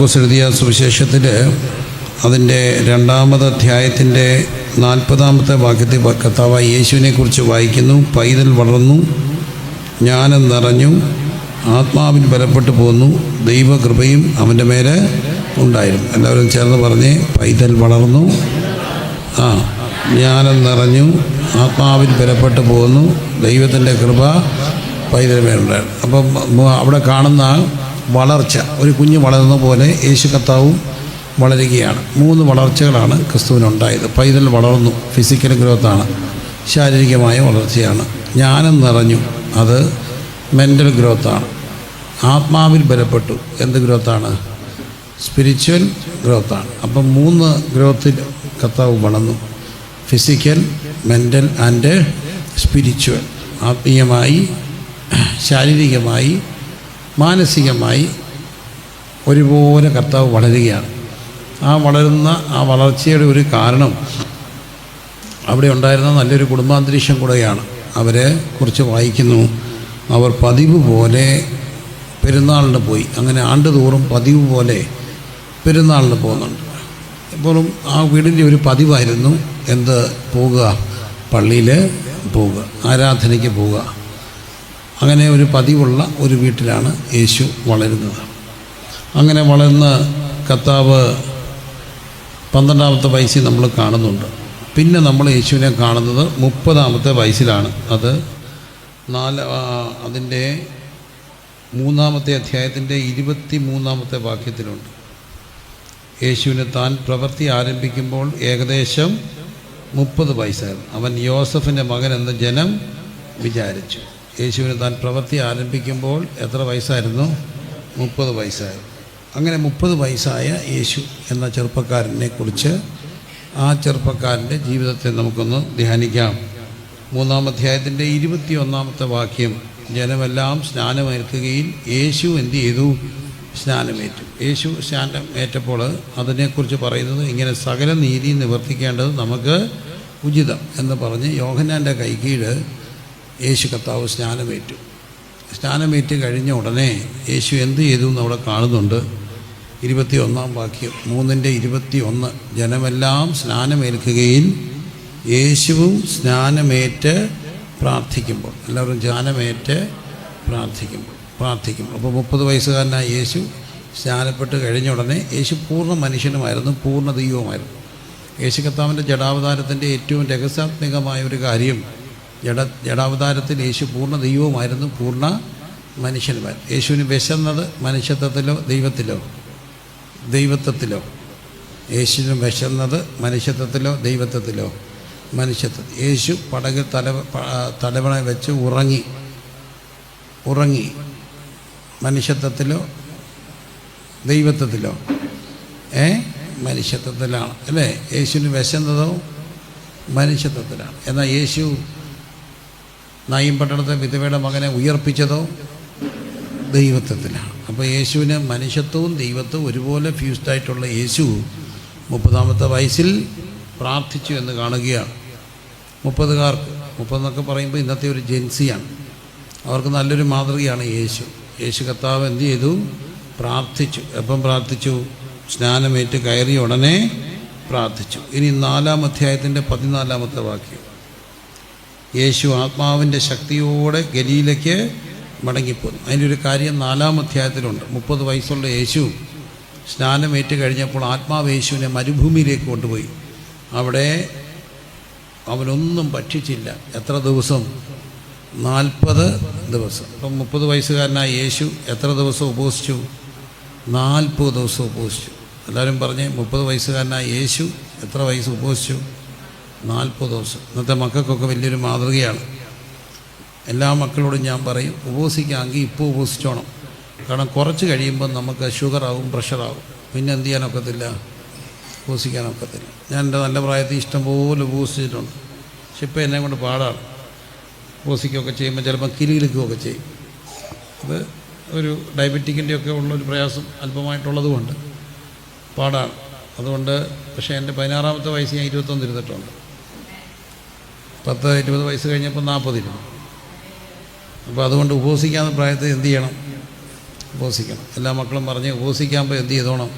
മാർക്കോസ് എഴുതിയ സുവിശേഷത്തിൽ അതിൻ്റെ 2-ാമത് അധ്യായത്തിൻ്റെ 40-ാമത്തെ വാക്യത്തിൽ കർത്താവായ യേശുവിനെക്കുറിച്ച് വായിക്കുന്നു. പൈതൽ വളർന്നു, ജ്ഞാനം നിറഞ്ഞു, ആത്മാവിൽ ബലപ്പെട്ടു പോന്നു, ദൈവകൃപയും അവൻ്റെ മേലെ ഉണ്ടായിരുന്നു. എല്ലാവരും ചേർന്ന് പറഞ്ഞേ, പൈതൽ വളർന്നു, ജ്ഞാനം നിറഞ്ഞു, ആത്മാവിൽ ബലപ്പെട്ടു പോകുന്നു, ദൈവത്തിൻ്റെ കൃപ പൈതൽ മേലുണ്ടായിരുന്നു. അപ്പം അവിടെ കാണുന്ന വളർച്ച, ഒരു കുഞ്ഞ് വളർന്ന പോലെ യേശു കർത്താവും വളരുകയാണ്. 3 വളർച്ചകളാണ് ക്രിസ്തുവിനുണ്ടായത്. പൈതൽ വളർന്നു, ഫിസിക്കൽ ഗ്രോത്താണ്, ശാരീരികമായ വളർച്ചയാണ്. ജ്ഞാനം നിറഞ്ഞു, അത് മെൻ്റൽ ഗ്രോത്താണ്. ആത്മാവിൽ ബലപ്പെട്ടു, എന്ത് ഗ്രോത്താണ്? സ്പിരിച്വൽ ഗ്രോത്താണ്. അപ്പം 3 ഗ്രോത്തിൽ കർത്താവ് വളർന്നു: ഫിസിക്കൽ, മെൻ്റൽ ആൻഡ് സ്പിരിച്വൽ. ആത്മീയമായി, ശാരീരികമായി, മാനസികമായി ഒരുപോലെ കർത്താവ് വളരുകയാണ്. ആ വളർച്ചയുടെ ഒരു കാരണം അവിടെ ഉണ്ടായിരുന്ന നല്ലൊരു കുടുംബാന്തരീക്ഷം കൂടെയാണ്. അവരെ കുറിച്ച് വായിക്കുന്നു, അവർ പതിവ് പോലെ പെരുന്നാളിന് പോയി. അങ്ങനെ ആണ്ടുതോറും പതിവ് പോലെ പെരുന്നാളിന് പോകുന്നുണ്ട്. ഇപ്പോഴും ആ വീടിൻ്റെ ഒരു പതിവായിരുന്നു എന്ത്? പോകുക, പള്ളിയിൽ പോവുക, ആരാധനയ്ക്ക് പോവുക. അങ്ങനെ ഒരു പതിവുള്ള ഒരു വീട്ടിലാണ് യേശു വളരുന്നത്. അങ്ങനെ വളർന്ന കർത്താവ് 12-ാമത്തെ വയസ്സിൽ നമ്മൾ കാണുന്നുണ്ട്. പിന്നെ നമ്മൾ യേശുവിനെ കാണുന്നത് 30-ാമത്തെ വയസ്സിലാണ്. അത് അതിൻ്റെ 3-ാമത്തെ അധ്യായത്തിൻ്റെ 23-ാമത്തെ വാക്യത്തിലുണ്ട്. യേശുവിന് താൻ പ്രവൃത്തി ആരംഭിക്കുമ്പോൾ ഏകദേശം 30 വയസ്സായിരുന്നു. അവൻ യോസഫിൻ്റെ മകൻ എന്ന് ജനം വിചാരിച്ചു. യേശുവിന് താൻ പ്രവൃത്തി ആരംഭിക്കുമ്പോൾ എത്ര വയസ്സായിരുന്നു? 30 വയസ്സായിരുന്നു. അങ്ങനെ 30 വയസ്സായ യേശു എന്ന ചെറുപ്പക്കാരനെ കുറിച്ച്, ആ ചെറുപ്പക്കാരൻ്റെ ജീവിതത്തെ നമുക്കൊന്ന് ധ്യാനിക്കാം. 3-ാം അധ്യായത്തിൻ്റെ 21-ാമത്തെ വാക്യം, ജനമെല്ലാം സ്നാനമേൽക്കുകയും യേശു എന്ത് ചെയ്തു? സ്നാനമേറ്റു. യേശു സ്നാനമേറ്റപ്പോൾ അതിനെക്കുറിച്ച് പറയുന്നത് ഇങ്ങനെ: സകല നീതി നിവർത്തിക്കേണ്ടത് നമുക്ക് ഉചിതം എന്ന് പറഞ്ഞ് യോഹന്നാൻ്റെ കൈകീഴ് യേശു കർത്താവ് സ്നാനമേറ്റു. സ്നാനമേറ്റ് കഴിഞ്ഞ ഉടനെ യേശു എന്ത് ചെയ്തു എന്ന് അവിടെ കാണുന്നുണ്ട്. 21-ാം വാക്യം, 3:21, ജനമെല്ലാം സ്നാനമേൽക്കുകയും യേശുവും സ്നാനമേറ്റ് പ്രാർത്ഥിക്കുമ്പോൾ. എല്ലാവരും സ്നാനമേറ്റ് പ്രാർത്ഥിക്കുമ്പോൾ. അപ്പോൾ 30 വയസ്സുകാരനായ യേശു സ്നാനപ്പെട്ട് കഴിഞ്ഞ ഉടനെ യേശു പൂർണ്ണ മനുഷ്യനുമായിരുന്നു, പൂർണ്ണ ദൈവവുമായിരുന്നു. യേശു കർത്താവിൻ്റെ ജഡാവതാരത്തിൻ്റെ ഏറ്റവും രഹസ്യാത്മകമായ ഒരു കാര്യം, ജഡാവതാരത്തിൽ യേശു പൂർണ്ണ ദൈവവുമായിരുന്നു, പൂർണ്ണ മനുഷ്യനുമായിരുന്നു. യേശുവിന് വിശന്നത് മനുഷ്യത്വത്തിലോ ദൈവത്തിലോ? ദൈവത്വത്തിലോ? യേശുവിന് വിശന്നത് മനുഷ്യത്വത്തിലോ ദൈവത്വത്തിലോ? മനുഷ്യത്വത്തിൽ. യേശു പടകിൽ തലവണ വെച്ച് ഉറങ്ങി മനുഷ്യത്വത്തിലോ ദൈവത്വത്തിലോ? മനുഷ്യത്വത്തിലാണ്, അല്ലേ? യേശുവിന് വിശന്നതോ മനുഷ്യത്വത്തിലാണ്. എന്നാൽ യേശു നായിം പട്ടണത്തെ വിധവയുടെ മകനെ ഉയർപ്പിച്ചതോ ദൈവത്വത്തിലാണ്. അപ്പോൾ യേശുവിന് മനുഷ്യത്വവും ദൈവത്വവും ഒരുപോലെ ഫ്യൂസ്ഡായിട്ടുള്ള യേശു 30-ാമത്തെ വയസ്സിൽ പ്രാർത്ഥിച്ചു എന്ന് കാണുകയാണ്. 30-കാർക്ക്, 30 എന്നൊക്കെ പറയുമ്പോൾ ഇന്നത്തെ ഒരു ജെൻസിയാണ്, അവർക്ക് നല്ലൊരു മാതൃകയാണ് യേശു. യേശു കർത്താവ് എന്ത് ചെയ്തു? പ്രാർത്ഥിച്ചു. എപ്പം പ്രാർത്ഥിച്ചു? സ്നാനമേറ്റ് കയറിയ ഉടനെ പ്രാർത്ഥിച്ചു. ഇനി 4-ാം അധ്യായത്തിൻ്റെ 14-ാമത്തെ വാക്യം, യേശു ആത്മാവിൻ്റെ ശക്തിയോടെ ഗലീലയ്ക്ക് മടങ്ങിപ്പോന്നു. അതിൻ്റെ ഒരു കാര്യം 4-ാം അധ്യായത്തിലുണ്ട്. 30 വയസ്സുള്ള യേശു സ്നാനമേറ്റ് കഴിഞ്ഞപ്പോൾ ആത്മാവ് യേശുവിനെ മരുഭൂമിയിലേക്ക് കൊണ്ടുപോയി. അവിടെ അവനൊന്നും ഭക്ഷിച്ചില്ല. എത്ര ദിവസം? 40 ദിവസം. അപ്പം 30 വയസ്സുകാരനായ യേശു എത്ര ദിവസം ഉപവസിച്ചു? 40 ദിവസം ഉപവസിച്ചു. എല്ലാവരും പറഞ്ഞേ, 30 വയസ്സുകാരനായ യേശു എത്ര വയസ്സ് ഉപവസിച്ചു? 40 ദിവസം. ഇന്നത്തെ മക്കൾക്കൊക്കെ വലിയൊരു മാതൃകയാണ്. എല്ലാ മക്കളോടും ഞാൻ പറയും, ഉപവസിക്കാമെങ്കിൽ ഇപ്പോൾ ഉപവസിച്ചോണം. കാരണം കുറച്ച് കഴിയുമ്പോൾ നമുക്ക് ഷുഗറാവും, പ്രഷറാവും, പിന്നെ എന്ത് ചെയ്യാനൊക്കത്തില്ല? ഉപവസിക്കാനൊക്കത്തില്ല. ഞാൻ എൻ്റെ നല്ല പ്രായത്തിൽ ഇഷ്ടംപോലെ ഉപവസിച്ചിട്ടുണ്ട്. പക്ഷെ ഇപ്പോൾ എന്നെ കൊണ്ട് പാടാണ്. ഉപവസിക്കുകയൊക്കെ ചെയ്യുമ്പോൾ ചിലപ്പോൾ കിലുകിലുക്കുകയൊക്കെ ചെയ്യും. അത് ഒരു ഡയബറ്റിക്കിൻ്റെയൊക്കെ ഉള്ളൊരു പ്രയാസം അല്പമായിട്ടുള്ളത് കൊണ്ട് പാടാണ്. അതുകൊണ്ട് പക്ഷേ എൻ്റെ 16-ാമത്തെ വയസ്സ് ഞാൻ 21 ഇരുന്നിട്ടുണ്ട്. 10-20 വയസ്സ് കഴിഞ്ഞപ്പോൾ 40 ഇരുന്നു. അപ്പോൾ അതുകൊണ്ട് ഉപവസിക്കാവുന്ന പ്രായത്തിൽ എന്ത് ചെയ്യണം? ഉപവസിക്കണം. എല്ലാ മക്കളും പറഞ്ഞ് ഉപവസിക്കുമ്പോൾ എന്ത് ചെയ്തോണം?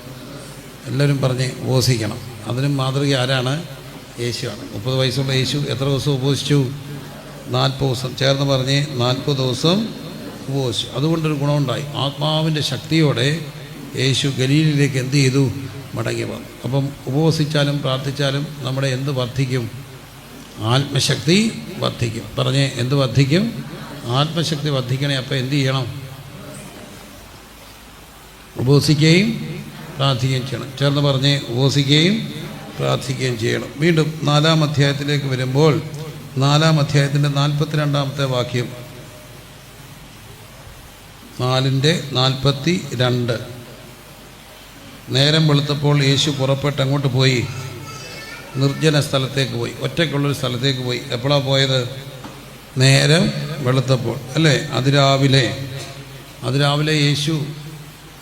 എല്ലാവരും പറഞ്ഞ് ഉപവസിക്കണം. അതിനും മാതൃക ആരാണ്? യേശുവാണ്. 30 വയസ്സുള്ള യേശു എത്ര ദിവസം ഉപവസിച്ചു? 40 ദിവസം. ചേർന്ന് പറഞ്ഞ് 40 ദിവസം ഉപവസിച്ചു. അതുകൊണ്ടൊരു ഗുണമുണ്ടായി. ആത്മാവിൻ്റെ ശക്തിയോടെ യേശു ഗലീലിലേക്ക് എന്ത് ചെയ്തു? മടങ്ങി വന്നു. അപ്പം ഉപവസിച്ചാലും പ്രാർത്ഥിച്ചാലും നമ്മുടെ എന്ത് വർദ്ധിക്കും? ആത്മശക്തി വർദ്ധിക്കും. പറഞ്ഞ് എന്ത് വർദ്ധിക്കും? ആത്മശക്തി വർദ്ധിക്കണേ. അപ്പം എന്ത് ചെയ്യണം? ഉപവസിക്കുകയും പ്രാർത്ഥിക്കുകയും ചെയ്യണം. ചേർന്ന് പറഞ്ഞ് ഉപവസിക്കുകയും പ്രാർത്ഥിക്കുകയും ചെയ്യണം. വീണ്ടും 4-ാം അധ്യായത്തിലേക്ക് വരുമ്പോൾ 4-ാം അധ്യായത്തിൻ്റെ 42-ാമത്തെ വാക്യം, 4:42. നേരം വെളുത്തപ്പോൾ യേശു പുറപ്പെട്ട് അങ്ങോട്ട് പോയി, നിർജ്ജന സ്ഥലത്തേക്ക് പോയി, ഒറ്റയ്ക്കുള്ളൊരു സ്ഥലത്തേക്ക് പോയി. എപ്പോഴാണ് പോയത്? നേരം വെളുത്തപ്പോൾ അല്ലേ? അതിരാവിലെ യേശു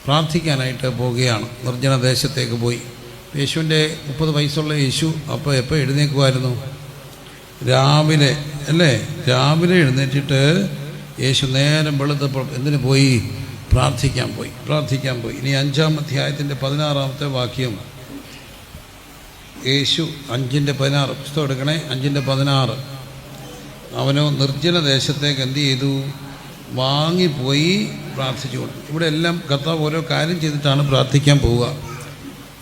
പ്രാർത്ഥിക്കാനായിട്ട് പോവുകയാണ്. നിർജ്ജന ദേശത്തേക്ക് പോയി. യേശുവിൻ്റെ 30 വയസ്സുള്ള യേശു അപ്പോൾ എപ്പോൾ എഴുന്നേൽക്കുമായിരുന്നു? രാവിലെ അല്ലേ? രാവിലെ എഴുന്നേറ്റിട്ട് യേശു നേരം വെളുത്തപ്പോൾ എന്തിനു പോയി? പ്രാർത്ഥിക്കാൻ പോയി. ഇനി 5-ാം അധ്യായത്തിൻ്റെ 16-ാമത്തെ വാക്യം, യേശു 5:16, പുസ്തകം എടുക്കണേ, 5:16. അവനോ നിർജ്ജന ദേശത്തേക്ക് എന്ത് ചെയ്തു? വാങ്ങിപ്പോയി പ്രാർത്ഥിച്ചുകൊണ്ട്. ഇവിടെ എല്ലാം കർത്താവ് ഓരോ കാര്യം ചെയ്തിട്ടാണ് പ്രാർത്ഥിക്കാൻ പോവുക.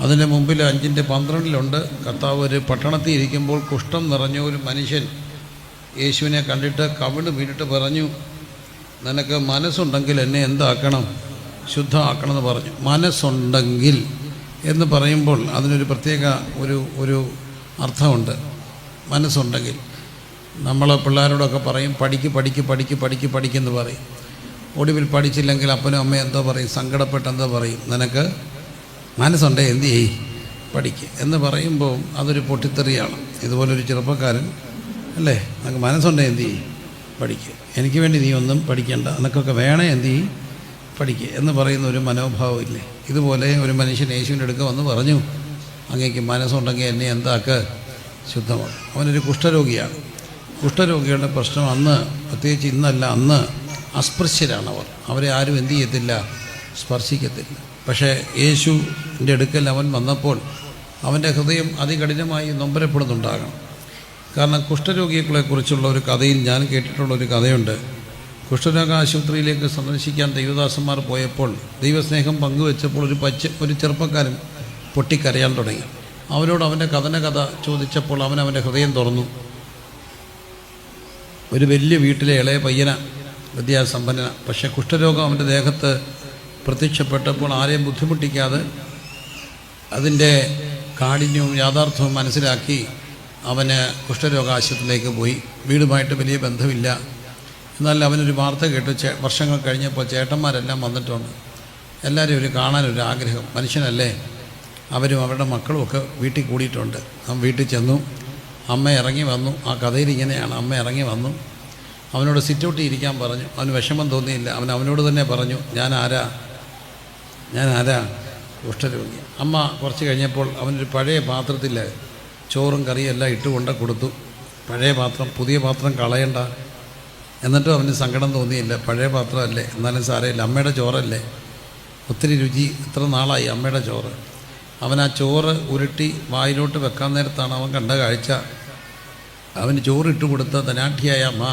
അതിൻ്റെ മുമ്പിൽ 5:12 കർത്താവ് ഒരു പട്ടണത്തിൽ ഇരിക്കുമ്പോൾ കുഷ്ഠം നിറഞ്ഞ ഒരു മനുഷ്യൻ യേശുവിനെ കണ്ടിട്ട് കവിണ് വീണിട്ട് പറഞ്ഞു, നിനക്ക് മനസ്സുണ്ടെങ്കിൽ എന്നെ എന്താക്കണം? ശുദ്ധമാക്കണം എന്ന് പറഞ്ഞു. മനസ്സുണ്ടെങ്കിൽ എന്ന് പറയുമ്പോൾ അതിനൊരു പ്രത്യേക ഒരു അർത്ഥമുണ്ട്. മനസ്സുണ്ടെങ്കിൽ നമ്മൾ പിള്ളേരോടൊക്കെ പറയും പഠിക്കെന്ന് പറയും. ഒടുവിൽ പഠിച്ചില്ലെങ്കിൽ അപ്പനും അമ്മയും എന്തോ പറയും? സങ്കടപ്പെട്ട് എന്തോ പറയും? നിനക്ക് മനസ്സുണ്ടേ എന്ത് ചെയ്യ്? പഠിക്ക് എന്ന് പറയുമ്പോൾ അതൊരു പൊട്ടിത്തെറിയാണ്. ഇതുപോലൊരു ചെറുപ്പക്കാരൻ അല്ലേ, നിനക്ക് മനസ്സുണ്ടേ എന്ത് ചെയ്യ്? പഠിക്ക്. എനിക്ക് വേണ്ടി നീ ഒന്നും പഠിക്കേണ്ട, നിനക്കൊക്കെ വേണേ എന്ത് ചെയ്യ്? പഠിക്ക് എന്ന് പറയുന്ന ഒരു മനോഭാവം ഇല്ലേ? ഇതുപോലെ ഒരു മനുഷ്യൻ യേശുവിൻ്റെ അടുക്ക വന്ന് പറഞ്ഞു, അങ്ങേക്ക് മനസ്സുണ്ടെങ്കിൽ എന്നെ എന്താക്ക്? ശുദ്ധമാണ്. അവനൊരു കുഷ്ഠരോഗിയാണ്. കുഷ്ഠരോഗികളുടെ പ്രശ്നം അന്ന്, പ്രത്യേകിച്ച് ഇന്നല്ല, അന്ന് അസ്പൃശ്യരാണ് അവരെ ആരും എന്ത് ചെയ്യത്തില്ല? സ്പർശിക്കത്തില്ല. പക്ഷേ യേശുവിൻ്റെ അടുക്കൽ അവൻ വന്നപ്പോൾ അവൻ്റെ ഹൃദയം അതികഠിനമായി നൊമ്പരപ്പെടുന്നുണ്ടാകണം. കാരണം കുഷ്ഠരോഗികളെക്കുറിച്ചുള്ള ഒരു കഥയിൽ ഞാൻ കേട്ടിട്ടുള്ളൊരു കഥയുണ്ട്. കുഷ്ഠരോഗ ആശുപത്രിയിലേക്ക് സന്ദർശിക്കാൻ ദൈവദാസന്മാർ പോയപ്പോൾ ദൈവസ്നേഹം പങ്കുവെച്ചപ്പോൾ ഒരു ചെറുപ്പക്കാരൻ പൊട്ടിക്കരയാൻ തുടങ്ങി. അവനോട് അവൻ്റെ കഥ ചോദിച്ചപ്പോൾ അവൻ്റെ ഹൃദയം തുറന്നു. ഒരു വലിയ വീട്ടിലെ ഇളയ പയ്യന, വിദ്യാസമ്പന്നന, പക്ഷേ കുഷ്ഠരോഗം അവൻ്റെ ദേഹത്ത് പ്രത്യക്ഷപ്പെട്ടപ്പോൾ ആരെയും ബുദ്ധിമുട്ടിക്കാതെ അതിൻ്റെ കാഠിന്യവും യാഥാർത്ഥ്യവും മനസ്സിലാക്കി അവന് കുഷ്ഠരോഗാശുപത്രിയിലേക്ക് പോയി. വീടുമായിട്ട് വലിയ ബന്ധമില്ല. എന്നാൽ അവനൊരു വാർത്ത കേട്ടു. വർഷങ്ങൾ കഴിഞ്ഞപ്പോൾ ചേട്ടന്മാരെല്ലാം വന്നിട്ടുണ്ട്. എല്ലാവരും കാണാനൊരു ആഗ്രഹം. മനുഷ്യനല്ലേ? അവരും അവരുടെ മക്കളുമൊക്കെ വീട്ടിൽ കൂടിയിട്ടുണ്ട്. അവൻ വീട്ടിൽ ചെന്നു. അമ്മ ഇറങ്ങി വന്നു. ആ കഥയിൽ ഇങ്ങനെയാണ്. അമ്മ ഇറങ്ങി വന്നു. അവനോട് സിറ്റൗട്ടിൽ ഇരിക്കാൻ പറഞ്ഞു. അവന് വിഷമം തോന്നിയില്ല. അവനോട് തന്നെ പറഞ്ഞു, ഞാൻ ആരാ? കുഷ്ഠരോഗി. അമ്മ കുറച്ച് കഴിഞ്ഞപ്പോൾ അവനൊരു പഴയ പാത്രത്തിൽ ചോറും കറിയും എല്ലാം ഇട്ടുകൊണ്ട് കൊടുത്തു. പഴയ പാത്രം, പുതിയ പാത്രം കളയണ്ട. എന്നിട്ടും അവന് സങ്കടം തോന്നിയില്ല. പഴയ പാത്രമല്ലേ, എന്നാലും സാരമില്ല, അമ്മയുടെ ചോറല്ലേ, ഒത്തിരി രുചി, എത്ര നാളായി അമ്മയുടെ ചോറ്. അവൻ ആ ചോറ് ഉരുട്ടി വായിലോട്ട് വെക്കാൻ നേരത്താണ് അവൻ കണ്ട കാഴ്ച. അവന് ചോറിട്ട് കൊടുത്ത ധനാഠ്യായ അമ്മ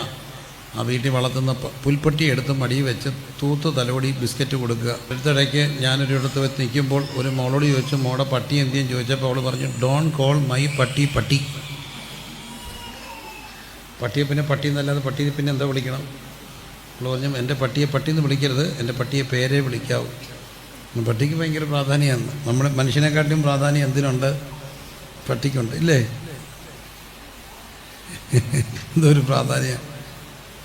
ആ വീട്ടിൽ വളർത്തുന്ന പുൽപ്പട്ടി എടുത്ത് മടിയിൽ വെച്ച് തൂത്ത് തലോടി ബിസ്ക്കറ്റ് കൊടുക്കുക. അടുത്തിടയ്ക്ക് ഞാനൊരിടത്ത് വെച്ച് നിൽക്കുമ്പോൾ ഒരു മോളോട് ചോദിച്ചു, മോടെ പട്ടി എന്തെയും ചോദിച്ചപ്പോൾ അവൾ പറഞ്ഞു, ഡോണ്ട് കോൾ മൈ പട്ടി. പട്ടിയെ പിന്നെ പട്ടി എന്നല്ലാതെ പട്ടിയെ പിന്നെ എന്താ വിളിക്കണം? അവൾ പറഞ്ഞു, എൻ്റെ പട്ടിയെ പട്ടിയെന്ന് വിളിക്കരുത്, എൻ്റെ പട്ടിയെ പേരേ വിളിക്കാവൂ. പട്ടിക്ക് ഭയങ്കര പ്രാധാന്യമാണ്. നമ്മുടെ മനുഷ്യനെക്കാട്ടിയും പ്രാധാന്യം എന്തിനുണ്ട്? പട്ടിക്കുണ്ട് ഇല്ലേ? എന്തൊരു പ്രാധാന്യം.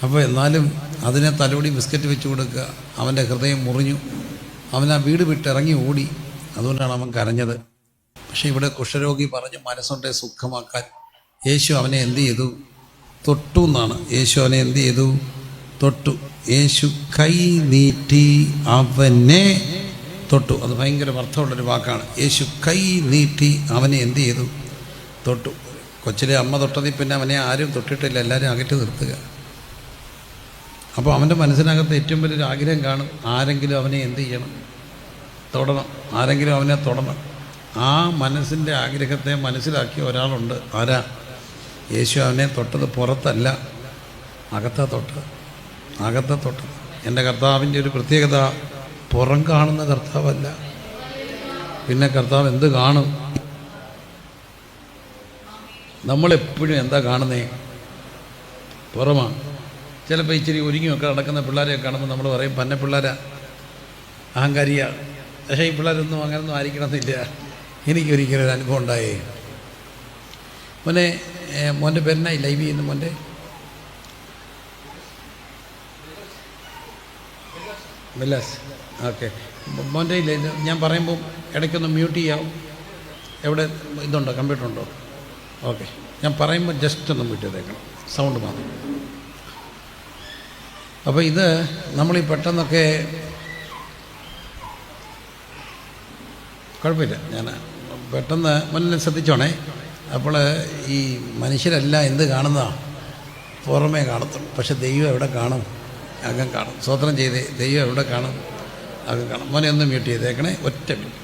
അപ്പോൾ എന്നാലും അതിനെ തലോടി ബിസ്ക്കറ്റ് വെച്ച് കൊടുക്കുക. അവൻ്റെ ഹൃദയം മുറിഞ്ഞു. അവൻ ആ വീട് വിട്ടിറങ്ങി ഓടി. അതുകൊണ്ടാണ് അവൻ കരഞ്ഞത്. പക്ഷേ ഇവിടെ കുഷ്ഠരോഗി പറഞ്ഞു മനസ്സുണ്ടെ സുഖമാക്കാൻ. യേശു അവനെ എന്ത് ചെയ്തു? തൊട്ടു എന്നാണ്. യേശു അവനെ എന്ത് ചെയ്തു? തൊട്ടു. യേശു കൈ നീട്ടി അവനെ തൊട്ടു. അത് ഭയങ്കര അർത്ഥമുള്ളൊരു വാക്കാണ്. യേശു കൈ നീട്ടി അവനെ എന്ത് ചെയ്തു? തൊട്ടു. കൊച്ചിലെ അമ്മ തൊട്ടതിൽ പിന്നെ അവനെ ആരും തൊട്ടിട്ടില്ല, എല്ലാവരും അകറ്റി നിർത്തുക. അപ്പോൾ അവൻ്റെ മനസ്സിനകത്ത് ഏറ്റവും വലിയൊരു ആഗ്രഹം കാണും, ആരെങ്കിലും അവനെ എന്ത് ചെയ്യണം, തൊടണം, ആരെങ്കിലും അവനെ തൊടണം. ആ മനസ്സിൻ്റെ ആഗ്രഹത്തെ മനസ്സിലാക്കിയ ഒരാളുണ്ട്. ആരാ? യേശു അവനെ തൊട്ടത് പുറത്തല്ല, അകത്തെ തൊട്ടത്. എൻ്റെ കർത്താവിൻ്റെ ഒരു പ്രത്യേകത, പുറം കാണുന്ന കർത്താവല്ല. പിന്നെ കർത്താവ് എന്ത് കാണും? നമ്മളെപ്പോഴും എന്താ കാണുന്നേ? പുറമാണ്. ചിലപ്പോൾ ഇച്ചിരി ഒരുങ്ങിയൊക്കെ നടക്കുന്ന പിള്ളേരെയൊക്കെ കാണുമ്പോൾ നമ്മൾ പറയും പന്ന പിള്ളേരാ, അഹങ്കാരിയാണ്. പക്ഷേ ഈ പിള്ളേരൊന്നും അങ്ങനൊന്നും ആയിരിക്കണമെന്നില്ല. എനിക്കൊരിക്കലും ഒരു അനുഭവം ഉണ്ടായേ. മോൻ്റെ പേരെന്നായി ലൈവ് ചെയ്യുന്നു? മോൻ്റെ വിലാസ്. ഓക്കെ. മോൻ്റെ ഞാൻ പറയുമ്പോൾ ഇടയ്ക്കൊന്ന് മ്യൂട്ട് ചെയ്യാം. എവിടെ ഇതുണ്ടോ? കമ്പ്യൂട്ടർ ഉണ്ടോ? ഓക്കെ. ഞാൻ പറയുമ്പോൾ ജസ്റ്റ് ഒന്ന് മ്യൂട്ട് ചെയ്തേക്കണം, സൗണ്ട് മാത്രം. അപ്പോൾ ഇത് നമ്മളീ പെട്ടെന്നൊക്കെ, കുഴപ്പമില്ല, ഞാൻ പെട്ടെന്ന് മുന്നിൽ ശ്രദ്ധിച്ചോണേ. അപ്പോൾ ഈ മനുഷ്യരെല്ലാം എന്ത് കാണുന്നതാണ്? പുറമേ കാണത്തുള്ളൂ. പക്ഷെ ദൈവം എവിടെ കാണും? അകം കാണും. സ്തോത്രം ചെയ്തേ. ദൈവം എവിടെ കാണും? അകം കാണും. മോനെ ഒന്ന് മ്യൂട്ട് ചെയ്തേക്കണേ, ഒറ്റ മിനിറ്റ്.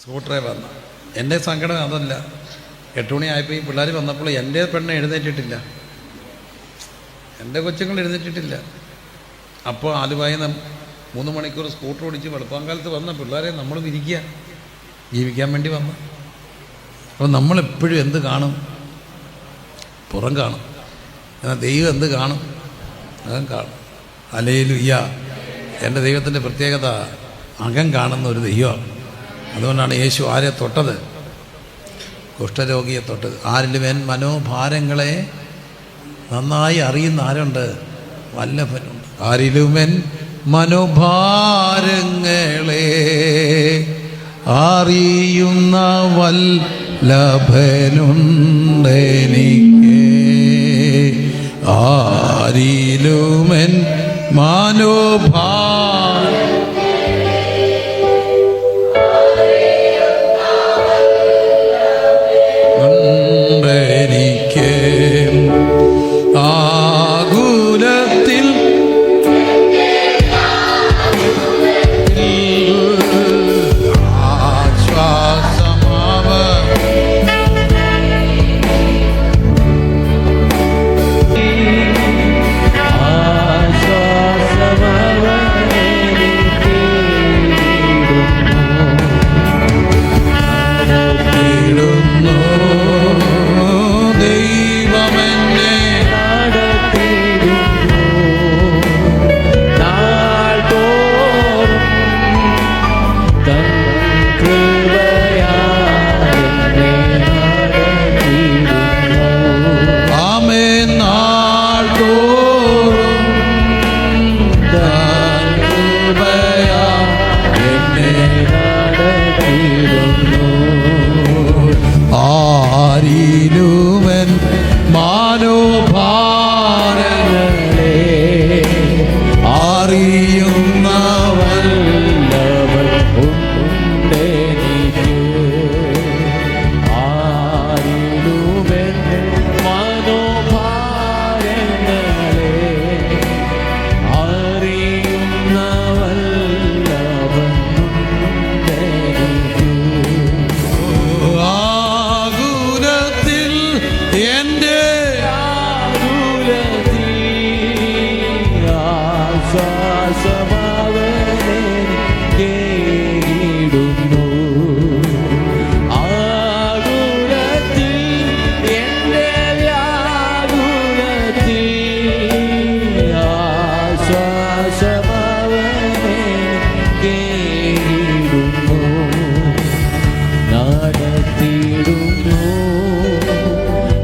സ്കൂട്ടറേ വന്നു. എൻ്റെ സങ്കടം അതല്ല. 8 മണിയായപ്പോൾ ഈ പിള്ളേർ വന്നപ്പോൾ എൻ്റെ പെണ്ണ് എഴുന്നേറ്റിട്ടില്ല, എൻ്റെ കൊച്ചുങ്ങൾ എഴുന്നേറ്റിട്ടില്ല. അപ്പോൾ ആലുവായി 3 മണിക്കൂർ സ്കൂട്ടർ ഓടിച്ച് വെളുപ്പാങ്കാലത്ത് വന്ന പിള്ളേരെ നമ്മൾ വിരിക്കുക, ജീവിക്കാൻ വേണ്ടി വന്നു. അപ്പോൾ നമ്മളെപ്പോഴും എന്ത് കാണും? പുറം കാണും. എന്നാൽ ദൈവം എന്ത് കാണും? അകം കാണും. ഹല്ലേലൂയ. എൻ്റെ ദൈവത്തിൻ്റെ പ്രത്യേകത അകം കാണുന്ന ഒരു ദൈവമാണ്. അതുകൊണ്ടാണ് യേശു ആരെ തൊട്ടത്? കുഷ്ഠരോഗിയെ തൊട്ടത്. ആരിലും എൻ മനോഭാരങ്ങളെ നന്നായി അറിയുന്ന ആരുണ്ട്? വല്ലഭനുണ്ട്. ആരിലും എൻ മനോഭാരങ്ങളെ അറിയുന്ന വല്ലഭനുണ്ടെനിക്ക്. ആരിലും എൻ എനിക്ക് ആകുലത്തിൽ ആശ്വാസമാവ ആശ്വാസമാവ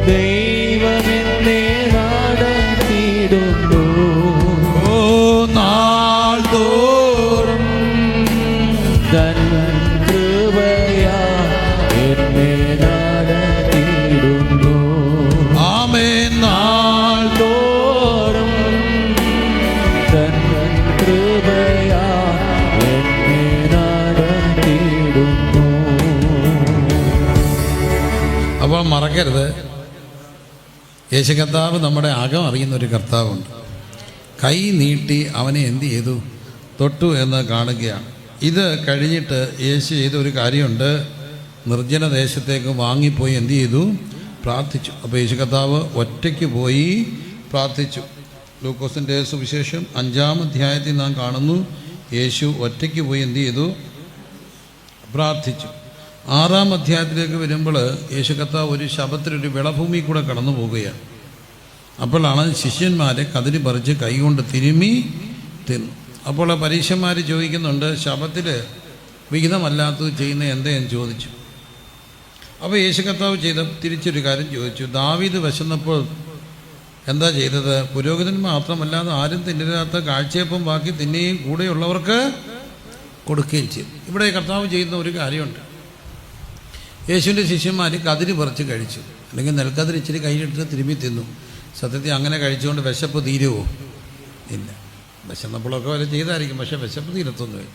ദൈവമെന്നെ നടത്തിയിടുന്നു. ഓ നാൾ തോറും തൻ കൃപയാ എന്നെ നടത്തിയിടുന്നു. ആമേൻ. നാൾ തോറും തൻ കൃപയാ എന്നെ നടത്തിയിടുന്നു. അപ്പോൾ മറക്കരുത്, യേശു കർത്താവ് നമ്മുടെ അകം അറിയുന്ന ഒരു കർത്താവുണ്ട്. കൈ നീട്ടി അവനെ എന്ത് ചെയ്തു? തൊട്ടു എന്ന് കാണുകയാണ്. ഇത് കഴിഞ്ഞിട്ട് യേശു ചെയ്ത ഒരു കാര്യമുണ്ട്. നിർജ്ജന ദേശത്തേക്ക് വാങ്ങിപ്പോയി എന്ത് ചെയ്തു? പ്രാർത്ഥിച്ചു. അപ്പോൾ യേശു കർത്താവ് ഒറ്റയ്ക്ക് പോയി പ്രാർത്ഥിച്ചു. ലൂക്കോസിൻ്റെ സുവിശേഷം 5-ാം അധ്യായത്തിൽ നാം കാണുന്നു, യേശു ഒറ്റയ്ക്ക് പോയി എന്ത് ചെയ്തു? പ്രാർത്ഥിച്ചു. 6-ാം അധ്യായത്തിലേക്ക് വരുമ്പോൾ യേശു കർത്താവ് ഒരു ശബത്തിലൊരു വിളഭൂമി കൂടെ കടന്നു പോവുകയാണ്. അപ്പോഴാണ് ശിഷ്യന്മാരെ കതിരി പറിച്ച് കൈകൊണ്ട് തിരുമ്മി തിന്നു. അപ്പോൾ പരീക്ഷന്മാർ ചോദിക്കുന്നുണ്ട്, ശബത്തിൽ വിഹിതമല്ലാത്തത് ചെയ്യുന്ന എന്തേന്ന് ചോദിച്ചു. അപ്പോൾ യേശു കർത്താവ് തിരിച്ചൊരു കാര്യം ചോദിച്ചു. ദാവീദ് വിശന്നപ്പോൾ എന്താ ചെയ്തത്? പുരോഹിതൻ മാത്രമല്ലാതെ ആരും തിന്നരാത്ത കാഴ്ചയപ്പം ബാക്കി തിന്നുകയും കൂടെയുള്ളവർക്ക് കൊടുക്കുകയും ചെയ്തു. ഇവിടെ കർത്താവ് ചെയ്യുന്ന ഒരു കാര്യമുണ്ട്. യേശുവിൻ്റെ ശിഷ്യന്മാർ കതിരി പറിച്ച് കഴിച്ചു, അല്ലെങ്കിൽ നെൽക്കതിരി ഇച്ചിരി കയ്യിലിട്ട് തിരുമ്പി തിന്നു. സത്യത്തിൽ അങ്ങനെ കഴിച്ചുകൊണ്ട് വിശപ്പ് തീരുമോ? ഇല്ല. വിശന്നപ്പോഴൊക്കെ വരെ ചെയ്തായിരിക്കും, പക്ഷേ വിശപ്പ് തീരത്തൊന്നുമില്ല.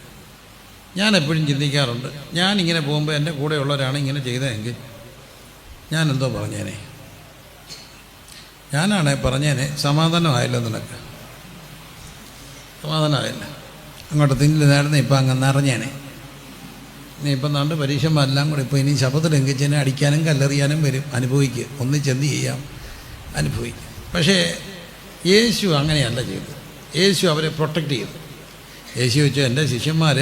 ഞാൻ എപ്പോഴും ചിന്തിക്കാറുണ്ട്, ഞാനിങ്ങനെ പോകുമ്പോൾ എൻ്റെ കൂടെയുള്ളവരാണ് ഇങ്ങനെ ചെയ്തതെങ്കിൽ ഞാനെന്തോ പറഞ്ഞേനെ? ഞാനാണേ പറഞ്ഞേനെ, സമാധാനമായല്ലോ നിനക്ക്, സമാധാനമായില്ല, അങ്ങോട്ട് തിന്നില്ല നേടുന്ന ഇപ്പം അങ്ങ് നിറഞ്ഞേനെ. ഇനി ഇപ്പം നാണ്ട് പരീക്ഷന്മാരെല്ലാം കൂടെ ഇപ്പോൾ ഇനി ശബ്ദത്തിൽ ലംഘിച്ചതിനെ അടിക്കാനും കല്ലെറിയാനും വരും. അനുഭവിക്കുക, ഒന്നിച്ചെന്ത് ചെയ്യാം? അനുഭവിക്കുക. പക്ഷേ യേശു അങ്ങനെയല്ല ചെയ്തത്. യേശു അവരെ പ്രൊട്ടക്റ്റ് ചെയ്തു. യേശു വെച്ചു, എൻ്റെ ശിഷ്യന്മാർ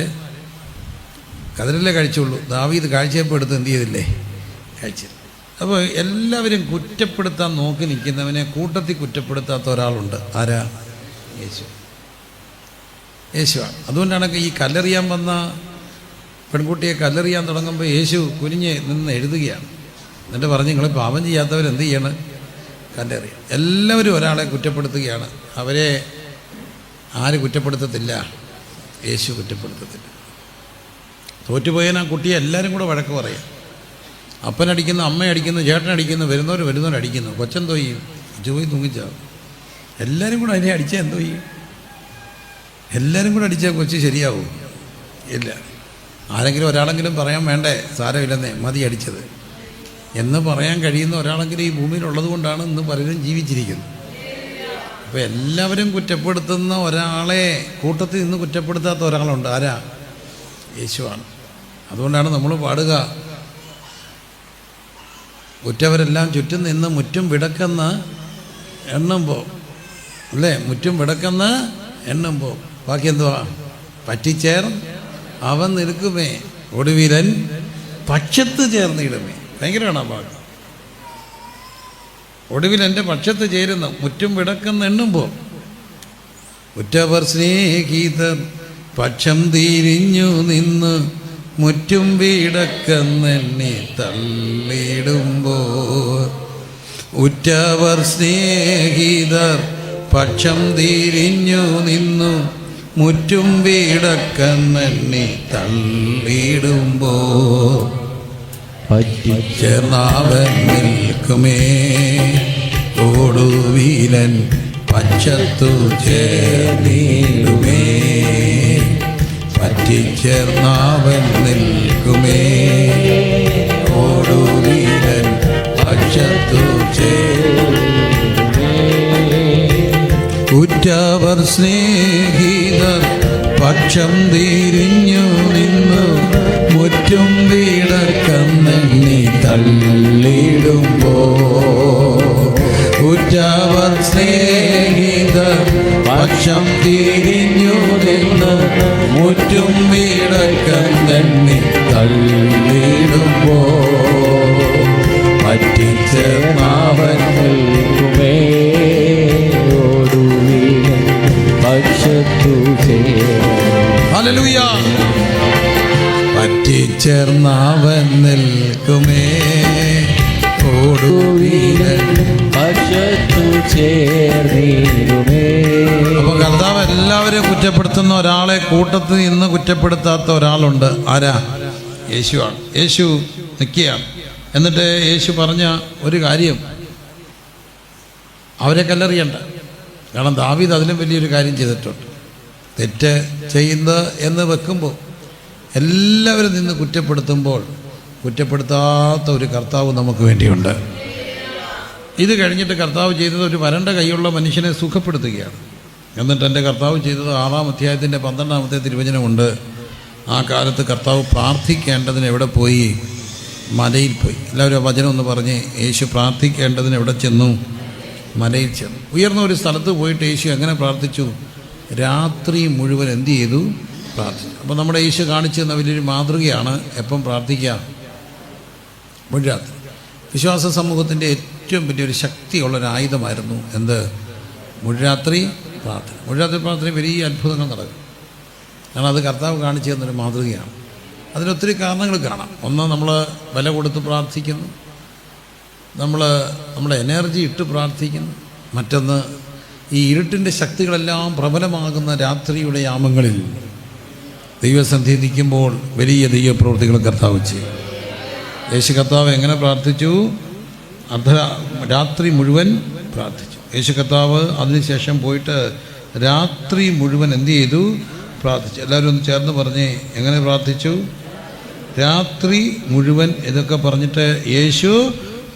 കതിരല്ലേ കഴിച്ചുള്ളൂ, ദാവീദ് കാഴ്ചയപ്പോൾ എടുത്ത് എന്ത് ചെയ്തില്ലേ? കഴിച്ചില്ല. അപ്പോൾ എല്ലാവരും കുറ്റപ്പെടുത്താൻ നോക്കി നിൽക്കുന്നവനെ കൂട്ടത്തിൽ കുറ്റപ്പെടുത്താത്ത ഒരാളുണ്ട്. ആരാ? യേശു. യേശുവാണ്. അതുകൊണ്ടാണ് ഈ കല്ലെറിയാൻ വന്ന പെൺകുട്ടിയെ കല്ലെറിയാൻ തുടങ്ങുമ്പോൾ യേശു കുനിഞ്ഞ് നിന്ന് എഴുതുകയാണ്. എന്നിട്ട് പറഞ്ഞ്, നിങ്ങൾ പാപം ചെയ്യാത്തവരെന്ത് ചെയ്യണം? കല്ലെറിയാം. എല്ലാവരും ഒരാളെ കുറ്റപ്പെടുത്തുകയാണ്. അവരെ ആര് കുറ്റപ്പെടുത്തത്തില്ല? യേശു കുറ്റപ്പെടുത്തത്തില്ല. തോറ്റുപോയാൽ ആ കുട്ടിയെ എല്ലാവരും കൂടെ വഴക്ക് പറയാം. അപ്പനടിക്കുന്നു, അമ്മയടിക്കുന്നു, ചേട്ടനടിക്കുന്നു, വരുന്നവരടിക്കുന്നു. കൊച്ചെന്തോ ചെയ്യും? പോയി തൂങ്ങിച്ചാവും. എല്ലാവരും കൂടെ അതിനെ അടിച്ചാൽ എന്തോ ചെയ്യും? എല്ലാവരും കൂടെ അടിച്ചാൽ കൊച്ച് ശരിയാവും? ഇല്ല. ആരെങ്കിലും ഒരാളെങ്കിലും പറയാൻ വേണ്ടേ, സാരമില്ലെന്നേ, മതി അടിച്ചത് എന്ന് പറയാൻ കഴിയുന്ന ഒരാളെങ്കിലും ഈ ഭൂമിയിലുള്ളത് കൊണ്ടാണ് ഇന്ന് പലരും ജീവിച്ചിരിക്കുന്നത്. അപ്പോൾ എല്ലാവരും കുറ്റപ്പെടുത്തുന്ന ഒരാളെ കൂട്ടത്തിൽ നിന്ന് കുറ്റപ്പെടുത്താത്ത ഒരാളുണ്ട്. ആരാ? യേശുവാണ്. അതുകൊണ്ടാണ് നമ്മൾ പാടുക, ഉറ്റവരെല്ലാം ചുറ്റും നിന്ന് മുറ്റും വിടക്കെന്ന് എണ്ണുമ്പോൾ, അല്ലേ? മുറ്റും വിടക്കെന്ന് എണ്ണുമ്പോൾ ബാക്കി എന്തുവാ? പറ്റിച്ചേർന്ന് അവൻ നിൽക്കുമേ, ഒടുവിലൻ പക്ഷത്ത് ചേർന്നിടുമേ. ഭയങ്കരമാണ് ആ ഭാഗം. ഒടുവിൽ എൻ്റെ പക്ഷത്ത് ചേരുന്ന മുറ്റും വിടക്കെന്ന് എണ്ണുമ്പോൾ, ഉറ്റവർ സ്നേഹിതർ പക്ഷം തിരിഞ്ഞു നിന്ന് മുറ്റും വിടക്കെന്നെണ്ണി തള്ളിടുമ്പോൾ, ഉറ്റവർ സ്നേഹിതർ പക്ഷം തിരിഞ്ഞു നിന്നു മുറ്റും വിടക്കെന്നെണ്ണി തള്ളിടുമ്പോൾ, പറ്റിച്ചേർന്നവൻ നിൽക്കുമേ, ഒടുവിലൻ പക്ഷത്തു ചേർന്നിടുമേ. പറ്റിച്ചേർന്നവൻ നിൽക്കുമേ, ഒടുവിലൻ പക്ഷത്തു ചേർന്നിടുമേ. ഉറ്റവർ സ്നേഹിതർ പക്ഷം തിരിഞ്ഞു നിന്നു മുറ്റും വിടക്കെന്നെണ്ണി തള്ളിടുമ്പോൾ, ഉറ്റവർ സ്നേഹിതർ പക്ഷം തിരിഞ്ഞു നിന്ന് മുറ്റും വിടക്കെന്നെണ്ണി തള്ളിടുമ്പോൾ, പറ്റിച്ചേർന്നവൻ നിൽക്കുമേ, ഹല്ലേലൂയ. പറ്റിച്ചേർന്നവൻ നിൽക്കുമേ, പക്ഷത്തു ചേർന്നിരുമേ. അപ്പൊ കർത്താവ് എല്ലാവരെയും കുറ്റപ്പെടുത്തുന്ന ഒരാളെ കൂട്ടത്തിൽ നിന്ന് കുറ്റപ്പെടുത്താത്ത ഒരാളുണ്ട്. ആരാ? യേശുവാണ്. യേശു നിൽക്കുകയാണ്. എന്നിട്ട് യേശു പറഞ്ഞ ഒരു കാര്യം, അവരെ കല്ലെറിയണ്ട. കാരണം ദാവീദ് അതിലും വലിയൊരു കാര്യം ചെയ്തിട്ടുണ്ട്. തെറ്റ് ചെയ്യുന്നത് എന്ന് വെക്കുമ്പോൾ എല്ലാവരും നിന്ന് കുറ്റപ്പെടുത്തുമ്പോൾ കുറ്റപ്പെടുത്താത്ത ഒരു കർത്താവ് നമുക്ക് വേണ്ടിയുണ്ട്. ഇത് കഴിഞ്ഞിട്ട് കർത്താവ് ചെയ്തത് ഒരു വരണ്ട കൈയുള്ള മനുഷ്യനെ സുഖപ്പെടുത്തുകയാണ്. എന്നിട്ട് എൻ്റെ കർത്താവ് ചെയ്തത് 6-ാം അധ്യായത്തിൻ്റെ 12-ാമത്തെ തിരുവചനമുണ്ട്. ആ കാലത്ത് കർത്താവ് പ്രാർത്ഥിക്കേണ്ടതിന് എവിടെ പോയി? മലയിൽ പോയി. എല്ലാവരും ആ വചനം ഒന്ന് പറഞ്ഞ്. യേശു പ്രാർത്ഥിക്കേണ്ടതിന് എവിടെ ചെന്നു? മലയിൽ ചെന്നു. ഉയർന്ന ഒരു സ്ഥലത്ത് പോയിട്ട് യേശു എങ്ങനെ പ്രാർത്ഥിച്ചു? രാത്രി മുഴുവൻ എന്ത് ചെയ്തു? പ്രാർത്ഥിച്ചു. അപ്പോൾ നമ്മുടെ യേശു കാണിച്ചു തന്ന വലിയൊരു മാതൃകയാണ്. എപ്പം പ്രാർത്ഥിക്കുക? മുഴുരാത്രി. വിശ്വാസ സമൂഹത്തിൻ്റെ ഏറ്റവും വലിയൊരു ശക്തിയുള്ളൊരു ആയുധമായിരുന്നു എന്ത്? മുഴുരാത്രി പ്രാർത്ഥന. മുഴുരാത്രി പ്രാർത്ഥന വലിയ അത്ഭുതങ്ങൾ നടക്കും. കാരണം അത് കർത്താവ് കാണിച്ചു തന്നൊരു മാതൃകയാണ്. അതിനൊത്തിരി കാരണങ്ങൾ കാണാം. ഒന്ന്, നമ്മൾ വില കൊടുത്ത് പ്രാർത്ഥിക്കുന്നു. നമ്മുടെ എനർജി ഇട്ട് പ്രാർത്ഥിക്കുന്നു. മറ്റൊന്ന്, ഈ ഇരുട്ടിൻ്റെ ശക്തികളെല്ലാം പ്രബലമാകുന്ന രാത്രിയുടെ യാമങ്ങളിൽ ദൈവസന്നിധിയിൽ നിൽക്കുമ്പോൾ വലിയ ദൈവപ്രവൃത്തികൾ കർത്താവ് ചെയ്യും. യേശു കർത്താവ് എങ്ങനെ പ്രാർത്ഥിച്ചു? രാത്രി മുഴുവൻ പ്രാർത്ഥിച്ചു. യേശു കർത്താവ് അതിനുശേഷം പോയിട്ട് രാത്രി മുഴുവൻ എന്ത് ചെയ്തു? പ്രാർത്ഥിച്ചു. എല്ലാവരും ഒന്ന് ചേർന്ന് പറഞ്ഞേ, എങ്ങനെ പ്രാർത്ഥിച്ചു? രാത്രി മുഴുവൻ. ഇതൊക്കെ പറഞ്ഞിട്ട് യേശു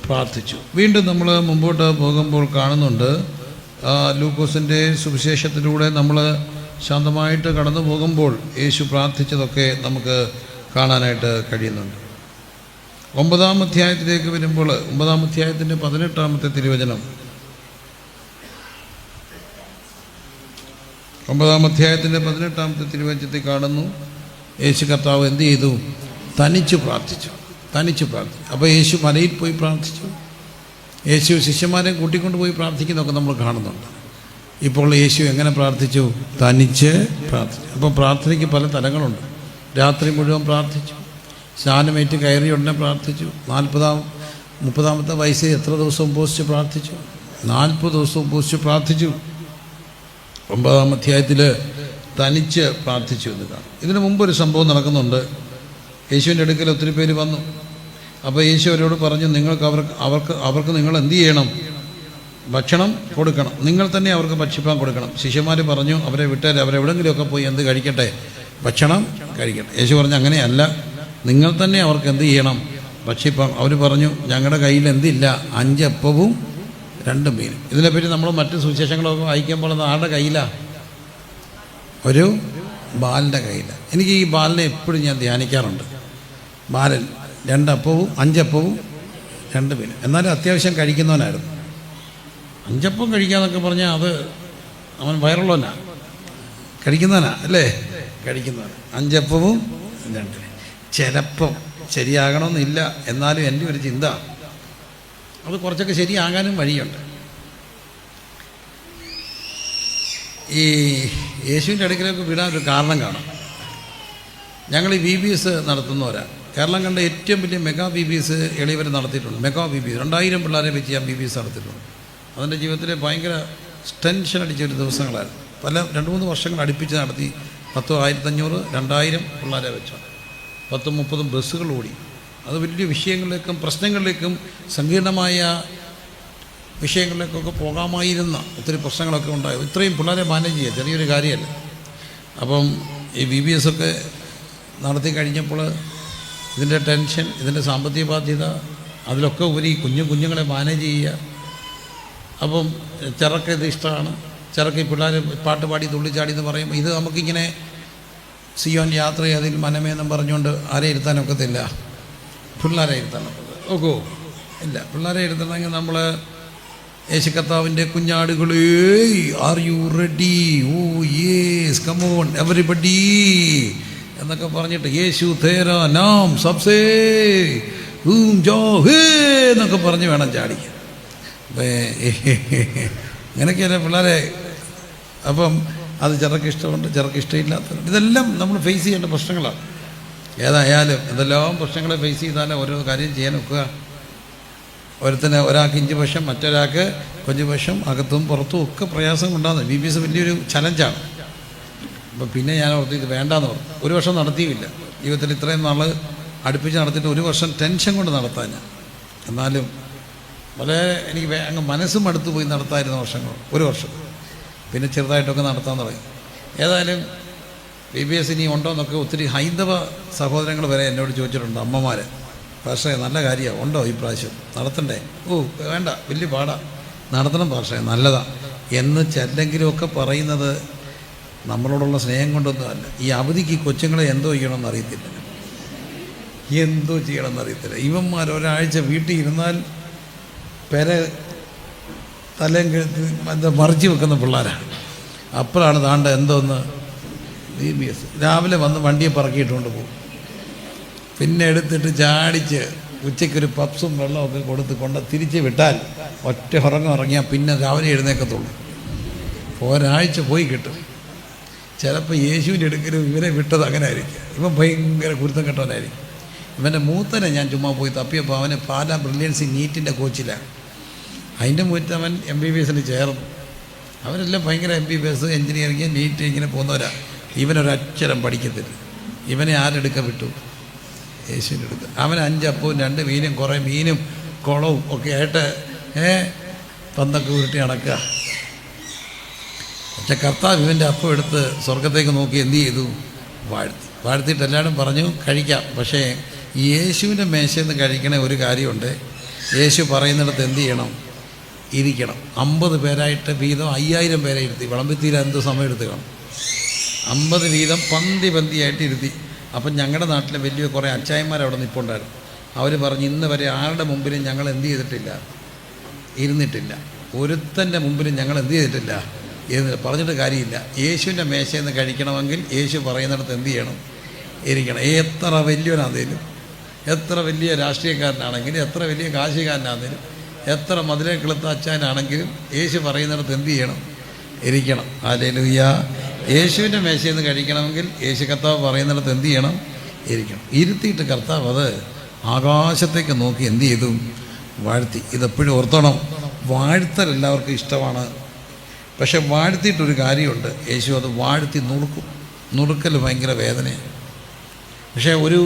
പ്രാർത്ഥിച്ചു. വീണ്ടും നമ്മൾ മുമ്പോട്ട് പോകുമ്പോൾ കാണുന്നുണ്ട്, ലൂക്കോസിൻ്റെ സുവിശേഷത്തിലൂടെ നമ്മൾ ശാന്തമായിട്ട് കടന്നു പോകുമ്പോൾ യേശു പ്രാർത്ഥിച്ചതൊക്കെ നമുക്ക് കാണാനായിട്ട് കഴിയുന്നുണ്ട്. 9-ാം അധ്യായത്തിലേക്ക് വരുമ്പോൾ 9-ാം അധ്യായത്തിൻ്റെ 18-ാമത്തെ തിരുവചനം. 9-ാം അധ്യായത്തിൻ്റെ 18-ാമത്തെ തിരുവചനത്തിൽ കാണുന്നു, യേശു കർത്താവ് എന്ത് ചെയ്തു? തനിച്ച് പ്രാർത്ഥിച്ചു. അപ്പോൾ യേശു മലയിൽ പോയി പ്രാർത്ഥിച്ചു. യേശു ശിഷ്യന്മാരെ കൂട്ടിക്കൊണ്ട് പോയി പ്രാർത്ഥിക്കുന്നതൊക്കെ നമ്മൾ കാണുന്നുണ്ട്. ഇപ്പോൾ യേശു എങ്ങനെ പ്രാർത്ഥിച്ചു? തനിച്ച് പ്രാർത്ഥിച്ചു. അപ്പോൾ പ്രാർത്ഥനയ്ക്ക് പല തലങ്ങളുണ്ട്. രാത്രി മുഴുവൻ പ്രാർത്ഥിച്ചു. സ്നാനമേറ്റ് കയറി ഉടനെ പ്രാർത്ഥിച്ചു. 30-ാമത്തെ വയസ്സിൽ എത്ര ദിവസം ഉപവസിച്ച് പ്രാർത്ഥിച്ചു? 40 ദിവസം ഉപവസിച്ച് പ്രാർത്ഥിച്ചു. 9-ാം അധ്യായത്തിൽ തനിച്ച് പ്രാർത്ഥിച്ചു എന്ന് കാണും. ഇതിനു മുമ്പൊരു സംഭവം നടക്കുന്നുണ്ട്. യേശുവിൻ്റെ അടുക്കൽ ഒത്തിരി പേര് വന്നു. അപ്പോൾ യേശു അവരോട് പറഞ്ഞു, അവർക്ക് നിങ്ങൾ എന്ത് ചെയ്യണം? ഭക്ഷണം കൊടുക്കണം. നിങ്ങൾ തന്നെ അവർക്ക് ഭക്ഷിപ്പാൻ കൊടുക്കണം. ശിഷ്യന്മാർ പറഞ്ഞു, അവരെ വിട്ടാൽ അവരെവിടെങ്കിലുമൊക്കെ പോയി എന്ത് കഴിക്കട്ടെ? ഭക്ഷണം കഴിക്കട്ടെ. യേശു പറഞ്ഞു, അങ്ങനെയല്ല, നിങ്ങൾ തന്നെ അവർക്ക് എന്ത് ചെയ്യണം? ഭക്ഷിപ്പാൻ. അവർ പറഞ്ഞു, ഞങ്ങളുടെ കയ്യിൽ എന്തില്ല? 5 അപ്പവും 2 മീനും. ഇതിനെപ്പറ്റി നമ്മൾ മറ്റ് സുവിശേഷങ്ങളൊക്കെ വായിക്കുമ്പോൾ അത് ആരുടെ കയ്യിലാണ്? ഒരു ബാലൻ്റെ കയ്യിലാണ്. എനിക്ക് ഈ ബാലിനെ എപ്പോഴും ഞാൻ ധ്യാനിക്കാറുണ്ട്. ബാലൻ 2 അപ്പവും 5 അപ്പവും 2 മീനും. എന്നാലും അത്യാവശ്യം കഴിക്കുന്നവനായിരുന്നു. 5 അപ്പം കഴിക്കാന്നൊക്കെ പറഞ്ഞാൽ അത് അവൻ വയറുള്ളവനാ, കഴിക്കുന്നവനാ അല്ലേ? കഴിക്കുന്നവൻ. 5 അപ്പവും 2 മീനും. ചിലപ്പം ശരിയാകണമെന്നില്ല. എന്നാലും എൻ്റെ ഒരു ചിന്ത, അത് കുറച്ചൊക്കെ ശരിയാകാനും വഴിയുണ്ട്. ഈ യേശുവിൻ്റെ അടുക്കലേക്ക് വിടാൻ ഒരു കാരണം കാണാം. ഞങ്ങൾ ഈ VBS നടത്തുന്നവരാണ്. കേരളം കണ്ട ഏറ്റവും വലിയ മെഗാ VBS എളിയവർ നടത്തിയിട്ടുണ്ട്. മെഗാ VBS 2000 പിള്ളേരെ വെച്ച് ഞാൻ VBS നടത്തിയിട്ടുണ്ട്. അതെൻ്റെ ജീവിതത്തിൽ ഭയങ്കര ടെൻഷൻ അടിച്ചൊരു ദിവസങ്ങളായിരുന്നു. 2-3 വർഷങ്ങൾ അടുപ്പിച്ച് നടത്തി. 1500, 2000 പിള്ളേരെ വെച്ചാണ്. 10-30 ബസ്സുകൾ ഓടി. അത് വലിയ വിഷയങ്ങളിലേക്കും പ്രശ്നങ്ങളിലേക്കും സങ്കീർണമായ വിഷയങ്ങളിലേക്കൊക്കെ പോകാമായിരുന്ന ഒത്തിരി പ്രശ്നങ്ങളൊക്കെ ഉണ്ടായി. ഇത്രയും പിള്ളേരെ മാനേജ് ചെയ്യുക ചെറിയൊരു കാര്യമല്ല. അപ്പം ഈ VBS ഒക്കെ നടത്തി കഴിഞ്ഞപ്പോൾ ഇതിൻ്റെ ടെൻഷൻ, ഇതിൻ്റെ സാമ്പത്തിക ബാധ്യത, അതിലൊക്കെ ഉപരി കുഞ്ഞുങ്ങളെ മാനേജ് ചെയ്യുക. അപ്പം ചിറക്ക് ഇത് ഇഷ്ടമാണ്. ചിറക്ക് ഈ പിള്ളേർ പാട്ട് പാടി തുള്ളിച്ചാടി എന്ന് പറയുമ്പോൾ ഇത് നമുക്കിങ്ങനെ സിയോൻ യാത്ര ചെയ്തതിൽ മനമേന്നും പറഞ്ഞുകൊണ്ട് ആരെ ഇരുത്താനൊക്കത്തില്ല. പിള്ളേരെ ഇരുത്താനൊക്കത്തില്ല. ഓക്കോ ഇല്ല. പിള്ളേരെ ഇരുത്തണമെങ്കിൽ നമ്മൾ യേശു കർത്താവിൻ്റെ കുഞ്ഞാടുകളേ, are you ready? Oh yes, come on everybody എന്നൊക്കെ പറഞ്ഞിട്ട് യേശു തേരാ നാം സബ്സേ ജോ ഹേ എന്നൊക്കെ പറഞ്ഞ് വേണം ചാടിക്കാൻ. ഇങ്ങനെയൊക്കെയല്ലേ പിള്ളേരെ. അപ്പം അത് ചിലർക്ക് ഇഷ്ടമുണ്ട്, ചിലർക്ക് ഇഷ്ടമില്ലാത്തതുണ്ട്. ഇതെല്ലാം നമ്മൾ ഫേസ് ചെയ്യേണ്ട പ്രശ്നങ്ങളാണ്. ഏതായാലും ഇതെല്ലാം പ്രശ്നങ്ങളെ ഫേസ് ചെയ്താലേ ഓരോ കാര്യം ചെയ്യാൻ ഒക്കുക. ഒരുത്തിന് ഒരാൾക്ക് ഇഞ്ച് പക്ഷം, മറ്റൊരാൾക്ക് കൊഞ്ച് പക്ഷം, അകത്തും പുറത്തും ഒക്കെ പ്രയാസം ഉണ്ടാകുന്നത്. BBS വലിയൊരു ചലഞ്ചാണ്. അപ്പം പിന്നെ ഞാൻ ഓർത്ത് ഇത് വേണ്ടാന്ന് പറഞ്ഞു. ഒരു വർഷം നടത്തിയില്ല. ജീവിതത്തിൽ ഇത്രയും നാൾ അടുപ്പിച്ച് നടത്തിയിട്ട് ഒരു വർഷം ടെൻഷൻ കൊണ്ട് നടത്താൻ ഞാൻ. എന്നാലും വളരെ എനിക്ക് അങ്ങ് മനസ്സും അടുത്ത് പോയി നടത്തായിരുന്ന വർഷങ്ങൾ, ഒരു വർഷം. പിന്നെ ചെറുതായിട്ടൊക്കെ നടത്താൻ തുടങ്ങി. ഏതായാലും BBS ഇനി ഉണ്ടോ എന്നൊക്കെ ഒത്തിരി ഹൈന്ദവ സഹോദരങ്ങൾ വരെ എന്നോട് ചോദിച്ചിട്ടുണ്ട്, അമ്മമാർ. പക്ഷേ നല്ല കാര്യമാണ്, ഉണ്ടോ ഈ പ്രാവശ്യം നടത്തണ്ടേ? വേണ്ട, വലിയ പാടാ, നടത്തണം പക്ഷേ നല്ലതാ എന്ന് ചെല്ലെങ്കിലുമൊക്കെ പറയുന്നത് നമ്മളോടുള്ള സ്നേഹം കൊണ്ടൊന്നുമല്ല. ഈ അവധിക്ക് കൊച്ചുങ്ങളെ എന്തോ ചെയ്യണമെന്ന് അറിയത്തില്ല, എന്തോ ചെയ്യണമെന്ന് അറിയത്തില്ല. ഇവന്മാർ ഒരാഴ്ച വീട്ടിൽ ഇരുന്നാൽ തലയും എന്താ മറിച്ച് വെക്കുന്ന പിള്ളേരാണ്. അപ്പോഴാണ് താണ്ട എന്തോന്ന് BBS. രാവിലെ വന്ന് വണ്ടിയെ പറക്കിയിട്ടുകൊണ്ട് പോകും. പിന്നെ എടുത്തിട്ട് ചാടിച്ച് ഉച്ചയ്ക്കൊരു പപ്സും വെള്ളമൊക്കെ കൊടുത്ത് തിരിച്ച് വിട്ടാൽ ഒറ്റ ഉറങ്ങിയാൽ പിന്നെ രാവിലെ എഴുന്നേക്കത്തുള്ളൂ. ഒരാഴ്ച പോയി കിട്ടും. ചിലപ്പോൾ യേശുവിൻ്റെ അടുക്കലും ഇവരെ വിട്ടത് അങ്ങനെ ആയിരിക്കും. ഇവൻ ഭയങ്കര കുരുത്തം കെട്ടവനായിരിക്കും. ഇവൻ്റെ മൂത്തനെ ഞാൻ ചുമ്മാ പോയി തപ്പിയപ്പോൾ അവന് പാലാ ബ്രില്യൻസി നീറ്റിൻ്റെ കോച്ചിലാണ്. അതിൻ്റെ മൂറ്റ് അവൻ MBBS ചേർന്നു. അവരെല്ലാം ഭയങ്കര MBBS, എൻജിനീയറിങ്, നീറ്റ് ഇങ്ങനെ പോകുന്നവരാണ്. ഇവനൊരക്ഷരം പഠിക്കത്തില്ല. ഇവനെ ആരെടുക്ക വിട്ടു? യേശുവിൻ്റെ അടുത്ത്. അവൻ 5 അപ്പവും 2 മീനും കുറേ മീനും കുളവും ഒക്കെ ആയിട്ട് പന്തൊക്കെ ഉരുട്ടി നടക്കുക. പക്ഷെ കർത്താവ് ഇവൻ്റെ അപ്പം എടുത്ത് സ്വർഗത്തേക്ക് നോക്കി എന്ത് ചെയ്തു? വാഴ്ത്തിയിട്ട് എല്ലാവരും പറഞ്ഞു കഴിക്കാം. പക്ഷേ യേശുവിൻ്റെ മേശയിൽ നിന്ന് കഴിക്കണ ഒരു കാര്യമുണ്ട്. യേശു പറയുന്നിടത്ത് എന്ത് ചെയ്യണം? ഇരിക്കണം. 50 പേരായിട്ട് വീതം 5000 പേരെ ഇരുത്തി. വിളമ്പിത്തീരാൻ എന്ത് സമയം എടുത്ത് കാണും? 50 വീതം പന്തിയായിട്ട് ഇരുത്തി. അപ്പം ഞങ്ങളുടെ നാട്ടിലെ വലിയ കുറേ അച്ചായന്മാർ അവിടെ നിൽപ്പുണ്ടായിരുന്നു. അവർ പറഞ്ഞു, ഇന്ന് വരെ ആരുടെ മുമ്പിലും ഞങ്ങൾ എന്ത് ചെയ്തിട്ടില്ല? ഇരുന്നിട്ടില്ല. ഒരുത്തൻ്റെ മുമ്പിലും ഞങ്ങൾ എന്ത് ചെയ്തിട്ടില്ല? പറഞ്ഞിട്ട് കാര്യമില്ല. യേശുവിൻ്റെ മേശയിൽ നിന്ന് കഴിക്കണമെങ്കിൽ യേശു പറയുന്നിടത്ത് എന്ത് ചെയ്യണം? ഇരിക്കണം. എത്ര വലിയവനാണെങ്കിലും, എത്ര വലിയ രാഷ്ട്രീയക്കാരനാണെങ്കിലും, എത്ര വലിയ കാശികാരനാണെങ്കിലും, എത്ര മധുര കിളുത്ത അച്ചാനാണെങ്കിലും യേശു പറയുന്നിടത്ത് എന്ത് ചെയ്യണം? ഇരിക്കണം. ഹല്ലേലൂയ. യേശുവിൻ്റെ മേശയിൽ നിന്ന് കഴിക്കണമെങ്കിൽ യേശു കർത്താവ് പറയുന്നിടത്ത് എന്ത് ചെയ്യണം? ഇരിക്കണം. ഇരുത്തിയിട്ട് കർത്താവ് അത് ആകാശത്തേക്ക് നോക്കി എന്ത് ചെയ്തു? വാഴ്ത്തി. ഇതെപ്പോഴും ഓർത്തണം, വാഴ്ത്തൽ എല്ലാവർക്കും ഇഷ്ടമാണ്. പക്ഷെ വാഴ്ത്തിയിട്ടൊരു കാര്യമുണ്ട്, യേശു അത് വാഴ്ത്തി നുറുക്കും. നുറുക്കൽ ഭയങ്കര വേദനയാണ്. പക്ഷേ ഒരു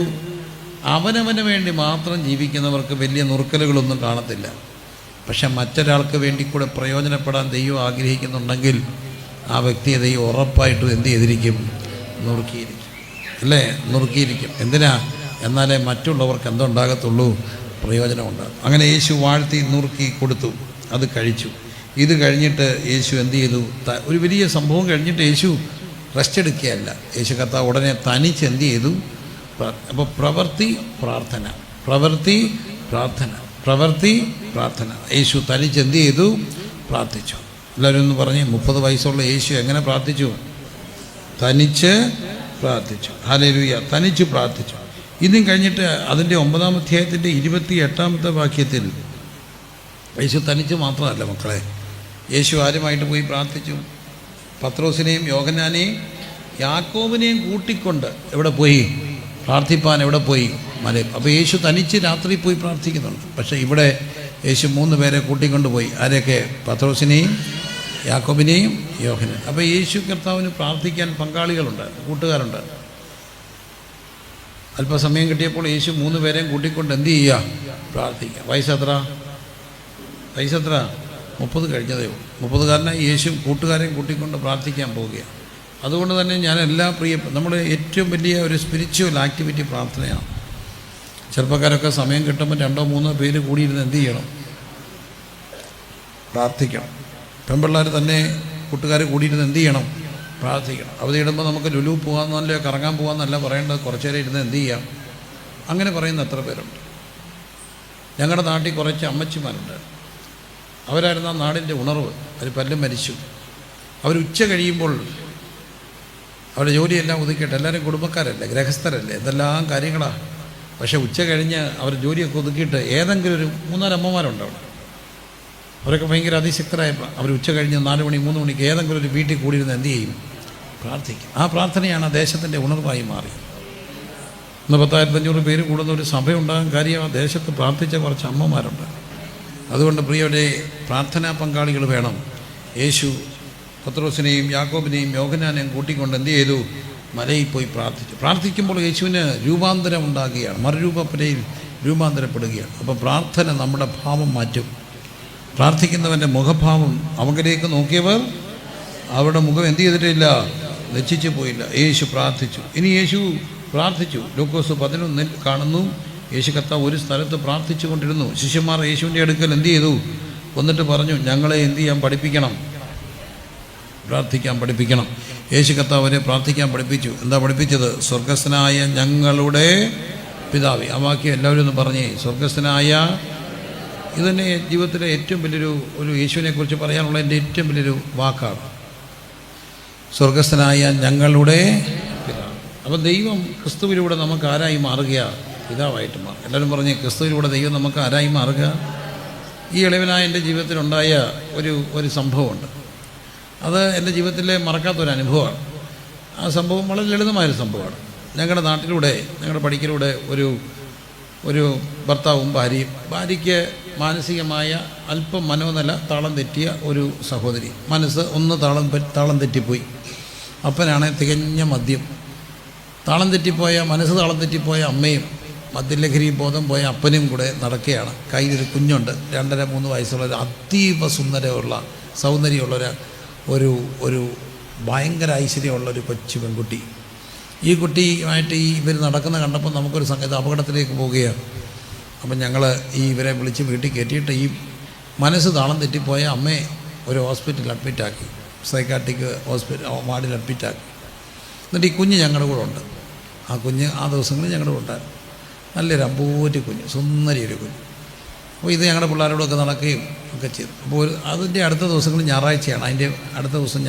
അവനവന് വേണ്ടി മാത്രം ജീവിക്കുന്നവർക്ക് വലിയ നുറുക്കലുകളൊന്നും കാണത്തില്ല. പക്ഷെ മറ്റൊരാൾക്ക് വേണ്ടി കൂടെ പ്രയോജനപ്പെടാൻ ദൈവം ആഗ്രഹിക്കുന്നുണ്ടെങ്കിൽ ആ വ്യക്തിയെ ദൈവം ഉറപ്പായിട്ടും എന്ത് ചെയ്തിരിക്കും? നുറുക്കിയിരിക്കും. അല്ലേ? നുറുക്കിയിരിക്കും. എന്തിനാ? എന്നാലേ മറ്റുള്ളവർക്ക് എന്തുണ്ടാകത്തുള്ളൂ? പ്രയോജനമുണ്ടാകും. അങ്ങനെ യേശു വാഴ്ത്തി നുറുക്കി കൊടുത്തു. അത് കഴിച്ചു. ഇത് കഴിഞ്ഞിട്ട് യേശു എന്ത് ചെയ്തു? ഒരു വലിയ സംഭവം കഴിഞ്ഞിട്ട് യേശു റെസ്റ്റ് എടുക്കുകയല്ല. യേശു കർത്താവ് ഉടനെ തനിച്ച് എന്ത് ചെയ്തു? അപ്പോൾ പ്രവൃത്തി പ്രാർത്ഥന, പ്രവൃത്തി പ്രാർത്ഥന, പ്രവൃത്തി പ്രാർത്ഥന. യേശു തനിച്ച് എന്ത് ചെയ്തു? പ്രാർത്ഥിച്ചു. എല്ലാവരും ഒന്ന് പറഞ്ഞ്, 30 വയസ്സുള്ള യേശു എങ്ങനെ പ്രാർത്ഥിച്ചു? തനിച്ച് പ്രാർത്ഥിച്ചു. ഹല്ലേലൂയ. തനിച്ച് പ്രാർത്ഥിച്ചു. ഇതും കഴിഞ്ഞിട്ട് അതിൻ്റെ 9-ാം അധ്യായത്തിൻ്റെ 28-ാമത്തെ വാക്യത്തിൽ യേശു തനിച്ച് മാത്രമല്ല മക്കളെ, യേശു ആരുമായിട്ട് പോയി പ്രാർത്ഥിച്ചു? പത്രോസിനെയും യോഹന്നാനെയും യാക്കോബിനെയും കൂട്ടിക്കൊണ്ട് എവിടെ പോയി പ്രാർത്ഥിപ്പാൻ? എവിടെ പോയി? മലയിൽ. അപ്പോൾ യേശു തനിച്ച് രാത്രി പോയി പ്രാർത്ഥിക്കുന്നുണ്ട്. പക്ഷേ ഇവിടെ യേശു 3 പേരെ കൂട്ടിക്കൊണ്ട് പോയി. ആരെയൊക്കെ? പത്രോസിനെയും യാക്കോബിനെയും യോഹന്നാൻ. അപ്പോൾ യേശു കർത്താവിന് പ്രാർത്ഥിക്കാൻ പങ്കാളികളുണ്ട്, കൂട്ടുകാരുണ്ട്. അല്പസമയം കിട്ടിയപ്പോൾ യേശു 3 പേരെയും കൂട്ടിക്കൊണ്ട് എന്ത് ചെയ്യുക? പ്രാർത്ഥിക്കുക. വയസ്സെത്ര? 30 കഴിഞ്ഞതേ ഉള്ളൂ. 30കാരനായി യേശു കൂട്ടുകാരെയും കൂട്ടിക്കൊണ്ട് പ്രാർത്ഥിക്കാൻ പോവുകയാണ്. അതുകൊണ്ട് തന്നെ ഞാൻ എല്ലാ നമ്മുടെ ഏറ്റവും വലിയ ഒരു സ്പിരിച്വൽ ആക്ടിവിറ്റി പ്രാർത്ഥനയാണ്. ചെറുപ്പക്കാരൊക്കെ സമയം കിട്ടുമ്പോൾ 2-3 പേര് കൂടിയിരുന്ന് എന്ത് ചെയ്യണം? പ്രാർത്ഥിക്കണം. പെൺപിള്ളേർ തന്നെ കൂട്ടുകാർ കൂടിയിരുന്ന് എന്ത് ചെയ്യണം? പ്രാർത്ഥിക്കണം. അവധിയിടുമ്പോൾ നമുക്ക് ലുലു പോകാമെന്നല്ല, കറങ്ങാൻ പോകാമെന്നല്ല പറയേണ്ടത്. കുറച്ച് നേരം ഇരുന്ന് എന്ത് ചെയ്യാം? അങ്ങനെ പറയുന്ന എത്ര പേരുണ്ട്? ഞങ്ങളുടെ നാട്ടിൽ കുറച്ച് അമ്മച്ചിമാരുണ്ട്. അവരായിരുന്നു ആ നാടിൻ്റെ ഉണർവ്. അവർ പലരും മരിച്ചു. അവർ ഉച്ച കഴിയുമ്പോൾ അവരുടെ ജോലിയെല്ലാം ഒതുക്കിയിട്ട്, എല്ലാവരും കുടുംബക്കാരല്ലേ, ഗൃഹസ്ഥരല്ലേ, എന്തെല്ലാം കാര്യങ്ങളാണ്. പക്ഷേ ഉച്ച കഴിഞ്ഞ് അവർ ജോലിയൊക്കെ ഒതുക്കിയിട്ട് ഏതെങ്കിലും ഒരു 3-4 അമ്മമാരുണ്ട് അവിടെ. അവരൊക്കെ ഭയങ്കര അതിശക്തരായപ്പോൾ അവർ ഉച്ച കഴിഞ്ഞ് 4 മണി 3 മണിക്ക് ഏതെങ്കിലും ഒരു വീട്ടിൽ കൂടിയിരുന്ന് എന്ത് ചെയ്യും? പ്രാർത്ഥിക്കും. ആ പ്രാർത്ഥനയാണ് ദേശത്തിൻ്റെ ഉണർവായി മാറി. ഇന്ന് 10,500 പേര് കൂടുന്ന ഒരു സഭയുണ്ടാകാൻ കാര്യം ആ ദേശത്ത് പ്രാർത്ഥിച്ച കുറച്ച് അമ്മമാരുണ്ട്. അതുകൊണ്ട് പ്രിയവരെ, പ്രാർത്ഥനാ പങ്കാളികൾ വേണം. യേശു പത്രോസിനെയും യാക്കോബിനെയും യോഹന്നാനെയും കൂട്ടിക്കൊണ്ട് എന്ത് ചെയ്തു? മലയിൽ പോയി പ്രാർത്ഥിച്ചു. പ്രാർത്ഥിക്കുമ്പോൾ യേശുവിന് രൂപാന്തരം ഉണ്ടാകുകയാണ്, മറുരൂപപ്പരയിൽ രൂപാന്തരപ്പെടുകയാണ്. അപ്പോൾ പ്രാർത്ഥന നമ്മുടെ ഭാവം മാറ്റും. പ്രാർത്ഥിക്കുന്നവൻ്റെ മുഖഭാവം, അവങ്കിലേക്ക് നോക്കിയവർ അവരുടെ മുഖം എന്ത് ചെയ്തിട്ടില്ല? ലജ്ജിച്ചു പോയില്ല. യേശു പ്രാർത്ഥിച്ചു. ഇനി യേശു പ്രാർത്ഥിച്ചു. ലൂക്കോസ് 11 കാണുന്നു, യേശു കർത്താവ് ഒരു സ്ഥലത്ത് പ്രാർത്ഥിച്ചു കൊണ്ടിരുന്നു. ശിഷ്യന്മാർ യേശുവിൻ്റെ അടുക്കൽ എന്ത് ചെയ്തു? വന്നിട്ട് പറഞ്ഞു, ഞങ്ങളെ എന്ത് ചെയ്യാൻ പഠിപ്പിക്കണം? പ്രാർത്ഥിക്കാൻ പഠിപ്പിക്കണം. യേശു കർത്താവ് അവരെ പ്രാർത്ഥിക്കാൻ പഠിപ്പിച്ചു. എന്താ പഠിപ്പിച്ചത്? സ്വർഗസ്ഥനായ ഞങ്ങളുടെ പിതാവേ. ആ വാക്യം എല്ലാവരും ഒന്ന് പറഞ്ഞേ, സ്വർഗസ്ഥനായ. ഇതുതന്നെ ജീവിതത്തിലെ ഏറ്റവും വലിയൊരു യേശുവിനെക്കുറിച്ച് പറയാനുള്ള എൻ്റെ ഏറ്റവും വലിയൊരു വാക്കാണ്, സ്വർഗസ്ഥനായ ഞങ്ങളുടെ പിതാവ്. അപ്പം ദൈവം ക്രിസ്തുവിലൂടെ നമുക്ക് ആരായി മാറുകയാണ്? പിതാവായിട്ട് മാറും. എല്ലാവരും പറഞ്ഞ്, ക്രിസ്തുവിലൂടെ ദൈവം നമുക്ക് ആരായി മാറുക? ഈ ഇളവനായ എൻ്റെ ജീവിതത്തിലുണ്ടായ ഒരു സംഭവമുണ്ട്. അത് എൻ്റെ ജീവിതത്തിലെ മറക്കാത്തൊരനുഭവമാണ്. ആ സംഭവം വളരെ ലളിതമായൊരു സംഭവമാണ്. ഞങ്ങളുടെ നാട്ടിലൂടെ, ഞങ്ങളുടെ പടിക്കലൂടെ ഒരു ഭർത്താവും ഭാര്യയ്ക്ക് മാനസികമായ അല്പം മനോനില താളം തെറ്റിയ ഒരു സഹോദരി. മനസ്സ് ഒന്ന് താളം തെറ്റിപ്പോയി. അപ്പനാണ് തികഞ്ഞ മദ്യം. മനസ്സ് താളം തെറ്റിപ്പോയ അമ്മയും മദ്യലഹരി ബോധം പോയ അപ്പനും കൂടെ നടക്കുകയാണ്. കയ്യിലൊരു കുഞ്ഞുണ്ട്, 2.5-3 വയസ്സുള്ള ഒരു അതീവ സൗന്ദര്യമുള്ള ഒരു ഭയങ്കര ഐശ്വര്യമുള്ളൊരു കൊച്ചു പെൺകുട്ടി. ഈ കുട്ടിയുമായിട്ട് ഇവർ നടക്കുന്ന കണ്ടപ്പോൾ നമുക്കൊരു സംഗതി, അപകടത്തിലേക്ക് പോവുകയാണ്. അപ്പം ഞങ്ങൾ ഇവരെ വിളിച്ച് വീട്ടിൽ കയറ്റിയിട്ട് ഈ മനസ്സ് താളം തെറ്റിപ്പോയ അമ്മയെ ഒരു ഹോസ്പിറ്റലിൽ അഡ്മിറ്റാക്കി, സൈക്കാട്രിക് വാർഡിൽ അഡ്മിറ്റാക്കി. എന്നിട്ട് ഈ കുഞ്ഞ് ഞങ്ങളുടെ കൂടെ ഉണ്ട്. ആ കുഞ്ഞ് ആ ദിവസങ്ങളിൽ ഞങ്ങളുടെ കൂടെ ഉണ്ടായിരുന്നു. നല്ലൊരു അമ്പൂറ്റി കുഞ്ഞ്, സുന്ദരി ഒരു കുഞ്ഞ്. അപ്പോൾ ഇത് ഞങ്ങളുടെ പിള്ളേരോടൊക്കെ നടക്കുകയും ഒക്കെ ചെയ്തു. അപ്പോൾ അതിൻ്റെ അടുത്ത ദിവസങ്ങളിൽ ഞായറാഴ്ചയാണ്. അതിൻ്റെ അടുത്ത ദിവസം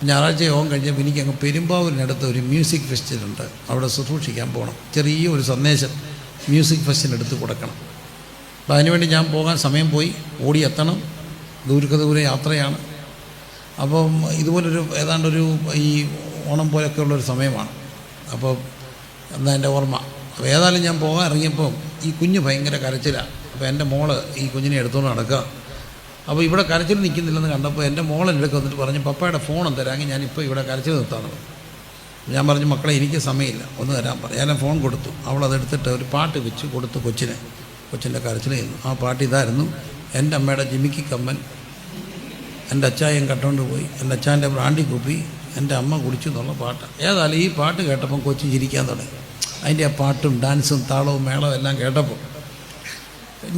ഞായറാഴ്ച യോഗം കഴിഞ്ഞപ്പോൾ എനിക്ക് അങ്ങ് പെരുമ്പാവൂരിനടുത്ത് ഒരു മ്യൂസിക് ഫെസ്റ്റിവലുണ്ട്. അവിടെ ശുശ്രൂഷിക്കാൻ പോകണം. ചെറിയ ഒരു സന്ദേശം മ്യൂസിക് ഫെസ്റ്റിനെടുത്ത് കൊടുക്കണം. അപ്പോൾ അതിനുവേണ്ടി ഞാൻ പോകാൻ സമയം പോയി, ഓടിയെത്തണം. ദൂരെ യാത്രയാണ്. അപ്പം ഇതുപോലൊരു ഏതാണ്ടൊരു ഈ ഓണം പോലെയൊക്കെ ഉള്ളൊരു സമയമാണ്. അപ്പോൾ എന്താ എൻ്റെ ഓർമ്മ. അപ്പോൾ ഏതായാലും ഞാൻ പോകാൻ ഇറങ്ങിയപ്പോൾ ഈ കുഞ്ഞ് ഭയങ്കര കരച്ചിലാണ്. അപ്പോൾ എൻ്റെ മോള് ഈ കുഞ്ഞിനെ എടുത്തുകൊണ്ട് നടക്കുക. അപ്പോൾ ഇവിടെ കരച്ചിൽ നിൽക്കുന്നില്ലെന്ന് കണ്ടപ്പോൾ എൻ്റെ മോളെൻ്റെ അടുത്ത് വന്നിട്ട് പറഞ്ഞു, പപ്പയുടെ ഫോൺ തരാമെങ്കിൽ ഞാനിപ്പോൾ ഇവിടെ കരച്ചിൽ നിർത്താമെന്ന് പറഞ്ഞു. ഞാൻ പറഞ്ഞു, മക്കളെ എനിക്ക് സമയമില്ല, ഒന്ന് തരാൻ പറഞ്ഞു. ഞാൻ ഫോൺ കൊടുത്തു. അവളതെടുത്തിട്ട് ഒരു പാട്ട് വെച്ച് കൊടുത്തു കൊച്ചിൻ്റെ കരച്ചിൽ ചെയ്യുന്നു. ആ പാട്ട് ഇതായിരുന്നു, എൻ്റെ അമ്മയുടെ ജിമിക്കി കമ്മൽ എൻ്റെ അച്ചായൻ കട്ടുകൊണ്ട് പോയി, എൻ്റെ അച്ചായൻ്റെ ബ്രാൻഡി കുപ്പി എൻ്റെ അമ്മ കുടിച്ചു എന്നുള്ള പാട്ട്. ഏതായാലും ഈ പാട്ട് കേട്ടപ്പം കൊച്ചു ചിരിക്കാൻ തുടങ്ങി. അതിൻ്റെ ആ പാട്ടും ഡാൻസും താളവും മേളവും എല്ലാം കേട്ടപ്പോൾ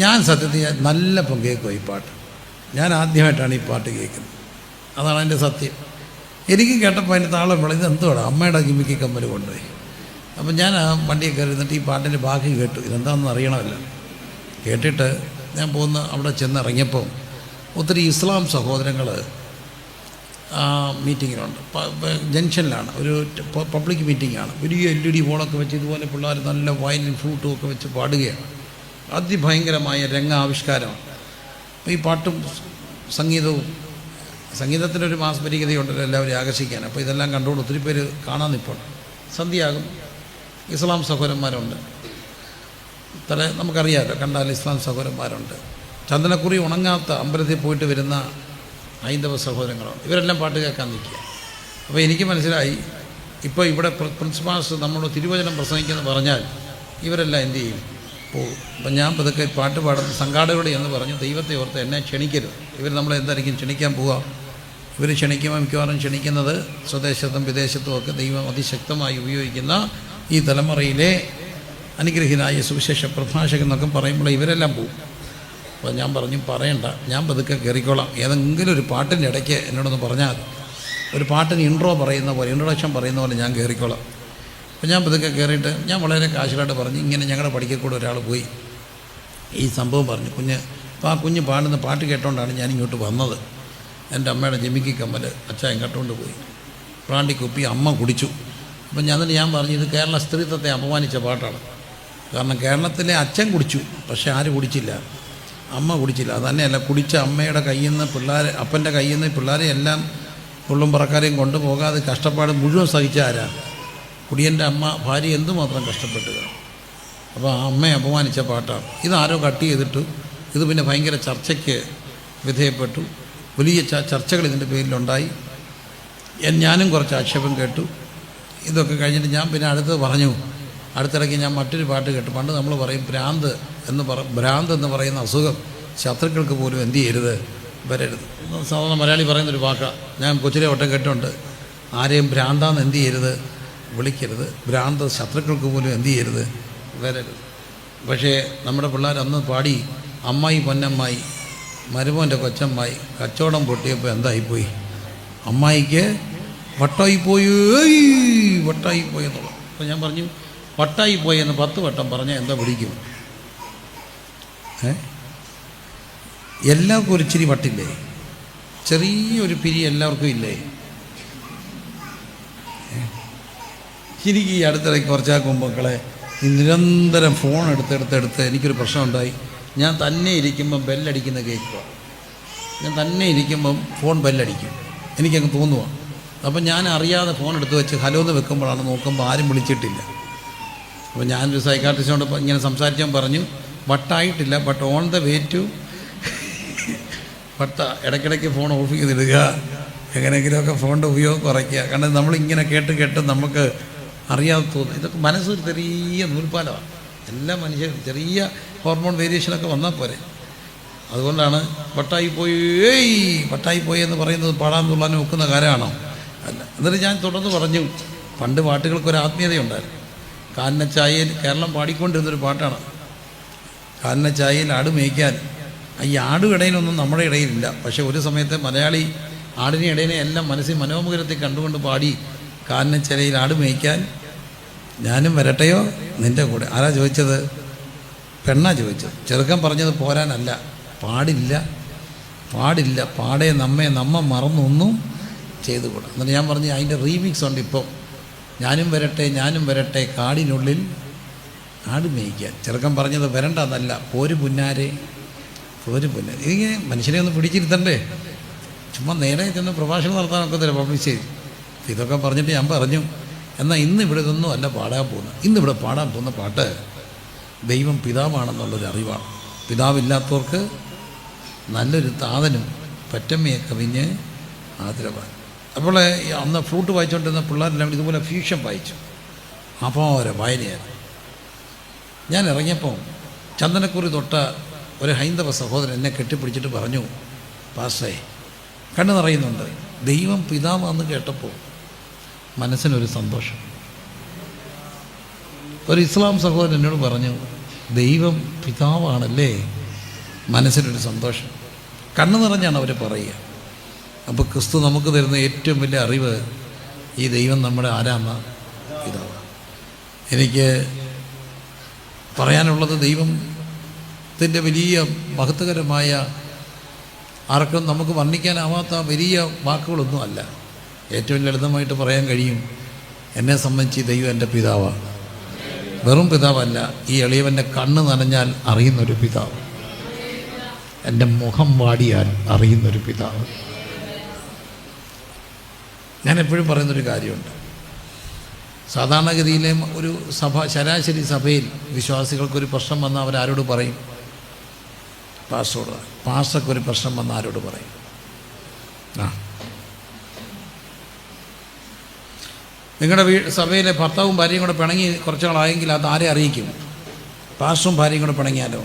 ഞാൻ സത്യത്തിൽ നല്ലപ്പം കേൾക്കും ഈ പാട്ട്. ഞാൻ ആദ്യമായിട്ടാണ് ഈ പാട്ട് കേൾക്കുന്നത്. അതാണ് അതിൻ്റെ സത്യം. എനിക്ക് കേട്ടപ്പോൾ അതിൻ്റെ താളം വിളി ഇതെന്തോടാ അമ്മയുടെ ജിമ്മിക്ക് കമ്മൽ കൊണ്ടുപോയി. അപ്പം ഞാൻ ആ വണ്ടിയിൽ കയറി നിന്നിട്ട് ഈ പാട്ടിൻ്റെ ബാക്കി കേട്ടു. ഇതെന്താണെന്ന് അറിയണമല്ലോ. കേട്ടിട്ട് ഞാൻ അവിടെ ചെന്നിറങ്ങിയപ്പോൾ ഒത്തിരി ഇസ്ലാം സഹോദരങ്ങൾ ആ മീറ്റിങ്ങിലുണ്ട്. ജംഗ്ഷനിലാണ്, ഒരു പബ്ലിക് മീറ്റിംഗാണ്. വലിയ LED ബോളൊക്കെ വെച്ച് ഇതുപോലെ പിള്ളേർ നല്ല വയലിൻ ഫ്ലൂട്ടും ഒക്കെ വെച്ച് പാടുകയാണ്. അതിഭയങ്കരമായ രംഗാവിഷ്കാരമാണ്. അപ്പോൾ ഈ പാട്ടും സംഗീതത്തിനൊരു മാസ്മരികതയുണ്ടല്ലോ എല്ലാവരും ആകർഷിക്കാൻ. അപ്പോൾ ഇതെല്ലാം കണ്ടുകൊണ്ട് ഒത്തിരി പേര് കാണാൻ നിൽപ്പുണ്ട്. സന്ധ്യയാകും. ഇസ്ലാം സഹോദരന്മാരുണ്ട്. നമുക്കറിയാമല്ലോ, കണ്ടാൽ ഇസ്ലാം സഹോദരന്മാരുണ്ട്. ചന്ദനക്കുറി ഉണങ്ങാത്ത അമ്പലത്തിൽ പോയിട്ട് വരുന്ന ഹൈന്ദവ സഹോദരങ്ങളുണ്ട്. ഇവരെല്ലാം പാട്ട് കേൾക്കാൻ നിൽക്കുക. അപ്പോൾ എനിക്ക് മനസ്സിലായി, ഇപ്പോൾ ഇവിടെ പ്രിൻസിപ്പാൾസ് നമ്മളോട് തിരുവചനം പ്രസംഗിക്കുമെന്ന് പറഞ്ഞാൽ ഇവരെല്ലാം എന്ത് ചെയ്യും? പോകും. അപ്പം ഞാൻ പതുക്കെ പാട്ട് പാടുന്ന സംഘാടകരോട് എന്ന് പറഞ്ഞു, ദൈവത്തെ ഓർത്ത് എന്നെ ക്ഷണിക്കരുത്. ഇവർ നമ്മളെന്തായിരിക്കും ക്ഷണിക്കാൻ പോവുക? ഇവർ ക്ഷണിക്കുമ്പോൾ മിക്കവാറും ക്ഷണിക്കുന്നത് സ്വദേശത്തും വിദേശത്തും ഒക്കെ ദൈവം അതിശക്തമായി ഉപയോഗിക്കുന്ന ഈ തലമുറയിലെ അനുഗ്രഹീനായ സുവിശേഷ പ്രഭാഷകൻ എന്നൊക്കെ പറയുമ്പോൾ ഇവരെല്ലാം പോകും. അപ്പോൾ ഞാൻ പറഞ്ഞു, പറയണ്ട, ഞാൻ പതുക്കെ കയറിക്കോളാം. ഏതെങ്കിലും ഒരു പാട്ടിൻ്റെ ഇടയ്ക്ക് എന്നോടൊന്ന് പറഞ്ഞാൽ മതി. ഒരു പാട്ടിന് ഇൻട്രൊഡക്ഷൻ പറയുന്ന പോലെ ഞാൻ കയറിക്കോളാം. അപ്പോൾ ഞാൻ പതുക്കെ കയറിയിട്ട് ഞാൻ വളരെ കാശുകളായിട്ട് പറഞ്ഞു, ഇങ്ങനെ ഞങ്ങളുടെ പഠിക്കൽ കൂടെ ഒരാൾ പോയി ഈ സംഭവം പറഞ്ഞു. അപ്പോൾ ആ കുഞ്ഞ് പാടുന്ന പാട്ട് കേട്ടോണ്ടാണ് ഞാനിങ്ങോട്ട് വന്നത്. എൻ്റെ അമ്മയുടെ ജിമിക്കി കമ്മൽ അച്ചായൻ കട്ടുകൊണ്ട് പോയി, ബ്രാൻഡി കുപ്പി അമ്മ കുടിച്ചു. അപ്പം ഞാൻ പറഞ്ഞു, ഇത് കേരള സ്ത്രീത്വത്തെ അപമാനിച്ച പാട്ടാണ്. കാരണം കേരളത്തിലെ അച്ഛൻ കുടിച്ചു, പക്ഷേ ആര് കുടിച്ചില്ല? അമ്മ കുടിച്ചില്ല. അതുതന്നെയല്ല, കുടിച്ച അമ്മയുടെ കയ്യിൽ നിന്ന് അപ്പൻ്റെ കയ്യിൽ നിന്ന് പിള്ളേരെ എല്ലാം പുള്ളും പറക്കാരെയും കൊണ്ടുപോകാതെ കഷ്ടപ്പാട് മുഴുവൻ സഹിച്ച ആരാ? കുടിയൻ്റെ അമ്മ, ഭാര്യ എന്തുമാത്രം കഷ്ടപ്പെട്ടു. അപ്പോൾ ആ അമ്മയെ അപമാനിച്ച പാട്ടാണ്. ഇതാരോ കട്ട് ചെയ്തിട്ട് ഇത് പിന്നെ ഭയങ്കര ചർച്ചയ്ക്ക് വിധേയപ്പെട്ടു. വലിയ ചർച്ചകൾ ഇതിൻ്റെ പേരിലുണ്ടായി. ഞാനും കുറച്ച് ആക്ഷേപം കേട്ടു. ഇതൊക്കെ കഴിഞ്ഞിട്ട് ഞാൻ പിന്നെ അടുത്തത് പറഞ്ഞു. അടുത്തിടയ്ക്ക് ഞാൻ മറ്റൊരു പാട്ട് കേട്ടു. പണ്ട് നമ്മൾ പറയും ഭ്രാന്ത് എന്ന് പറയുന്ന അസുഖം ശത്രുക്കൾക്ക് പോലും എന്ത് ചെയ്യരുത്, വരരുത്. സാധാരണ മലയാളി പറയുന്നൊരു വാക്കാണ്. ഞാൻ കൊച്ചിലെ ഒട്ടം കേട്ടുണ്ട്. ആരെയും ഭ്രാന്താന്ന് എന്ത് ചെയ്യരുത്, വിളിക്കരുത്. ഭ്രാന്ത് ശത്രുക്കൾക്ക് പോലും എന്ത് ചെയ്യരുത്, വരരുത്. പക്ഷേ നമ്മുടെ പിള്ളേർ അന്ന് പാടി അമ്മായി പൊന്നമ്മായി മരുമോൻ്റെ കൊച്ചമ്മായി കച്ചവടം പൊട്ടിയപ്പോൾ എന്തായിപ്പോയി, അമ്മായിക്ക് വട്ടായിപ്പോയി എന്നുള്ളത്. അപ്പോൾ ഞാൻ പറഞ്ഞു വട്ടായിപ്പോയി എന്ന് 10 വട്ടം പറഞ്ഞാൽ എന്താ പിടിക്കും? എല്ലാവർക്കും ഒരു ഇച്ചിരി വട്ടില്ലേ? ചെറിയൊരു പിരി എല്ലാവർക്കും ഇല്ലേ? എനിക്ക് ഈ അടുത്തിടയ്ക്ക് കുറച്ചാൾക്ക് മുമ്പ് മക്കളെ ഈ നിരന്തരം ഫോൺ എടുത്തെടുത്ത് എനിക്കൊരു പ്രശ്നമുണ്ടായി. ഞാൻ തന്നെ ഇരിക്കുമ്പം ബെല്ലടിക്കുന്ന കേൾക്കുക. ഞാൻ തന്നെ ഇരിക്കുമ്പം ഫോൺ ബെല്ലടിക്കും, എനിക്കങ്ങ് തോന്നുക. അപ്പം ഞാൻ അറിയാതെ ഫോൺ എടുത്ത് വെച്ച് ഹലോ എന്ന് വെക്കുമ്പോഴാണ് നോക്കുമ്പോൾ ആരും വിളിച്ചിട്ടില്ല. അപ്പോൾ ഞാനൊരു സൈക്കാട്രിസ്റ്റിനോട് ഇങ്ങനെ സംസാരിച്ചാൽ പറഞ്ഞു വട്ടായിട്ടില്ല, but on the way to വട്ട. ഇടയ്ക്കിടയ്ക്ക് ഫോൺ ഓഫ് ചെയ്തിടുക, എങ്ങനെയെങ്കിലുമൊക്കെ ഫോണിൻ്റെ ഉപയോഗം കുറയ്ക്കുക. കാരണം നമ്മളിങ്ങനെ കേട്ട് നമുക്ക് അറിയാതെ തോന്നും. ഇതൊക്കെ മനസ്സൊരു ചെറിയ നൂൽപ്പാലമാണ്. എല്ലാ മനുഷ്യരും ചെറിയ ഹോർമോൺ വേരിയേഷനൊക്കെ വന്നാൽ പോരെ. അതുകൊണ്ടാണ് വട്ടായിപ്പോയി എന്ന് പറയുന്നത് പാടാൻ തുള്ളാനും ഒക്കുന്ന കാര്യമാണോ? അല്ല. എന്നിട്ട് ഞാൻ തുടർന്ന് പറഞ്ഞു, പണ്ട് പാട്ടുകൾക്കൊരു ആത്മീയതയുണ്ടായിരുന്നു. കാനനച്ചായയിൽ കേരളം പാടിക്കൊണ്ടിരുന്നൊരു പാട്ടാണ്. കാനനച്ചായയിൽ ആട് മേയ്ക്കാൻ. ഈ ആടും ഇടയിലൊന്നും നമ്മുടെ ഇടയിലില്ല. പക്ഷേ ഒരു സമയത്ത് മലയാളി ആടിനെ ഇടയിനെ എല്ലാം മനസ്സിൽ മനോമുഖരത്തിൽ കണ്ടുകൊണ്ട് പാടി കാനനച്ചായയിൽ ആട് മേയ്ക്കാൻ ഞാനും വരട്ടെയോ നിൻ്റെ കൂടെ. ആരാ ചോദിച്ചത്? പെണ്ണാ ചോദിച്ചത്. ചെറുക്കൻ പറഞ്ഞത് പോരാനല്ല, പാടില്ല പാടേ നമ്മ മറന്നൊന്നും ചെയ്തുകൂടാ. എന്നിട്ട് ഞാൻ പറഞ്ഞു അതിൻ്റെ റീമിക്സ് ഉണ്ട് ഇപ്പോൾ. ഞാനും വരട്ടെ കാടിനുള്ളിൽ ആട് മേയ്ക്കാൻ. ചെറുക്കൻ പറഞ്ഞത് വരണ്ടെന്നല്ല, പോര് പുന്നാരെ. ഇതിങ്ങനെ മനുഷ്യനെ ഒന്ന് പിടിച്ചിരുത്തണ്ടേ? ചുമ്മാ നേരെ ചെന്ന് പ്രഭാഷണം നടത്താനൊക്കെ തരാം പബ്ലിഷ്. ഇതൊക്കെ പറഞ്ഞിട്ട് ഞാൻ പറഞ്ഞു, എന്നാൽ ഇന്നിവിടെ ഇതൊന്നും അല്ല പാടാൻ പോകുന്നത്. ഇന്നിവിടെ പാടാൻ പോകുന്ന പാട്ട് ദൈവം പിതാവാണെന്നുള്ളൊരു അറിവാണ്. പിതാവില്ലാത്തവർക്ക് നല്ലൊരു താതനും പറ്റമ്മയെ കവിഞ്ഞ് ആദരവാൻ. അപ്പോൾ അന്ന് ഫ്ലൂട്ട് വായിച്ചുകൊണ്ടിരുന്ന പിള്ളേരെല്ലാം ഇതുപോലെ ഫ്യൂഷൻ വായിച്ചു. അപ്പോൾ വായനയായിരുന്നു. ഞാൻ ഇറങ്ങിയപ്പോൾ ചന്ദനക്കുറി തൊട്ട ഒരു ഹൈന്ദവ സഹോദരൻ എന്നെ കെട്ടിപ്പിടിച്ചിട്ട് പറഞ്ഞു, പാസ്റ്റേ കണ്ണു നിറയുന്നുണ്ട്, ദൈവം പിതാവാന്ന് കേട്ടപ്പോൾ മനസ്സിനൊരു സന്തോഷം. ഒരു ഇസ്ലാം സഹോദരൻ എന്നോട് പറഞ്ഞു, ദൈവം പിതാവാണല്ലേ, മനസ്സിനൊരു സന്തോഷം. കണ്ണു നിറഞ്ഞാണ് അവർ പറയുക. അപ്പോൾ ക്രിസ്തു നമുക്ക് തരുന്ന ഏറ്റവും വലിയ അറിവ് ഈ ദൈവം നമ്മുടെ ആരാന്ന പിതാവാണ്. എനിക്ക് പറയാനുള്ളത് ദൈവത്തിൻ്റെ വലിയ മഹത്വകരമായ, ആർക്കും നമുക്ക് വർണ്ണിക്കാനാവാത്ത വലിയ വാക്കുകളൊന്നും അല്ല. ഏറ്റവും ലളിതമായിട്ട് പറയാൻ കഴിയും, എന്നെ സംബന്ധിച്ച് ദൈവം എൻ്റെ പിതാവാണ്. വെറും പിതാവല്ല, ഈ എളിയവൻ്റെ കണ്ണ് നനഞ്ഞാൽ അറിയുന്നൊരു പിതാവ്, എൻ്റെ മുഖം വാടിയാൽ അറിയുന്നൊരു പിതാവ്. ഞാൻ എപ്പോഴും പറയുന്നൊരു കാര്യമുണ്ട്. സാധാരണഗതിയിലെ ഒരു ശരാശരി സഭയിൽ വിശ്വാസികൾക്കൊരു പ്രശ്നം വന്നാൽ അവരാരോട് പറയും? പാസ്റ്റർക്കൊരു പ്രശ്നം വന്നാൽ ആരോട് പറയും? നിങ്ങളുടെ സഭയിലെ ഭർത്താവും ഭാര്യയും കൂടെ പിണങ്ങി കുറച്ച് നാളായെങ്കിൽ അത് ആരെ അറിയിക്കും? പാസ്റ്ററും ഭാര്യയും കൂടെ പിണങ്ങിയാലോ?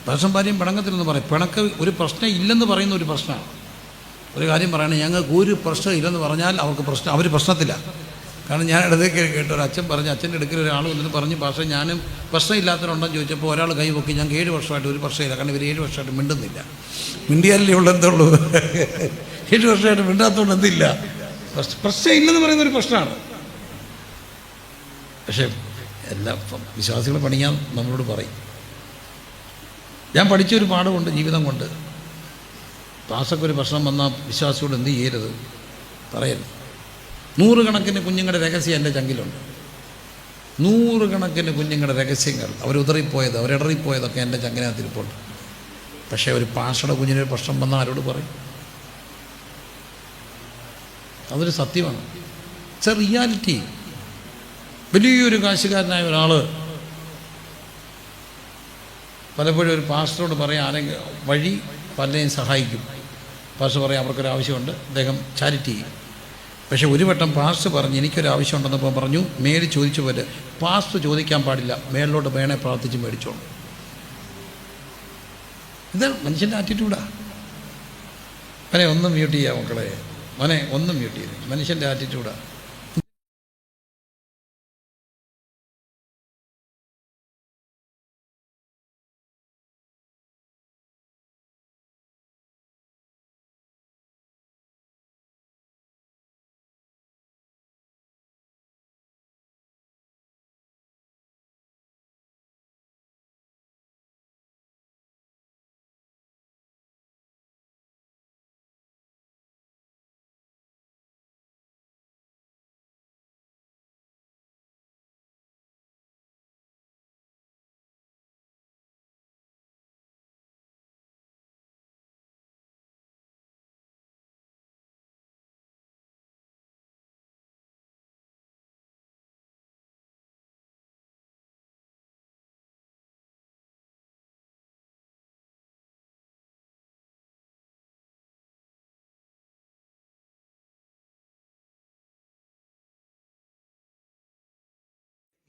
പാസ്റ്ററും ഭാര്യയും പിണങ്ങത്തില്ലെന്ന് പറയും. പിണക്ക് ഒരു പ്രശ്നം ഇല്ലെന്ന് പറയുന്ന ഒരു പ്രശ്നമാണ്. ഒരു കാര്യം പറയണേ, ഞങ്ങൾക്ക് ഒരു പ്രശ്നം ഇല്ലെന്ന് പറഞ്ഞാൽ അവർ പ്രശ്നത്തില്ല. കാരണം ഞാൻ ഇടത്തേക്ക് കേട്ട ഒരു അച്ഛൻ പറഞ്ഞു, അച്ഛൻ്റെ അടുക്കൽ ഒരാൾ വന്നിട്ട് പറഞ്ഞു, പക്ഷേ ഞാനും പ്രശ്നമില്ലാത്തവരുണ്ടെന്ന് ചോദിച്ചപ്പോൾ ഒരാൾ കൈ പൊക്കി, ഞങ്ങൾക്ക് 7 വർഷമായിട്ട് ഒരു പ്രശ്നമില്ല. കാരണം ഇവർ 7 വർഷമായിട്ട് മിണ്ടുന്നില്ല. മിണ്ടിയാലല്ലേ ഉള്ളൂ, എന്തുള്ളൂ? 7 വർഷമായിട്ട് മിണ്ടാത്തതുകൊണ്ട് എന്തില്ല? പ്രശ്നം ഇല്ലെന്ന് പറയുന്നൊരു പ്രശ്നമാണ്. പക്ഷേ എല്ലാ വിശ്വാസികളെ പണിയാൻ നമ്മളോട് പറയും. ഞാൻ പഠിച്ചൊരു പാഠമുണ്ട് ജീവിതം കൊണ്ട്. പാസ്റ്റർക്കൊരു പ്രശ്നം വന്നാൽ വിശ്വാസിയോട് എന്ത് ചെയ്യരുത്, പറയരുത്. 100 കണക്കിന് കുഞ്ഞുങ്ങളുടെ രഹസ്യം എൻ്റെ ചങ്കിലുണ്ട്. 100 കണക്കിന് കുഞ്ഞുങ്ങളുടെ രഹസ്യങ്ങൾ, അവരുതറിപ്പോയത്, അവരിടറിപ്പോയതൊക്കെ എൻ്റെ ചങ്കിനകത്തിരിപ്പുണ്ട്. പക്ഷേ ഒരു പാസ്റ്ററുടെ കുഞ്ഞിനൊരു പ്രശ്നം വന്നാൽ ആരോട് പറയും? അതൊരു സത്യമാണ്. It's A reality. വലിയൊരു കാശുകാരനായ ഒരാൾ പലപ്പോഴും ഒരു പാസ്റ്ററോട് പറയാം, ആരെങ്കിലും വഴി പലരെയും സഹായിക്കും. പാസ്റ്റർ പറയാം അവർക്കൊരാവശ്യമുണ്ട്, അദ്ദേഹം ചാരിറ്റി ചെയ്യും. പക്ഷേ ഒരു വട്ടം പാസ്റ്റർ പറഞ്ഞ് എനിക്കൊരാവശ്യമുണ്ടെന്നപ്പോൾ പറഞ്ഞു, മേടി ചോദിച്ചു പോലെ പാസ്റ്റർ ചോദിക്കാൻ പാടില്ല, മേളിലോട്ട് വേണേ പ്രാർത്ഥിച്ച് മേടിച്ചോളൂ. ഇതാണ് മനുഷ്യൻ്റെ ആറ്റിറ്റ്യൂഡാ. മോനെ ഒന്നും മ്യൂട്ട് ചെയ്യാം മക്കളെ, മോനെ ഒന്നും മ്യൂട്ട് ചെയ്ത്. മനുഷ്യൻ്റെ ആറ്റിറ്റ്യൂഡാ.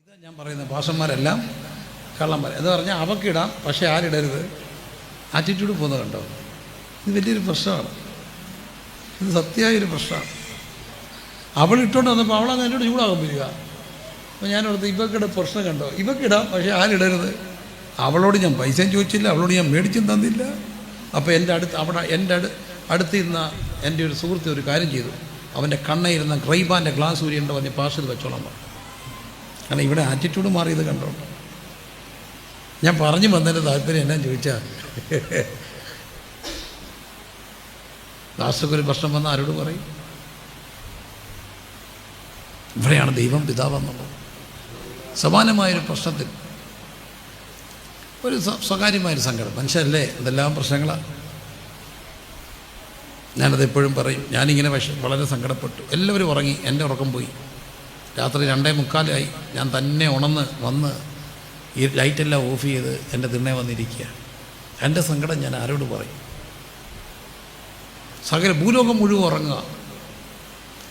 ഇതാ ഞാൻ പറയുന്നത്, പാസ്റ്റർമാരെല്ലാം കള്ളം പറയും എന്ന് പറഞ്ഞാൽ അവക്കിടാം, പക്ഷേ ആരിടരുത്. ആറ്റിറ്റ്യൂഡ് പോകുന്നത് കണ്ടോ? ഇത് വലിയൊരു പ്രശ്നമാണ്. ഇത് സത്യമായൊരു പ്രശ്നമാണ്. അവളിട്ടുകൊണ്ട് വന്നപ്പോൾ അവളങ്ങ് എന്നോട് ചൂടാകാൻ വരിക. അപ്പോൾ ഞാനോടത്ത് ഇവക്കിടെ പ്രശ്നം കണ്ടോ? ഇവക്കിടാം, പക്ഷേ ആരിടരുത്. അവളോട് ഞാൻ പൈസയും ചോദിച്ചില്ല, അവളോട് ഞാൻ മേടിച്ചും തന്നില്ല. അപ്പോൾ എൻ്റെ അടുത്ത് ഇരുന്ന എൻ്റെ ഒരു സുഹൃത്ത് ഒരു കാര്യം ചെയ്തു. അവൻ്റെ കണ്ണയിരുന്ന റൈബാൻ്റെ ഗ്ലാസ് ഊരിയുണ്ട്, പറഞ്ഞ് പാസ് വെച്ചോളാൻ പറഞ്ഞു. കാരണം ഇവിടെ ആറ്റിറ്റ്യൂഡ് മാറിയത് കണ്ടോണ്ട് ഞാൻ പറഞ്ഞു വന്നതിൻ്റെ താല്പര്യം എന്നാ ചോദിച്ചാൽ, ദാസക്കൊരു പ്രശ്നം വന്നാൽ ആരോട് പറയും? ഇവിടെയാണ് ദൈവം പിതാവെന്നുള്ളത്. സമാനമായൊരു പ്രശ്നത്തിൽ ഒരു സ്വകാര്യമായൊരു സങ്കടം. മനുഷ്യരല്ലേ, എന്തെല്ലാം പ്രശ്നങ്ങളാണ്. ഞാനത് എപ്പോഴും പറയും. ഞാനിങ്ങനെ വളരെ സങ്കടപ്പെട്ടു. എല്ലാവരും ഉറങ്ങി, എൻ്റെ ഉറക്കം പോയി. രാത്രി 2:45 ഞാൻ തന്നെ വന്ന് ഈ ലൈറ്റെല്ലാം ഓഫ് ചെയ്ത് എൻ്റെ തിണ്ണെ വന്നിരിക്കുക. എൻ്റെ സങ്കടം ഞാൻ ആരോട് പറയും? സകല ഭൂലോകം മുഴുവൻ ഉറങ്ങുക.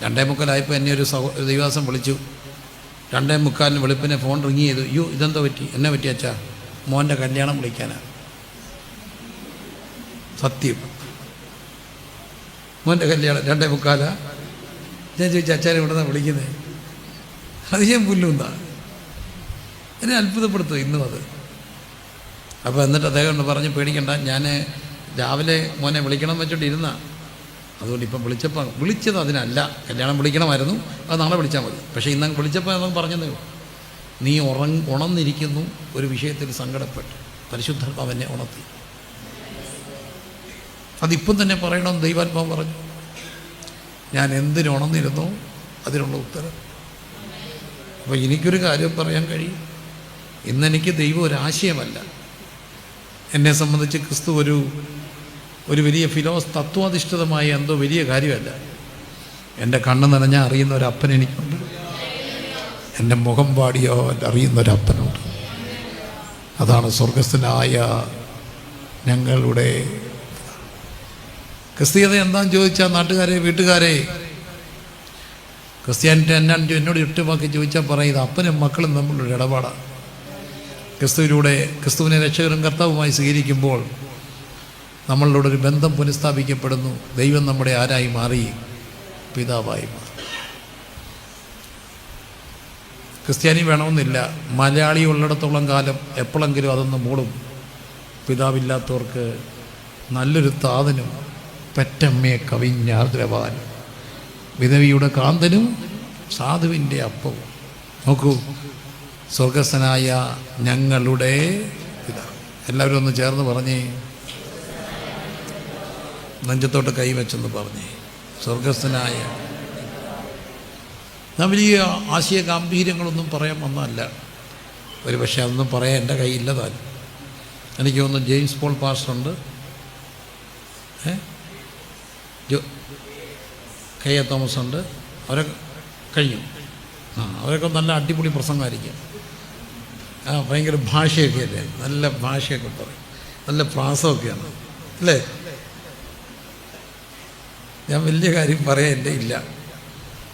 2:45 എന്നെ ഒരു ദൈവാസം വിളിച്ചു. 2:45 വെളുപ്പിനെ ഫോൺ റിങ് ചെയ്തു. അയ്യോ ഇതെന്തോ പറ്റി? എന്നെ പറ്റി അച്ഛാ? മോൻ്റെ കല്യാണം വിളിക്കാനാണ്. സത്യം, മോൻ്റെ കല്യാണം 2:45. ഞാൻ ചോദിച്ചു, അച്ഛനെ ഇവിടെ നിന്നാണ് വിളിക്കുന്നത്? അത് ഞാൻ പുല്ലുന്നാ. എന്നെ അത്ഭുതപ്പെടുത്തും ഇന്നും അത്. അപ്പോൾ എന്നിട്ട് അദ്ദേഹം പറഞ്ഞ് പേടിക്കണ്ട, ഞാൻ രാവിലെ മോനെ വിളിക്കണം വെച്ചോണ്ടിരുന്ന, അതുകൊണ്ട് ഇപ്പം വിളിച്ചത് അതിനല്ല. കല്യാണം വിളിക്കണമായിരുന്നു, അത് നാളെ വിളിച്ചാൽ മതി. പക്ഷേ ഇന്ന് വിളിച്ചപ്പോൾ നമുക്ക് പറഞ്ഞതേ ഉള്ളൂ, നീ ഉണർന്നിരിക്കുന്നു, ഒരു വിഷയത്തിൽ സങ്കടപ്പെട്ടു, പരിശുദ്ധാത്മാവ് എന്നെ ഉണർത്തി. അതിപ്പം തന്നെ പറയണമെന്ന് ദൈവാത്മാവ് പറഞ്ഞു. ഞാൻ എന്തിനുണർന്നിരുന്നു അതിനുള്ള ഉത്തരം. അപ്പോൾ എനിക്കൊരു കാര്യം പറയാൻ കഴിയും. ഇന്നെനിക്ക് ദൈവം ഒരാശയമല്ല. എന്നെ സംബന്ധിച്ച് ക്രിസ്തു ഒരു വലിയ തത്വാധിഷ്ഠിതമായ എന്തോ വലിയ കാര്യമല്ല. എൻ്റെ കണ്ണ് നനഞ്ഞാൽ അറിയുന്ന ഒരപ്പൻ എനിക്കുണ്ട്. എൻ്റെ മുഖം പാടിയോ അറിയുന്നൊരപ്പനുണ്ട്. അതാണ് സ്വർഗസ്ഥനായ ഞങ്ങളുടെ. ക്രിസ്തീയത എന്താണെന്ന് ചോദിച്ചാൽ, നാട്ടുകാരെ, വീട്ടുകാരെ, ക്രിസ്ത്യാനിറ്റി എന്നോട് ഒറ്റവാക്കി ചോദിച്ചാൽ പറയുന്നത് അപ്പനും മക്കളും തമ്മിലൊരു ഇടപാടാണ്. ക്രിസ്തുവിനെ രക്ഷകരും കർത്താവുമായി സ്വീകരിക്കുമ്പോൾ നമ്മളിലൂടെ ഒരു ബന്ധം പുനഃസ്ഥാപിക്കപ്പെടുന്നു. ദൈവം നമ്മുടെ ആരായി മാറി? പിതാവായി മാറി. ക്രിസ്ത്യാനി വേണമെന്നില്ല, മലയാളി ഉള്ളിടത്തോളം കാലം എപ്പോഴെങ്കിലും അതൊന്ന് മൂളും. പിതാവില്ലാത്തവർക്ക് നല്ലൊരു താതനും പെറ്റമ്മയെ കവിഞ്ഞാർദ്രവാനും വിധവിയുടെ കാന്തനും സാധുവിൻ്റെ അപ്പവും. നോക്കൂ, സ്വർഗസ്ഥനായ ഞങ്ങളുടെ പിതാവ്. എല്ലാവരും ഒന്ന് ചേർന്ന് പറഞ്ഞേ, നെഞ്ചത്തോട്ട് കൈവച്ചെന്ന് പറഞ്ഞേ, സ്വർഗസ്ഥനായ. ഞാൻ വലിയ ആശയ ഗാംഭീര്യങ്ങളൊന്നും പറയാൻ വന്നതല്ല. ഒരു പക്ഷേ അതൊന്നും പറയാൻ എൻ്റെ കയ്യില്ലതാൻ. എനിക്ക് തോന്നുന്നു ജെയിംസ് പോൾ പാസ്റ്ററുണ്ട്, കെ.എ. തോമസ് ഉണ്ട്, അവരൊക്കെ കഴിഞ്ഞു. അവരൊക്കെ നല്ല അടിപൊളി പ്രസംഗമായിരിക്കും. ഭയങ്കര ഭാഷയൊക്കെ അല്ലേ, നല്ല ഭാഷയൊക്കെ പറയും, നല്ല പ്രാസമൊക്കെയാണ് അല്ലേ. ഞാൻ വലിയ കാര്യം പറയാൻ എൻ്റെ ഇല്ല,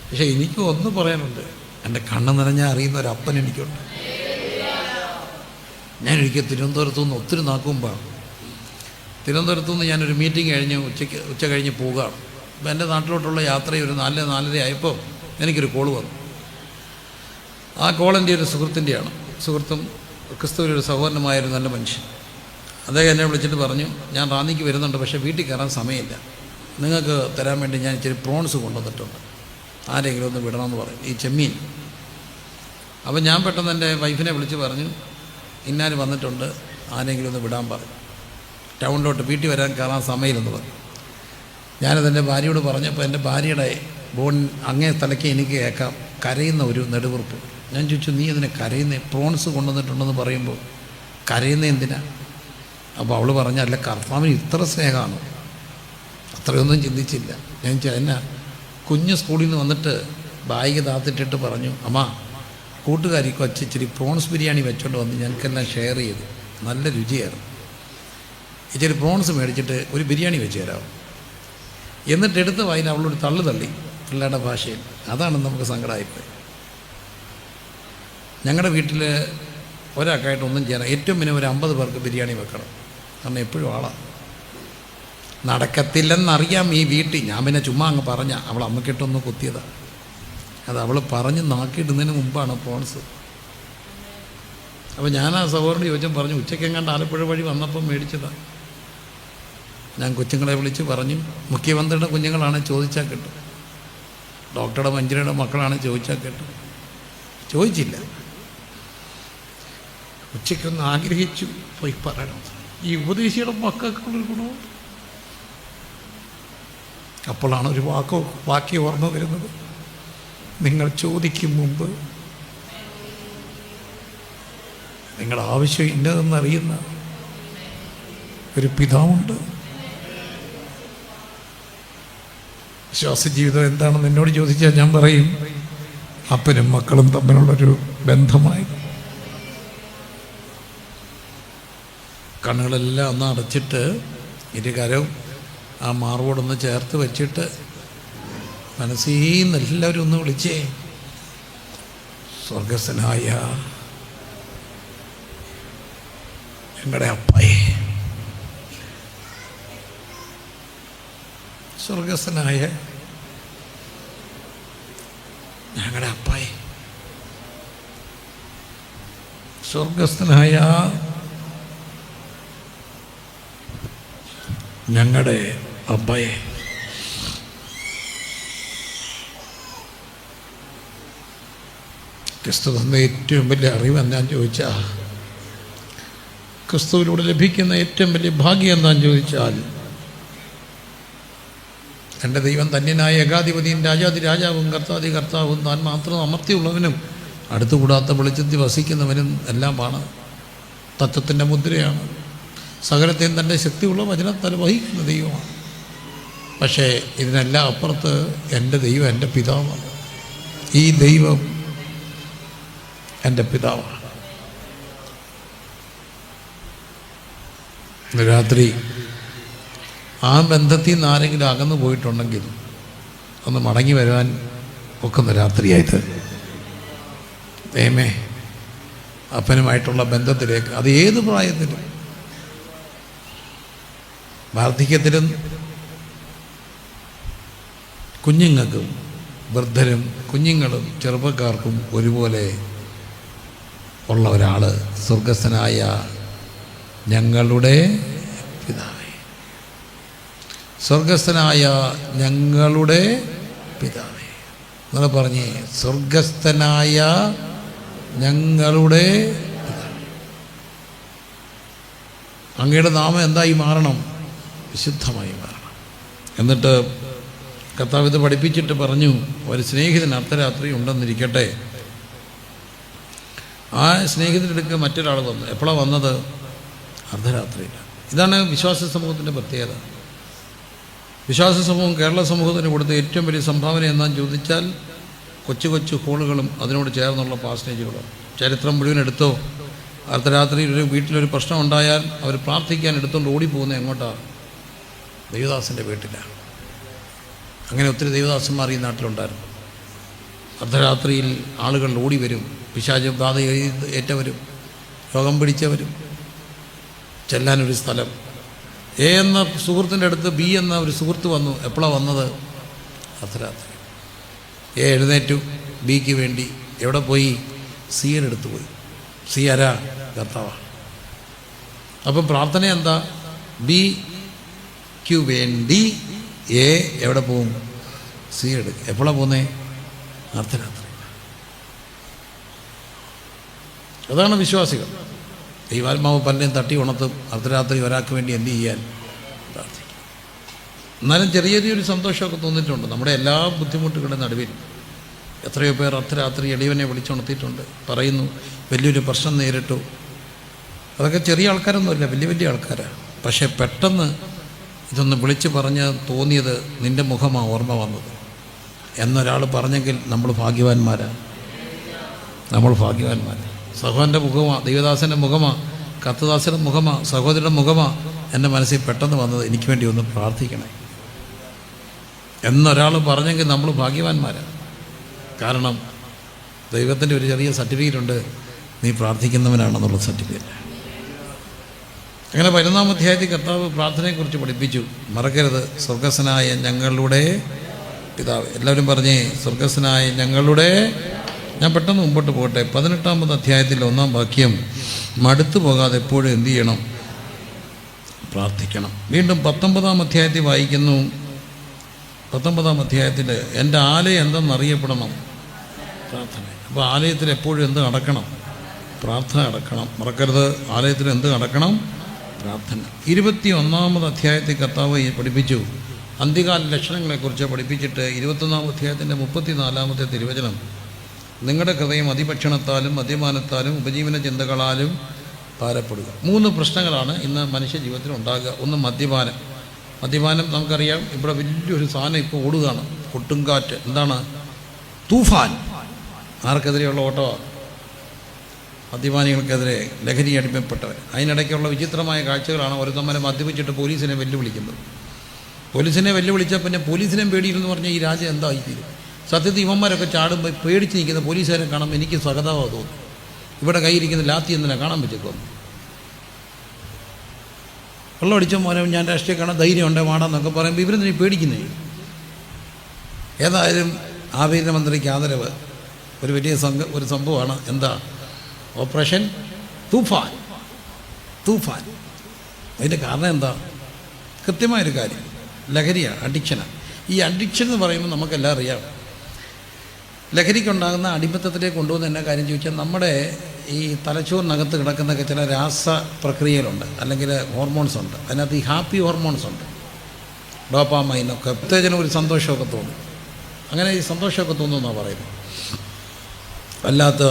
പക്ഷെ എനിക്ക് ഒന്ന് പറയാനുണ്ട്. എൻ്റെ കണ്ണ് നിറഞ്ഞാൽ അറിയുന്ന ഒരു അപ്പൻ എനിക്കുണ്ട്. ഞാനൊരിക്കൽ തിരുവനന്തപുരത്തു നിന്ന് ഒത്തിരി നാക്കുമ്പോൾ, തിരുവനന്തപുരത്തു നിന്ന് ഞാനൊരു മീറ്റിംഗ് കഴിഞ്ഞ് ഉച്ച കഴിഞ്ഞ് പോവുകയാണ്. അപ്പോൾ എൻ്റെ നാട്ടിലോട്ടുള്ള യാത്ര ഒരു 4:30 ആയപ്പോൾ എനിക്കൊരു കോള് വന്നു. ആ കോൾ എൻ്റെ ഒരു സുഹൃത്തിൻ്റെയാണ്. സുഹൃത്തും ക്രിസ്തുവിലൊരു സഹോദരനുമായൊരു നല്ല മനുഷ്യൻ. അദ്ദേഹം എന്നെ വിളിച്ചിട്ട് പറഞ്ഞു, ഞാൻ റാന്നിക്ക് വരുന്നുണ്ട്, പക്ഷേ വീട്ടിൽ കയറാൻ സമയമില്ല, നിങ്ങൾക്ക് തരാൻ വേണ്ടി ഞാൻ ഇച്ചിരി പ്രോൺസ് കൊണ്ടുവന്നിട്ടുണ്ട്, ആരെങ്കിലും ഒന്ന് വിടണമെന്ന് പറയും, ഈ ചെമ്മീൻ. അപ്പോൾ ഞാൻ പെട്ടെന്ന് എൻ്റെ വൈഫിനെ വിളിച്ച് പറഞ്ഞു, ഇന്നാര് വന്നിട്ടുണ്ട്, ആരെങ്കിലും ഒന്ന് വിടാൻ പറയും, ടൗണിലോട്ട് വീട്ടിൽ വരാൻ കയറാൻ സമയമില്ലെന്ന് പറഞ്ഞു. ഞാനതെൻ്റെ ഭാര്യയോട് പറഞ്ഞപ്പോൾ എൻ്റെ ഭാര്യയുടെ അങ്ങേ തലയ്ക്ക് എനിക്ക് കേൾക്കാം കരയുന്ന ഒരു നെടുവീർപ്പ്. ഞാൻ ചോദിച്ചു, നീ ഇതിനെ കരയുന്ന, പ്രോൺസ് കൊണ്ടുവന്നിട്ടുണ്ടെന്ന് പറയുമ്പോൾ കരയുന്ന എന്തിനാ? അപ്പോൾ അവൾ പറഞ്ഞ, അല്ല കർത്താവിന് ഇത്ര സ്നേഹമാണ്, അത്രയൊന്നും ചിന്തിച്ചില്ല. ഞാൻ എന്നാ കുഞ്ഞ് സ്കൂളിൽ നിന്ന് വന്നിട്ട് ബാഗ് താത്തിട്ടിട്ട് പറഞ്ഞു, അമ്മ കൂട്ടുകാരി കൊച്ചിച്ചിരി പ്രോൺസ് ബിരിയാണി വെച്ചോണ്ട് വന്ന് ഞങ്ങൾക്കെല്ലാം ഷെയർ ചെയ്തു, നല്ല രുചിയായിരുന്നു, ഇച്ചിരി പ്രോൺസ് മേടിച്ചിട്ട് ഒരു ബിരിയാണി വെച്ച് തരാം. എന്നിട്ട് എടുത്ത് വായിൽ അവളൊരു തള്ളു തള്ളി പിള്ളേരുടെ ഭാഷയിൽ. അതാണ് നമുക്ക് സങ്കടമായിപ്പോയി. ഞങ്ങളുടെ വീട്ടിൽ ഒരാൾക്കായിട്ട് ഒന്നും ചെയ്യണം, ഏറ്റവും പിന്നെ ഒരു 50 പേർക്ക് ബിരിയാണി വെക്കണം, കാരണം എപ്പോഴും ആളാണ്. നടക്കത്തില്ലെന്നറിയാം ഈ വീട്ടിൽ. ഞാൻ പിന്നെ ചുമ്മാ അങ്ങ് പറഞ്ഞ, അവൾ അമ്മക്കിട്ടൊന്ന് കുത്തിയതാണ്. അത് അവൾ പറഞ്ഞ് നാക്കിയിടുന്നതിന് മുമ്പാണ് പ്രോൺസ്. അപ്പോൾ ഞാൻ ആ സഹോദരനോട് ചോദിച്ചാൽ പറഞ്ഞു, ഉച്ചയ്ക്കെങ്ങാണ്ട് ആലപ്പുഴ വഴി വന്നപ്പം മേടിച്ചതാണ്. ഞാൻ കൊച്ചുങ്ങളെ വിളിച്ച് പറഞ്ഞു, മുഖ്യമന്ത്രിയുടെ കുഞ്ഞുങ്ങളാണ് ചോദിച്ചാൽ കിട്ടും, ഡോക്ടറുടെ മഞ്ജരിയുടെ മക്കളാണ് ചോദിച്ചാൽ കിട്ടും. ചോദിച്ചില്ല, ഉച്ചയ്ക്കൊന്ന് ആഗ്രഹിച്ചു പോയി പറയണം, ഈ ഉപദേശിയുടെ മക്കൾക്കുള്ളൊരു ഗുണവും. അപ്പോഴാണ് ഒരു വാക്യം ഓർമ്മ വരുന്നത്, നിങ്ങൾ ചോദിക്കും മുമ്പ് നിങ്ങളുടെ ആവശ്യം ഇന്നതെന്നറിയുന്ന ഒരു പിതാവുണ്ട്. വിശ്വാസ ജീവിതം എന്താണെന്ന് എന്നോട് ചോദിച്ചാൽ ഞാൻ പറയും, അപ്പനും മക്കളും തമ്മിലുള്ളൊരു ബന്ധമായി. കണ്ണുകളെല്ലാം ഒന്ന് അടച്ചിട്ട് ഇരുകരവും ആ മാർവോടൊന്ന് ചേർത്ത് വെച്ചിട്ട് മനസ്സീന്ന് എല്ലാവരും ഒന്ന് വിളിച്ചേ, സ്വർഗസ്ഥനായ ഞങ്ങളുടെ അപ്പായേ, സ്വർഗസ്ഥനായ ഞങ്ങളുടെ അപ്പായേ, സ്വർഗസ്ഥനായ ഞങ്ങളുടെ അബ്ബയെ, ക്രിസ്തു തന്ന ഏറ്റവും വലിയ അറിവ് എന്താണെന്ന് ചോദിച്ചാൽ, ക്രിസ്തുവിലൂടെ ലഭിക്കുന്ന ഏറ്റവും വലിയ ഭാഗ്യം എന്താണെന്ന് ചോദിച്ചാൽ, എൻ്റെ ദൈവം ധന്യനായ ഏകാധിപതിയും രാജാതി രാജാവും കർത്താതി കർത്താവും താൻ മാത്രം അമർത്തിയുള്ളവനും അടുത്തുകൂടാത്ത വെളിച്ചത്തിൽ വസിക്കുന്നവനും എല്ലാമാണ്. തത്വത്തിൻ്റെ മുദ്രയാണ്. സകലത്തെയും തൻ്റെ ശക്തിയുള്ള വചനത്താൽ വഹിക്കുന്ന ദൈവമാണ്. പക്ഷേ ഇതിനെല്ലാം അപ്പുറത്ത് എൻ്റെ ദൈവം എൻ്റെ പിതാവാണ്. ഈ ദൈവം എൻ്റെ പിതാവാണ്. ഇന്ന് രാത്രി ആ ബന്ധത്തിൽ നിന്ന് ആരെങ്കിലും അകന്നു പോയിട്ടുണ്ടെങ്കിൽ ഒന്ന് മടങ്ങി വരുവാൻ ഒക്കുന്ന രാത്രിയായത് ദൈവമേ, അപ്പനുമായിട്ടുള്ള ബന്ധത്തിലേക്ക്, അത് ഏത് പ്രായത്തിലും, വാർദ്ധക്യത്തിലും, കുഞ്ഞുങ്ങൾക്കും വൃദ്ധരും കുഞ്ഞുങ്ങളും ചെറുപ്പക്കാർക്കും ഒരുപോലെ ഉള്ള ഒരാൾ, സ്വർഗസ്ഥനായ ഞങ്ങളുടെ പിതാവേ, സ്വർഗസ്ഥനായ ഞങ്ങളുടെ പിതാവേ. നിങ്ങൾ പറഞ്ഞേ, സ്വർഗസ്ഥനായ ഞങ്ങളുടെ പിതാവേ. അങ്ങയുടെ നാമം എന്തായി മാറണം? വിശുദ്ധമായി മാറണം. എന്നിട്ട് കർത്താവ് ഇത് പഠിപ്പിച്ചിട്ട് പറഞ്ഞു, ഒരു സ്നേഹിതൻ അർദ്ധരാത്രി ഉണ്ടെന്നിരിക്കട്ടെ. ആ സ്നേഹിതനെടുക്ക് മറ്റൊരാൾ വന്നു. എപ്പോഴാണ് വന്നത്? അർദ്ധരാത്രിയിൽ. ഇതാണ് വിശ്വാസ സമൂഹത്തിൻ്റെ പ്രത്യേകത. വിശ്വാസ സമൂഹം കേരള സമൂഹത്തിന് കൊടുത്ത ഏറ്റവും വലിയ സംഭാവന എന്താണെന്ന് ചോദിച്ചാൽ, കൊച്ചു കൊച്ചു ഹോളുകളും അതിനോട് ചേർന്നുള്ള പാസേജുകളും. ചരിത്രം മുഴുവൻ എടുത്തോ, അർദ്ധരാത്രി ഒരു വീട്ടിലൊരു പ്രശ്നം ഉണ്ടായാൽ അവർ പ്രാർത്ഥിക്കാൻ എടുത്തുകൊണ്ട് ഓടിപ്പോകുന്നത് എങ്ങോട്ടാണ്? ദൈവദാസൻ്റെ വീട്ടിലാണ്. അങ്ങനെ ഒത്തിരി ദൈവദാസന്മാർ ഈ നാട്ടിലുണ്ടായിരുന്നു. അർദ്ധരാത്രിയിൽ ആളുകൾ ഓടി വരും, പിശാച് ബാധ ഏറ്റവരും രോഗം പിടിച്ചവരും. ചെല്ലാനൊരു സ്ഥലം. എ എന്ന സുഹൃത്തിൻ്റെ അടുത്ത് ബി എന്ന ഒരു സുഹൃത്ത് വന്നു. എപ്പോഴാണ് വന്നത്? അർദ്ധരാത്രി. എ എഴുന്നേറ്റു ബിക്ക് വേണ്ടി. എവിടെ പോയി? സിയുടെ അടുത്ത് പോയി. സി ആരാ? കർത്താവാണ്. അപ്പം പ്രാർത്ഥന എന്താ? ബിക്ക് വേണ്ടി എ എവിടെ പോവും? സി എടുക്കും. എപ്പോഴാണ് പോകുന്നേ? അർദ്ധരാത്രി. അതാണ് വിശ്വാസികൾ. ദൈവാത്മാവ് പലരെയും തട്ടി ഉണർത്തും. അർദ്ധരാത്രി ഒരാൾക്ക് വേണ്ടി എന്ത് ചെയ്യാൻ? പ്രാർത്ഥിക്കും. എന്നാലും ചെറിയ ചെറിയൊരു സന്തോഷമൊക്കെ തോന്നിയിട്ടുണ്ട്. നമ്മുടെ എല്ലാ ബുദ്ധിമുട്ടുകളുടെ നടുവിൽ എത്രയോ പേർ അർദ്ധരാത്രി എളിയവനെ വിളിച്ചുണർത്തിയിട്ടുണ്ട്. പറയുന്നു വലിയൊരു പ്രശ്നം നേരിട്ടു. അതൊക്കെ ചെറിയ ആൾക്കാരൊന്നുമല്ല, വലിയ വലിയ ആൾക്കാരാണ്. പക്ഷേ പെട്ടെന്ന് ഇതൊന്ന് വിളിച്ച് പറഞ്ഞ് തോന്നിയത് നിൻ്റെ മുഖമാണ് ഓർമ്മ വന്നത് എന്നൊരാൾ പറഞ്ഞെങ്കിൽ നമ്മൾ ഭാഗ്യവാന്മാരാണ്. നമ്മൾ ഭാഗ്യവാന്മാരാണ്. സഹോദരൻ്റെ മുഖമാണ്, ദൈവദാസൻ്റെ മുഖമാണ്, കർത്തദാസൻ്റെ മുഖമാണ്, സഹോദരൻ്റെ മുഖമാണ് എൻ്റെ മനസ്സിൽ പെട്ടെന്ന് വന്നത്. എനിക്ക് വേണ്ടി ഒന്ന് പ്രാർത്ഥിക്കണേ എന്നൊരാൾ പറഞ്ഞെങ്കിൽ നമ്മൾ ഭാഗ്യവാന്മാരാണ്. കാരണം ദൈവത്തിൻ്റെ ഒരു ചെറിയ സർട്ടിഫിക്കറ്റുണ്ട്, നീ പ്രാർത്ഥിക്കുന്നവനാണെന്നുള്ള സർട്ടിഫിക്കറ്റ്. അങ്ങനെ 11-ാം അധ്യായത്തിൽ കർത്താവ് പ്രാർത്ഥനയെക്കുറിച്ച് പഠിപ്പിച്ചു. മറക്കരുത്, സ്വർഗസ്വനായ ഞങ്ങളുടെ പിതാവ്. എല്ലാവരും പറഞ്ഞേ, സ്വർഗസ്വനായ ഞങ്ങളുടെ. ഞാൻ പെട്ടെന്ന് മുമ്പോട്ട് പോകട്ടെ. 18-ാമത് അധ്യായത്തിൽ 1-ാം വാക്യം, മടുത്തു പോകാതെ എപ്പോഴും എന്തു ചെയ്യണം? പ്രാർത്ഥിക്കണം. വീണ്ടും 19-ാം അധ്യായത്തിൽ വായിക്കുന്നു. 19-ാം അധ്യായത്തിൽ എൻ്റെ ആലയം എന്തെന്നറിയപ്പെടണം? പ്രാർത്ഥന. അപ്പോൾ ആലയത്തിൽ എപ്പോഴും എന്ത് നടക്കണം? പ്രാർത്ഥന നടക്കണം. മറക്കരുത്, ആലയത്തിൽ എന്ത് നടക്കണം? പ്രാർത്ഥന. 21-ാമത് അധ്യായത്തിൽ കർത്താവ് പഠിപ്പിച്ചു. അന്ത്യകാല ലക്ഷണങ്ങളെക്കുറിച്ച് പഠിപ്പിച്ചിട്ട് 21-ാം അധ്യായത്തിൻ്റെ 34-ാമത്തെ തിരുവചനം, നിങ്ങളുടെ ഹൃദയം അതിഭക്ഷണത്താലും മദ്യപാനത്താലും ഉപജീവന ചിന്തകളാലും ഭാരപ്പെടുക. 3 പ്രശ്നങ്ങളാണ് ഇന്ന് മനുഷ്യ ജീവിതത്തിൽ ഉണ്ടാകുക. ഒന്ന് മദ്യപാനം. മദ്യപാനം നമുക്കറിയാം, ഇവിടെ വലിയൊരു സാധനം ഇപ്പോൾ ഓടുകയാണ്, കൊടുങ്കാറ്റ്. എന്താണ്? തൂഫാൻ. ആർക്കെതിരെയുള്ള ഓട്ടമാണ്? മദ്യപാനികൾക്കെതിരെ, ലഹരി അടിമപ്പെട്ടവർ. അതിനിടയ്ക്കുള്ള വിചിത്രമായ കാഴ്ചകളാണ്. ഒരു തമ്മിൽ മദ്യപിച്ചിട്ട് പോലീസിനെ വെല്ലുവിളിക്കുന്നത്. പോലീസിനെ വെല്ലുവിളിച്ചാൽ പിന്നെ പോലീസിനെ പേടിയില്ലെന്ന് പറഞ്ഞാൽ ഈ രാജ്യം എന്തായിത്തീരും? സത്യത്തിൽ ഇവന്മാരൊക്കെ ചാടുമ്പോൾ പേടിച്ച് നിൽക്കുന്ന പോലീസുകാരെ കാണുമ്പോൾ എനിക്ക് സഹതാപം തോന്നും. ഇവിടെ കയ്യിരിക്കുന്ന ലാത്തി എന്തിനാ കാണാൻ പറ്റിക്കൊന്നു? വെള്ളം അടിച്ച മോനെ ഞാൻ രാഷ്ട്രീയ കാണാൻ ധൈര്യമുണ്ട് മാടാന്നൊക്കെ പറയുമ്പോൾ ഇവരെന്തിനാ പേടിക്കുന്നേ? ഏതായാലും ആഭ്യന്തരമന്ത്രിക്ക് ആദരവ് ഒരു വലിയ ഒരു സംഭവമാണ്. എന്താ? ഓപ്പറേഷൻ തൂഫാൻ. തൂഫാൻ. അതിൻ്റെ കാരണം എന്താ? കൃത്യമായൊരു കാര്യം, ലഹരിയാണ്, അഡിക്ഷനാണ്. ഈ അഡിക്ഷൻ എന്ന് പറയുമ്പോൾ നമുക്കെല്ലാം അറിയാം. ലഹരിക്കുണ്ടാകുന്ന അടിമത്തത്തിലേക്ക് കൊണ്ടുപോകുന്ന എന്നാ കാര്യം ചോദിച്ചാൽ, നമ്മുടെ ഈ തലച്ചോറിനകത്ത് കിടക്കുന്നൊക്കെ ചില രാസ പ്രക്രിയകളുണ്ട്, അല്ലെങ്കിൽ ഹോർമോൺസ് ഉണ്ട്. അതിനകത്ത് ഈ ഹാപ്പി ഹോർമോൺസ് ഉണ്ട്, ഡോപ്പാമൈനൊക്കെ. ഉത്തേജനം, ഒരു സന്തോഷമൊക്കെ തോന്നും. അങ്ങനെ ഈ സന്തോഷമൊക്കെ തോന്നുമെന്നാണ് പറയുന്നത്. അല്ലാത്ത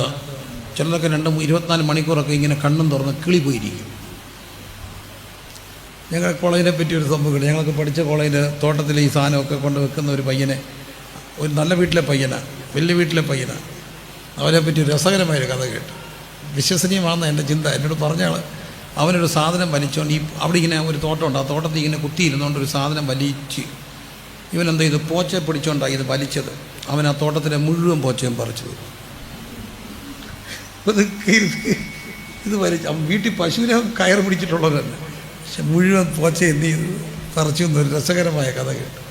ചിലരൊക്കെ 24 മണിക്കൂറൊക്കെ ഇങ്ങനെ കണ്ണും തുറന്ന് കിളി പോയിരിക്കും. ഞങ്ങൾ കോളേജിനെ പറ്റി ഒരു സംഭവം, ഞങ്ങൾക്ക് പഠിച്ച കോളേജിൽ തോട്ടത്തിൽ ഈ സാധനമൊക്കെ കൊണ്ട് വെക്കുന്ന ഒരു പയ്യനെ, ഒരു നല്ല വീട്ടിലെ പയ്യനാണ്, വലിയ വീട്ടിലെ പയ്യനാണ്. അവനെപ്പറ്റി ഒരു രസകരമായൊരു കഥ കേട്ടു. വിശ്വസനീയമാണെന്ന് എൻ്റെ ചിന്ത. എന്നോട് പറഞ്ഞാൽ അവനൊരു സാധനം വലിച്ചുകൊണ്ട് അവിടെ ഇങ്ങനെ ഒരു തോട്ടമുണ്ട്, ആ തോട്ടത്തിൽ ഇങ്ങനെ കുത്തിയിരുന്നുകൊണ്ട് ഒരു സാധനം വലിച്ച് ഇവനെന്താ ഇത് പോച്ച പിടിച്ചുകൊണ്ടാണ് ഇത് വലിച്ചത്. അവൻ ആ തോട്ടത്തിലെ മുഴുവൻ പോച്ചയും പറിച്ചത്. ഇത് വലിച്ച് അവൻ വീട്ടിൽ പശുവിനെ കയർ പിടിച്ചിട്ടുള്ളത് തന്നെ, പക്ഷെ മുഴുവൻ പോച്ച എന്ത് ചെയ്തു? പറിച്ചു എന്നൊരു രസകരമായ കഥ കേട്ടു.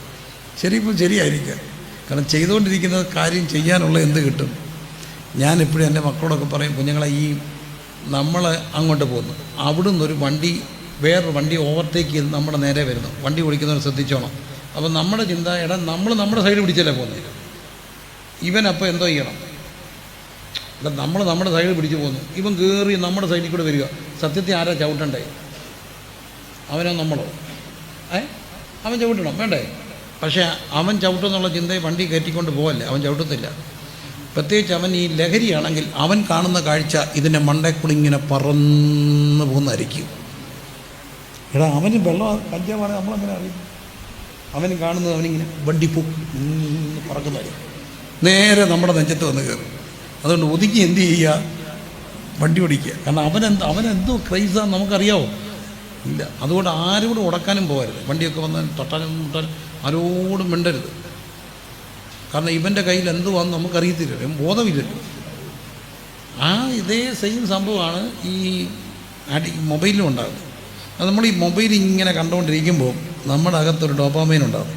ശരിക്കും ശരിയായിരിക്കാം. കാരണം ചെയ്തുകൊണ്ടിരിക്കുന്ന കാര്യം ചെയ്യാനുള്ള എന്ത് കിട്ടും? ഞാനെപ്പോഴും എൻ്റെ മക്കളോടൊക്കെ പറയും, കുഞ്ഞുങ്ങളെ, ഈ നമ്മൾ അങ്ങോട്ട് പോകുന്നു, അവിടെ നിന്നൊരു വണ്ടി വേറൊരു വണ്ടി ഓവർടേക്ക് ചെയ്ത് നമ്മുടെ നേരെ വരുന്നു. വണ്ടി ഓടിക്കുന്നവർ ശ്രദ്ധിച്ചോണം. അപ്പം നമ്മുടെ ചിന്ത, എടാ നമ്മൾ നമ്മുടെ സൈഡ് പിടിച്ചല്ലേ പോകുന്നത്, ഇവനപ്പോൾ എന്തോ ചെയ്യണം? എടാ നമ്മൾ നമ്മുടെ സൈഡ് പിടിച്ച് പോകുന്നു, ഇവൻ കയറി നമ്മുടെ സൈഡിൽ കൂടെ വരിക. സത്യത്തിൽ ആരാ ചവിട്ടണ്ടേ? അവനോ നമ്മളോ? അവൻ ചവിട്ടണം വേണ്ടേ? പക്ഷേ അവൻ ചവിട്ടുമെന്നുള്ള ചിന്തയെ വണ്ടി കയറ്റിക്കൊണ്ട് പോകല്ലേ, അവൻ ചവിട്ടത്തില്ല. പ്രത്യേകിച്ച് അവൻ ഈ ലഹരിയാണെങ്കിൽ അവൻ കാണുന്ന കാഴ്ച ഇതിൻ്റെ മണ്ടേക്കൂടി ഇങ്ങനെ പറന്ന് പോകുന്നതായിരിക്കും. എടാ അവന് വെള്ളം കഞ്ചാവാണ്, നമ്മളങ്ങനെ അറിയും. അവൻ കാണുന്നത് അവനിങ്ങനെ വണ്ടി പറക്കുന്നതായിരിക്കും, നേരെ നമ്മുടെ നെഞ്ചത്ത് വന്ന് കയറും. അതുകൊണ്ട് ഒതുക്കി എന്ത് ചെയ്യുക? വണ്ടി ഓടിക്കുക. കാരണം അവനെന്തോ ക്രൈസാന്ന് നമുക്കറിയാവോ? ഇല്ല. അതുകൊണ്ട് ആരോടും ഉടക്കാനും പോകരുത്. വണ്ടിയൊക്കെ വന്നാൽ തൊട്ടാനും മുട്ടാനും ആരോടും മിണ്ടരുത്. കാരണം ഇവൻ്റെ കയ്യിൽ എന്തുവാന്ന് നമുക്കറിയത്തില്ലല്ലോ, ബോധമില്ലല്ലോ. ഇതേ സെയിം സംഭവമാണ് ഈ മൊബൈലിലും ഉണ്ടാകുന്നത്. അത് നമ്മൾ ഈ മൊബൈൽ ഇങ്ങനെ കണ്ടുകൊണ്ടിരിക്കുമ്പോൾ നമ്മുടെ അകത്തൊരു ഡോപാമൈൻ ഉണ്ടാകും.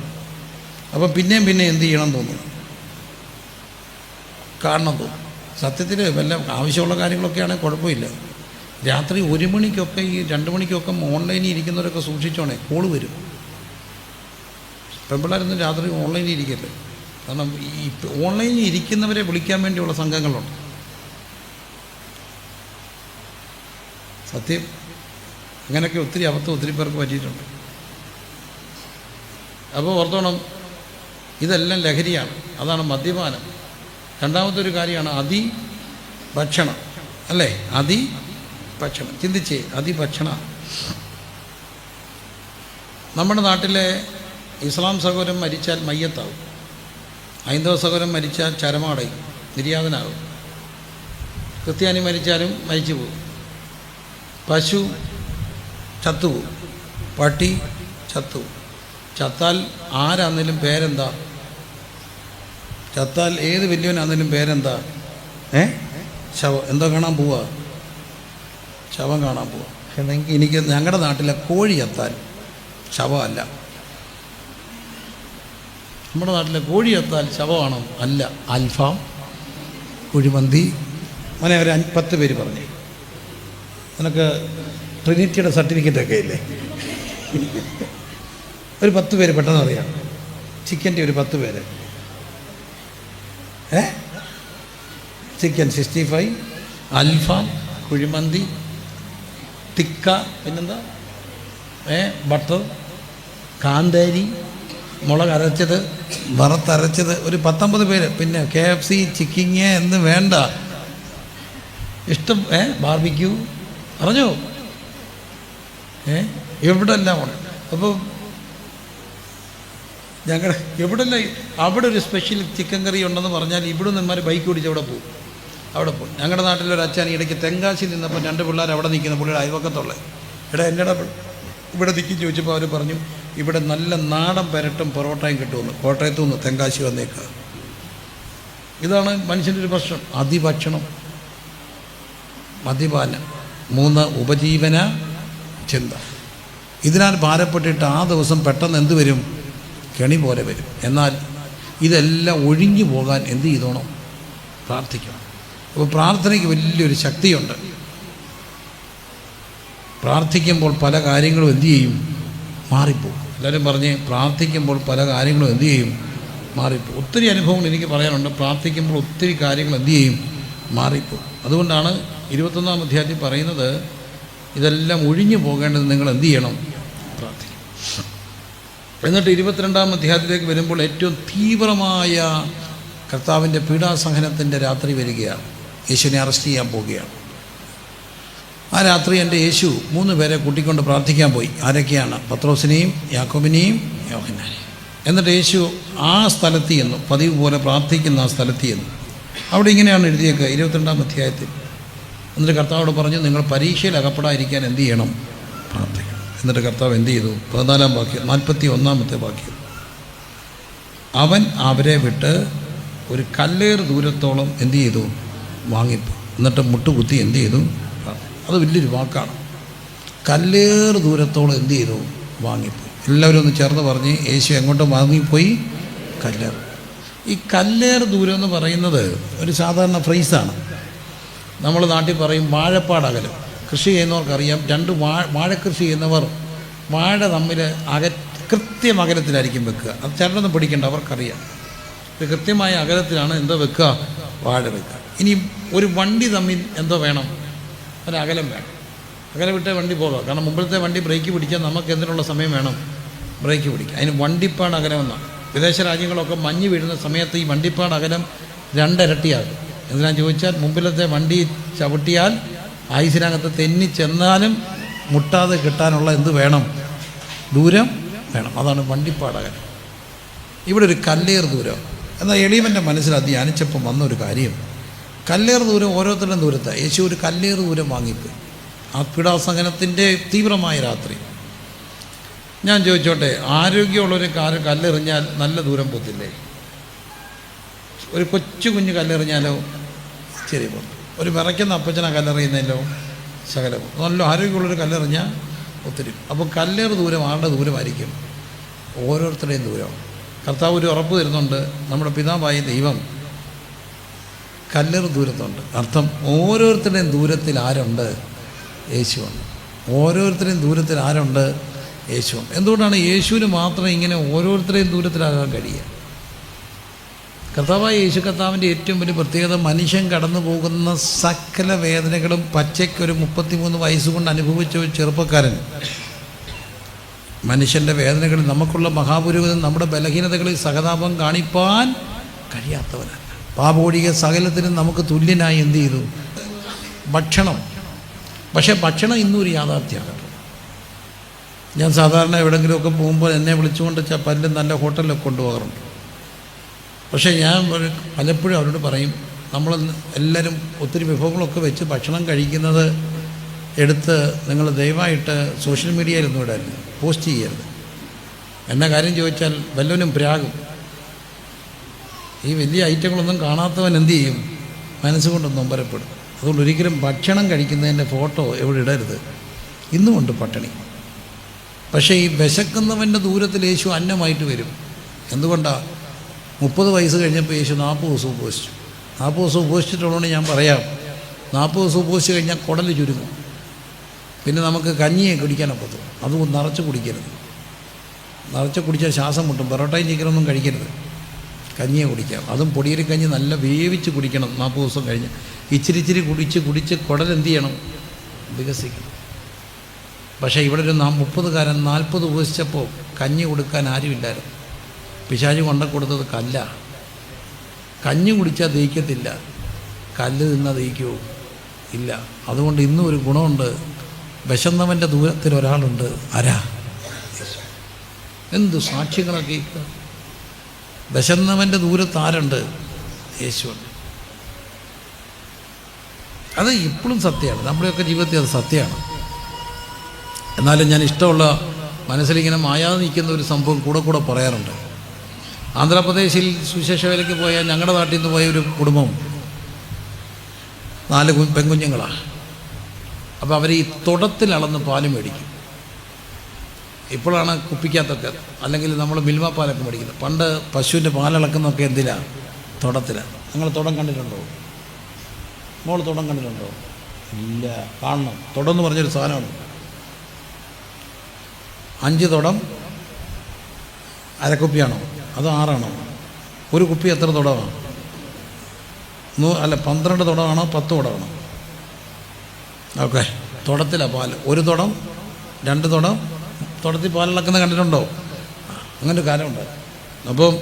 അപ്പോൾ പിന്നെയും എന്ത് ചെയ്യണം തോന്നുന്നു, കാണണം തോന്നും. സത്യത്തിൽ വല്ല ആവശ്യമുള്ള കാര്യങ്ങളൊക്കെ ആണെങ്കിൽ കുഴപ്പമില്ല. രാത്രി 1 മണിക്കൊക്കെ ഈ 2 മണിക്കൊക്കെ ഓൺലൈനിൽ ഇരിക്കുന്നവരൊക്കെ സൂക്ഷിച്ചോണേ, കോള് വരും. പെൺപിള്ളേരൊന്നും രാത്രി ഓൺലൈനിൽ ഇരിക്കല്ലേ. കാരണം ഈ ഓൺലൈനിൽ ഇരിക്കുന്നവരെ വിളിക്കാൻ വേണ്ടിയുള്ള സംഘങ്ങളുണ്ട്. സത്യം, അങ്ങനെയൊക്കെ ഒത്തിരി അബദ്ധം ഒത്തിരി പേർക്ക് പറ്റിയിട്ടുണ്ട്. അപ്പോൾ ഓർത്തോണം, ഇതെല്ലാം ലഹരിയാണ്. അതാണ് മദ്യപാനം. രണ്ടാമത്തെ ഒരു കാര്യമാണ് അതിഭക്ഷണം, അല്ലേ? അതിഭക്ഷണം. ചിന്തിച്ചേ, അതിഭക്ഷണം. നമ്മുടെ നാട്ടിലെ ഇസ്ലാം സഹോദരൻ മരിച്ചാൽ മയ്യത്താവും, ഹൈന്ദവ സഹോദരൻ മരിച്ചാൽ ചരമടയും, നിര്യാതനാകും. ക്രിസ്ത്യാനി മരിച്ചാലും മരിച്ചു പോകും. പശു ചത്തുപോകും, പട്ടി ചത്തുപോകും. ചത്താൽ ആരാന്നേലും പേരെന്താ? ചത്താൽ ഏത് വലിയവനാന്നേലും പേരെന്താ? ശവം. എന്തോ കാണാൻ പോവുക? ശവം കാണാൻ പോവുക. എനിക്ക് ഞങ്ങളുടെ നാട്ടിലെ കോഴി ചത്താൽ ശവമല്ല. നമ്മുടെ നാട്ടിലെ കോഴി ചത്താൽ ശവമാണോ? അല്ല. അൽഫാം, കുഴിമന്തി, അങ്ങനെ ഒരു 10 പേര് പറഞ്ഞേ. നിനക്ക് ട്രിനിറ്റിയുടെ സർട്ടിഫിക്കറ്റൊക്കെ ഇല്ലേ? ഒരു 10 പേര് പെട്ടെന്ന് അറിയാം. ചിക്കൻ്റെ ഒരു 10 പേര്. ചിക്കൻ 65, അൽഫാം, കുഴിമന്തി, തിക്ക, പിന്നെന്താ ബട്ടർ, കാന്താരി, മുളക് അരച്ചത്, വറുത്തരച്ചത്, ഒരു 19 പേര്. പിന്നെ KFC, ചിക്കിങ് എന്ന് വേണ്ട, ഇഷ്ടം ബാർബിക്യൂ, അറിഞ്ഞോ? എവിടെല്ലാം ഉണ്ട്. അപ്പോൾ ഞങ്ങൾ എവിടെല്ലാം അവിടെ ഒരു സ്പെഷ്യൽ ചിക്കൻ കറി ഉണ്ടെന്ന് പറഞ്ഞാൽ ഇവിടെ നിന്മാർ ബൈക്ക് ഓടിച്ച് അവിടെ പോകും. ഞങ്ങളുടെ നാട്ടിലൊരു അച്ഛൻ ഇടയ്ക്ക് തെങ്കാശി നിന്നപ്പോൾ 2 പിള്ളേർ അവിടെ നിൽക്കുന്ന പുള്ളിയുടെ അയൽവക്കത്തുള്ള എൻ്റെ ഇവിടെ നിൽക്കി ചോദിച്ചപ്പോൾ അവർ പറഞ്ഞു, ഇവിടെ നല്ല നാടൻ പെരട്ടും പൊറോട്ടയും കിട്ടുമെന്ന്. കോട്ടയത്തു നിന്ന് തെങ്കാശി വന്നേക്കുക. ഇതാണ് മനുഷ്യൻ്റെ ഒരു പ്രശ്നം. അതിഭക്ഷണം, മദ്യപാനം. 3 ഉപജീവന ചിന്ത. ഇതിനാൽ ഭാരപ്പെട്ടിട്ട് ആ ദിവസം പെട്ടെന്ന് എന്ത് വരും? കെണി പോലെ വരും. എന്നാൽ ഇതെല്ലാം ഒഴിഞ്ഞു പോകാൻ എന്ത് ചെയ്തോണം? പ്രാർത്ഥിക്കണം. അപ്പോൾ പ്രാർത്ഥനയ്ക്ക് വലിയൊരു ശക്തിയുണ്ട്. പ്രാർത്ഥിക്കുമ്പോൾ പല കാര്യങ്ങളും എന്തു ചെയ്യും? മാറിപ്പോകും. എല്ലാവരും പറഞ്ഞ്, പ്രാർത്ഥിക്കുമ്പോൾ പല കാര്യങ്ങളും എന്തു ചെയ്യും? മാറിപ്പോകും. ഒത്തിരി അനുഭവങ്ങൾ എനിക്ക് പറയാനുണ്ട്. പ്രാർത്ഥിക്കുമ്പോൾ ഒത്തിരി കാര്യങ്ങൾ എന്തു ചെയ്യും? മാറിപ്പോകും. അതുകൊണ്ടാണ് 21-ാം അധ്യായത്തിൽ പറയുന്നത്, ഇതെല്ലാം ഒഴിഞ്ഞു പോകേണ്ടത് നിങ്ങൾ എന്തു ചെയ്യണം? പ്രാർത്ഥിക്കണം. എന്നിട്ട് 22-ാം അധ്യായത്തിലേക്ക് വരുമ്പോൾ ഏറ്റവും തീവ്രമായ കർത്താവിൻ്റെ പീഡാസഹനത്തിൻ്റെ രാത്രി വരികയാണ്. യേശുവിനെ അറസ്റ്റ് ചെയ്യാൻ പോവുകയാണ്. ആ രാത്രി എൻ്റെ യേശു 3 പേരെ കൂട്ടിക്കൊണ്ട് പ്രാർത്ഥിക്കാൻ പോയി. ആരൊക്കെയാണ്? പത്രോസിനെയും യാക്കോബിനെയും യോഹന്നാനെയും. എന്നിട്ട് യേശു ആ സ്ഥലത്ത് ചെന്നു, പതിവ് പോലെ പ്രാർത്ഥിക്കുന്ന ആ സ്ഥലത്ത് ചെന്നു. അവിടെ ഇങ്ങനെയാണ് എഴുതിയേക്കുക 22-ാം അധ്യായത്തിൽ. എന്നിട്ട് കർത്താവോട് പറഞ്ഞു, നിങ്ങൾ പരീക്ഷയിൽ അകപ്പെടാതിരിക്കാൻ എന്ത് ചെയ്യണം? പ്രാർത്ഥിക്കണം. എന്നിട്ട് കർത്താവ് എന്ത് ചെയ്തു? 14-ാം വാക്യം, 41-ാമത്തെ വാക്യം. അവൻ അവരെ വിട്ട് ഒരു കല്ലേറ് ദൂരത്തോളം എന്ത് ചെയ്തു? വാങ്ങിപ്പോ. എന്നിട്ട് മുട്ടുകുത്തി എന്ത് ചെയ്തു? അത് വലിയൊരു വാക്കാണ്. കല്ലേറ് ദൂരത്തോളം എന്ത് ചെയ്തു? വാങ്ങിപ്പോയി. എല്ലാവരും ഒന്ന് ചേർന്ന് പറഞ്ഞ്, യേശു എങ്ങോട്ടും വാങ്ങിപ്പോയി? കല്ലേറ്. ഈ കല്ലേറ് ദൂരം എന്ന് പറയുന്നത് ഒരു സാധാരണ ഫ്രേസാണ്. നമ്മൾ നാട്ടിൽ പറയും വാഴപ്പാടകലം. കൃഷി ചെയ്യുന്നവർക്കറിയാം, 2 വാഴക്കൃഷി ചെയ്യുന്നവർ വാഴ തമ്മിൽ കൃത്യം അകലത്തിലായിരിക്കും വെക്കുക. അത് ചേട്ടനൊന്നും പിടിക്കേണ്ട, അവർക്കറിയാം. ഒരു കൃത്യമായ അകലത്തിലാണ് എന്തോ വെക്കുക? വാഴ വെക്കുക. ഇനി ഒരു വണ്ടി തമ്മിൽ എന്തോ വേണം? ഒരകലം വേണം. അകലം വിട്ടേ വണ്ടി പോകാം. കാരണം മുമ്പിലത്തെ വണ്ടി ബ്രേക്ക് പിടിച്ചാൽ നമുക്ക് എന്തിനുള്ള സമയം വേണം? ബ്രേക്ക് പിടിക്കുക. അതിന് വണ്ടിപ്പാട് അകലമെന്നാണ്. വിദേശ രാജ്യങ്ങളൊക്കെ മഞ്ഞ് വീഴുന്ന സമയത്ത് ഈ വണ്ടിപ്പാട് അകലം 2 ഇരട്ടിയാകും. എന്തിനാ ചോദിച്ചാൽ, മുമ്പിലത്തെ വണ്ടി ചവിട്ടിയാൽ ഐസിനകത്ത് തെന്നി ചെന്നാലും മുട്ടാതെ കിട്ടാനുള്ള എന്ത് വേണം? ദൂരം വേണം. അതാണ് വണ്ടിപ്പാടകലം. ഇവിടെ ഒരു കല്ലേറ് ദൂരം. എന്നാൽ എളിയവൻ്റെ മനസ്സിൽ അത് ധ്യാനിച്ചപ്പം വന്നൊരു കാര്യം, കല്ലേറ് ദൂരം ഓരോരുത്തരുടെയും ദൂരത്താണ്. യേശു ഒരു കല്ലേറ് ദൂരം വാങ്ങിപ്പോയി. ആ പീഡാസഹനത്തിൻ്റെ തീവ്രമായ രാത്രി. ഞാൻ ചോദിച്ചോട്ടെ, ആരോഗ്യമുള്ളൊരു കല്ലെറിഞ്ഞാൽ നല്ല ദൂരം പോത്തില്ലേ? ഒരു കൊച്ചു കുഞ്ഞ് കല്ലെറിഞ്ഞാലോ ശരി പോകും. ഒരു വിറയ്ക്കുന്ന അപ്പച്ചനാ കല്ലെറിയുന്നതിലോ ശകലം. നല്ല ആരോഗ്യമുള്ളൊരു കല്ലെറിഞ്ഞാൽ ഒത്തിരി. അപ്പോൾ കല്ലേറ് ദൂരം ആരുടെ ദൂരമായിരിക്കും? ഓരോരുത്തരുടെയും ദൂരം. കർത്താവ് ഒരു ഉറപ്പ് തരുന്നുണ്ട്, നമ്മുടെ പിതാവായ ദൈവം കല്ലേറ് ദൂരത്തുണ്ട്. അർത്ഥം ഓരോരുത്തരുടെയും ദൂരത്തിൽ ആരുണ്ട്? യേശുവുണ്ട്. ഓരോരുത്തരുടെയും ദൂരത്തിൽ ആരുണ്ട്? യേശുവുണ്ട്. എന്തുകൊണ്ടാണ് യേശുവിന് മാത്രം ഇങ്ങനെ ഓരോരുത്തരെയും ദൂരത്തിലാകാൻ കഴിയുക? കർത്താവായ യേശു കർത്താവിൻ്റെ ഏറ്റവും വലിയ പ്രത്യേകത, മനുഷ്യൻ കടന്നു പോകുന്ന സകല വേദനകളും പച്ചയ്ക്കൊരു 33 വയസ്സുകൊണ്ട് അനുഭവിച്ച ഒരു ചെറുപ്പക്കാരൻ മനുഷ്യൻ്റെ വേദനകളിൽ, നമുക്കുള്ള മഹാപുരോഹിതൻ നമ്മുടെ ബലഹീനതകളിൽ സഹതാപം കാണിപ്പാൻ കഴിയാത്തവനല്ല. പാപോടിക സകലത്തിനും നമുക്ക് തുല്യനായി എന്ത് ചെയ്തു? ഭക്ഷണം. പക്ഷേ ഭക്ഷണം ഇന്നും ഒരു യാഥാർത്ഥ്യമാണ്. ഞാൻ സാധാരണ എവിടെയെങ്കിലുമൊക്കെ പോകുമ്പോൾ എന്നെ വിളിച്ചുകൊണ്ട് പല്ലും നല്ല ഹോട്ടലിലൊക്കെ കൊണ്ടുപോകാറുണ്ട്. പക്ഷേ ഞാൻ പലപ്പോഴും അവരോട് പറയും, നമ്മൾ എല്ലാവരും ഒത്തിരി വിഭവങ്ങളൊക്കെ വെച്ച് ഭക്ഷണം കഴിക്കുന്നത് എടുത്ത് നിങ്ങൾ ദയവായിട്ട് സോഷ്യൽ മീഡിയയിലൊന്നും ഇടരുത്, പോസ്റ്റ് ചെയ്യരുത്. എന്ന കാര്യം ചോദിച്ചാൽ വല്ലവനും പ്രാകും. ഈ വലിയ ഐറ്റങ്ങളൊന്നും കാണാത്തവൻ എന്തു ചെയ്യും? മനസ്സുകൊണ്ട് നൊമ്പരപ്പെടും. അതുകൊണ്ട് ഒരിക്കലും ഭക്ഷണം കഴിക്കുന്നതിൻ്റെ ഫോട്ടോ എവിടെ ഇടരുത്. ഇന്നുമുണ്ട് പട്ടിണി. പക്ഷേ ഈ വിശക്കുന്നവൻ്റെ ദൂരത്തിൽ യേശു അന്നമായിട്ട് വരും. എന്തുകൊണ്ടാണ്? 30 വയസ്സ് കഴിഞ്ഞപ്പോൾ യേശു 40 ദിവസം ഉപവസിച്ചു. 40 ദിവസം ഉപവസിച്ചിട്ടുള്ളതുകൊണ്ട് ഞാൻ പറയാം, 40 ദിവസം ഉപവസിച്ച് കഴിഞ്ഞാൽ കുടൽ ചുരുങ്ങും. പിന്നെ നമുക്ക് കഞ്ഞിയെ കുടിക്കാനൊക്കത്തു. അത് നിറച്ച് കുടിക്കരുത്. നിറച്ച് കുടിച്ചാൽ ശ്വാസം മുട്ടും. പൊറോട്ടയും ചിക്കനൊന്നും കഴിക്കരുത്. കഞ്ഞിയെ കുടിക്കാം. അതും പൊടിയരി കഞ്ഞി നല്ല വേവിച്ച് കുടിക്കണം. 40 ദിവസം കഴിഞ്ഞ് ഇച്ചിരി കുടിച്ച് കുടൽ എന്ത് ചെയ്യണം? വികസിക്കണം. പക്ഷേ ഇവിടെ ഒരു 30കാരൻ 40 ഉപവസിച്ചപ്പോൾ കഞ്ഞി കൊടുക്കാൻ ആരുമില്ലായിരുന്നു. പിശാച് കൊണ്ട കൊടുത്തത് കല്ല. കഞ്ഞി കുടിച്ചാൽ ദഹിക്കത്തില്ല, കല്ല് തിന്നാൽ ദഹിക്കുമോ? ഇല്ല. അതുകൊണ്ട് ഇന്നും ഒരു ഗുണമുണ്ട്, വിശന്നവൻ്റെ ദൂരത്തിൽ ഒരാളുണ്ട്. ആരാ? എന്ത് സാക്ഷ്യങ്ങളൊക്കെ! വിശന്നവൻ്റെ ദൂരത്ത് ആരുണ്ട്? യേശുവുണ്ട്. അത് ഇപ്പോഴും സത്യമാണ്. നമ്മുടെയൊക്കെ ജീവിതത്തിൽ അത് സത്യമാണ്. എന്നാലും ഞാൻ ഇഷ്ടമുള്ള മനസ്സിലിങ്ങനെ മായാതെ നിൽക്കുന്ന ഒരു സംഭവം കൂടെ പറയാറുണ്ട്. ആന്ധ്രാപ്രദേശിൽ സുവിശേഷ വേലയ്ക്ക് പോയ ഞങ്ങളുടെ നാട്ടിൽ നിന്ന് പോയ ഒരു കുടുംബം, 4 പെൺകുഞ്ഞുങ്ങളാണ്. അപ്പോൾ അവർ ഈ തുടത്തിൽ അളന്ന് പാല് മേടിക്കും. ഇപ്പോഴാണ് കുപ്പിക്കകത്തൊക്കെ, അല്ലെങ്കിൽ നമ്മൾ മിൽമ പാലൊക്കെ മേടിക്കുന്നത്. പണ്ട് പശുവിൻ്റെ പാലളക്കുന്നതൊക്കെ എന്തിലാണ്? തുടത്തിലാണ്. നിങ്ങൾ തുടം കണ്ടിട്ടുണ്ടോ? മോൾ തുടം കണ്ടിട്ടുണ്ടോ? ഇല്ല. കാണണം. തുടം എന്ന് പറഞ്ഞൊരു സാധനമാണ്. 5 തുടം അരക്കുപ്പിയാണോ അതോ 6 ഒരു കുപ്പി എത്ര തുടമാണ്? 12 തുടമാണോ 10 തുടമാണോ? ഓക്കെ. തുടത്തിലാണ് പാൽ. 1 തുടം 2 തുടം തുടത്തിൽ പാലിളക്കുന്ന കണ്ടിട്ടുണ്ടോ? അങ്ങനെ ഒരു കാലമുണ്ട്. അപ്പം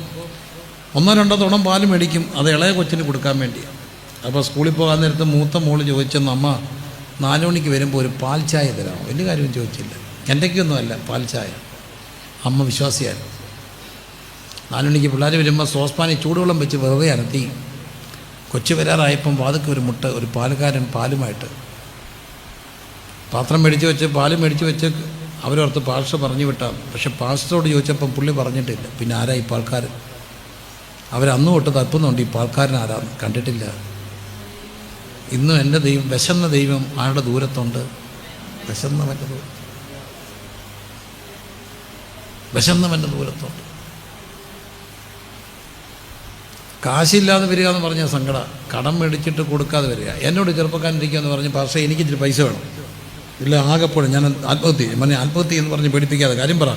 1-2 തുടം പാൽ മേടിക്കും. അത് ഇളയ കൊച്ചിന് കൊടുക്കാൻ വേണ്ടി. അപ്പോൾ സ്കൂളിൽ പോകാൻ നേരത്ത് മൂത്ത മോള് ചോദിച്ചെന്ന്, അമ്മ 4 മണിക്ക് വരുമ്പോൾ ഒരു പാൽ ചായ തരാമോ? വലിയ കാര്യവും ചോദിച്ചില്ല. എൻ്റെക്കൊന്നുമല്ല, പാൽ ചായ. അമ്മ വിശ്വാസിയായിരുന്നു. 4 മണിക്ക് പിള്ളേർ വരുമ്പോൾ സോസ്പാനിൽ ചൂടുവെള്ളം വെച്ച് വെറുതെ അനത്തി. കൊച്ചു വരാറായപ്പം വാതിക്ക് ഒരു മുട്ട, ഒരു പാലുകാരൻ പാലുമായിട്ട് പാത്രം മേടിച്ച് വെച്ച് പാല് മേടിച്ച് വെച്ച് അവരോർത്ത് പാസ്റ്റർ പറഞ്ഞു വിട്ടാൽ. പക്ഷെ പാസ്റ്ററോട് ചോദിച്ചപ്പം പുള്ളി പറഞ്ഞിട്ടില്ല. പിന്നെ ആരാ ഈ പാൽക്കാരൻ? അവരന്ന് തൊട്ട് തപ്പുന്നുണ്ട്, ഈ പാൽക്കാരൻ ആരാന്ന് കണ്ടിട്ടില്ല. ഇന്നും എൻ്റെ ദൈവം, വിശന്ന ദൈവം ആരുടെ ദൂരത്തുണ്ട്? വിശന്നവൻ്റെ ദൂരത്ത്. വിശന്നവൻ്റെ ദൂരത്തുണ്ട്. കാശില്ലാതെ വരിക എന്ന് പറഞ്ഞ സങ്കടം. കടം മേടിച്ചിട്ട് കൊടുക്കാതെ വരിക. എന്നോട് ചെറുപ്പക്കാരനിരിക്കുക എന്ന് പറഞ്ഞ്, പക്ഷേ എനിക്കിച്ചിരി പൈസ വേണം. ഇല്ല, ആകെപ്പോഴും ഞാൻ ആത്മഹത്യ എന്ന് പറഞ്ഞ് പേടിപ്പിക്കാതെ കാര്യം പറ.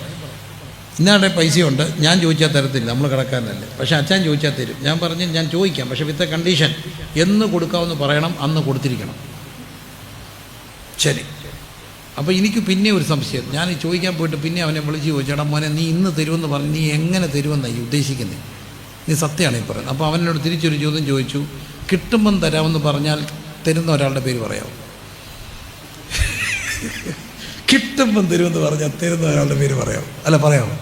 ഇന്നാടെ പൈസയുണ്ട്, ഞാൻ ചോദിച്ചാൽ തരത്തില്ല, നമ്മൾ കടക്കാരനല്ലേ. പക്ഷേ അച്ഛൻ ചോദിച്ചാൽ തരും. ഞാൻ പറഞ്ഞ് ഞാൻ ചോദിക്കാം, പക്ഷേ വിത്ത് കണ്ടീഷൻ, എന്ന് കൊടുക്കാമെന്ന് പറയണം, അന്ന് കൊടുത്തിരിക്കണം. ശരി. അപ്പോൾ എനിക്ക് പിന്നെ ഒരു സംശയം. ഞാൻ ചോദിക്കാൻ പോയിട്ട് പിന്നെ അവനെ വിളിച്ച് ചോദിച്ചേടാ മോനെ, നീ ഇന്ന് തരുമെന്ന് പറഞ്ഞ് നീ എങ്ങനെ തരുമെന്നാണ് ഈ ഉദ്ദേശിക്കുന്നത്? നീ സത്യമാണ് ഈ പറയുന്നത്. അപ്പോൾ അവനോട് തിരിച്ചൊരു ചോദ്യം ചോദിച്ചു, കിട്ടുമ്പം തരാമെന്ന് പറഞ്ഞാൽ തരുന്ന ഒരാളുടെ പേര് പറയാമോ? കിട്ടുമ്പം തരുമെന്ന് പറഞ്ഞാൽ തരുന്ന ഒരാളുടെ പേര് പറയാമോ? അല്ല, പറയാമോ?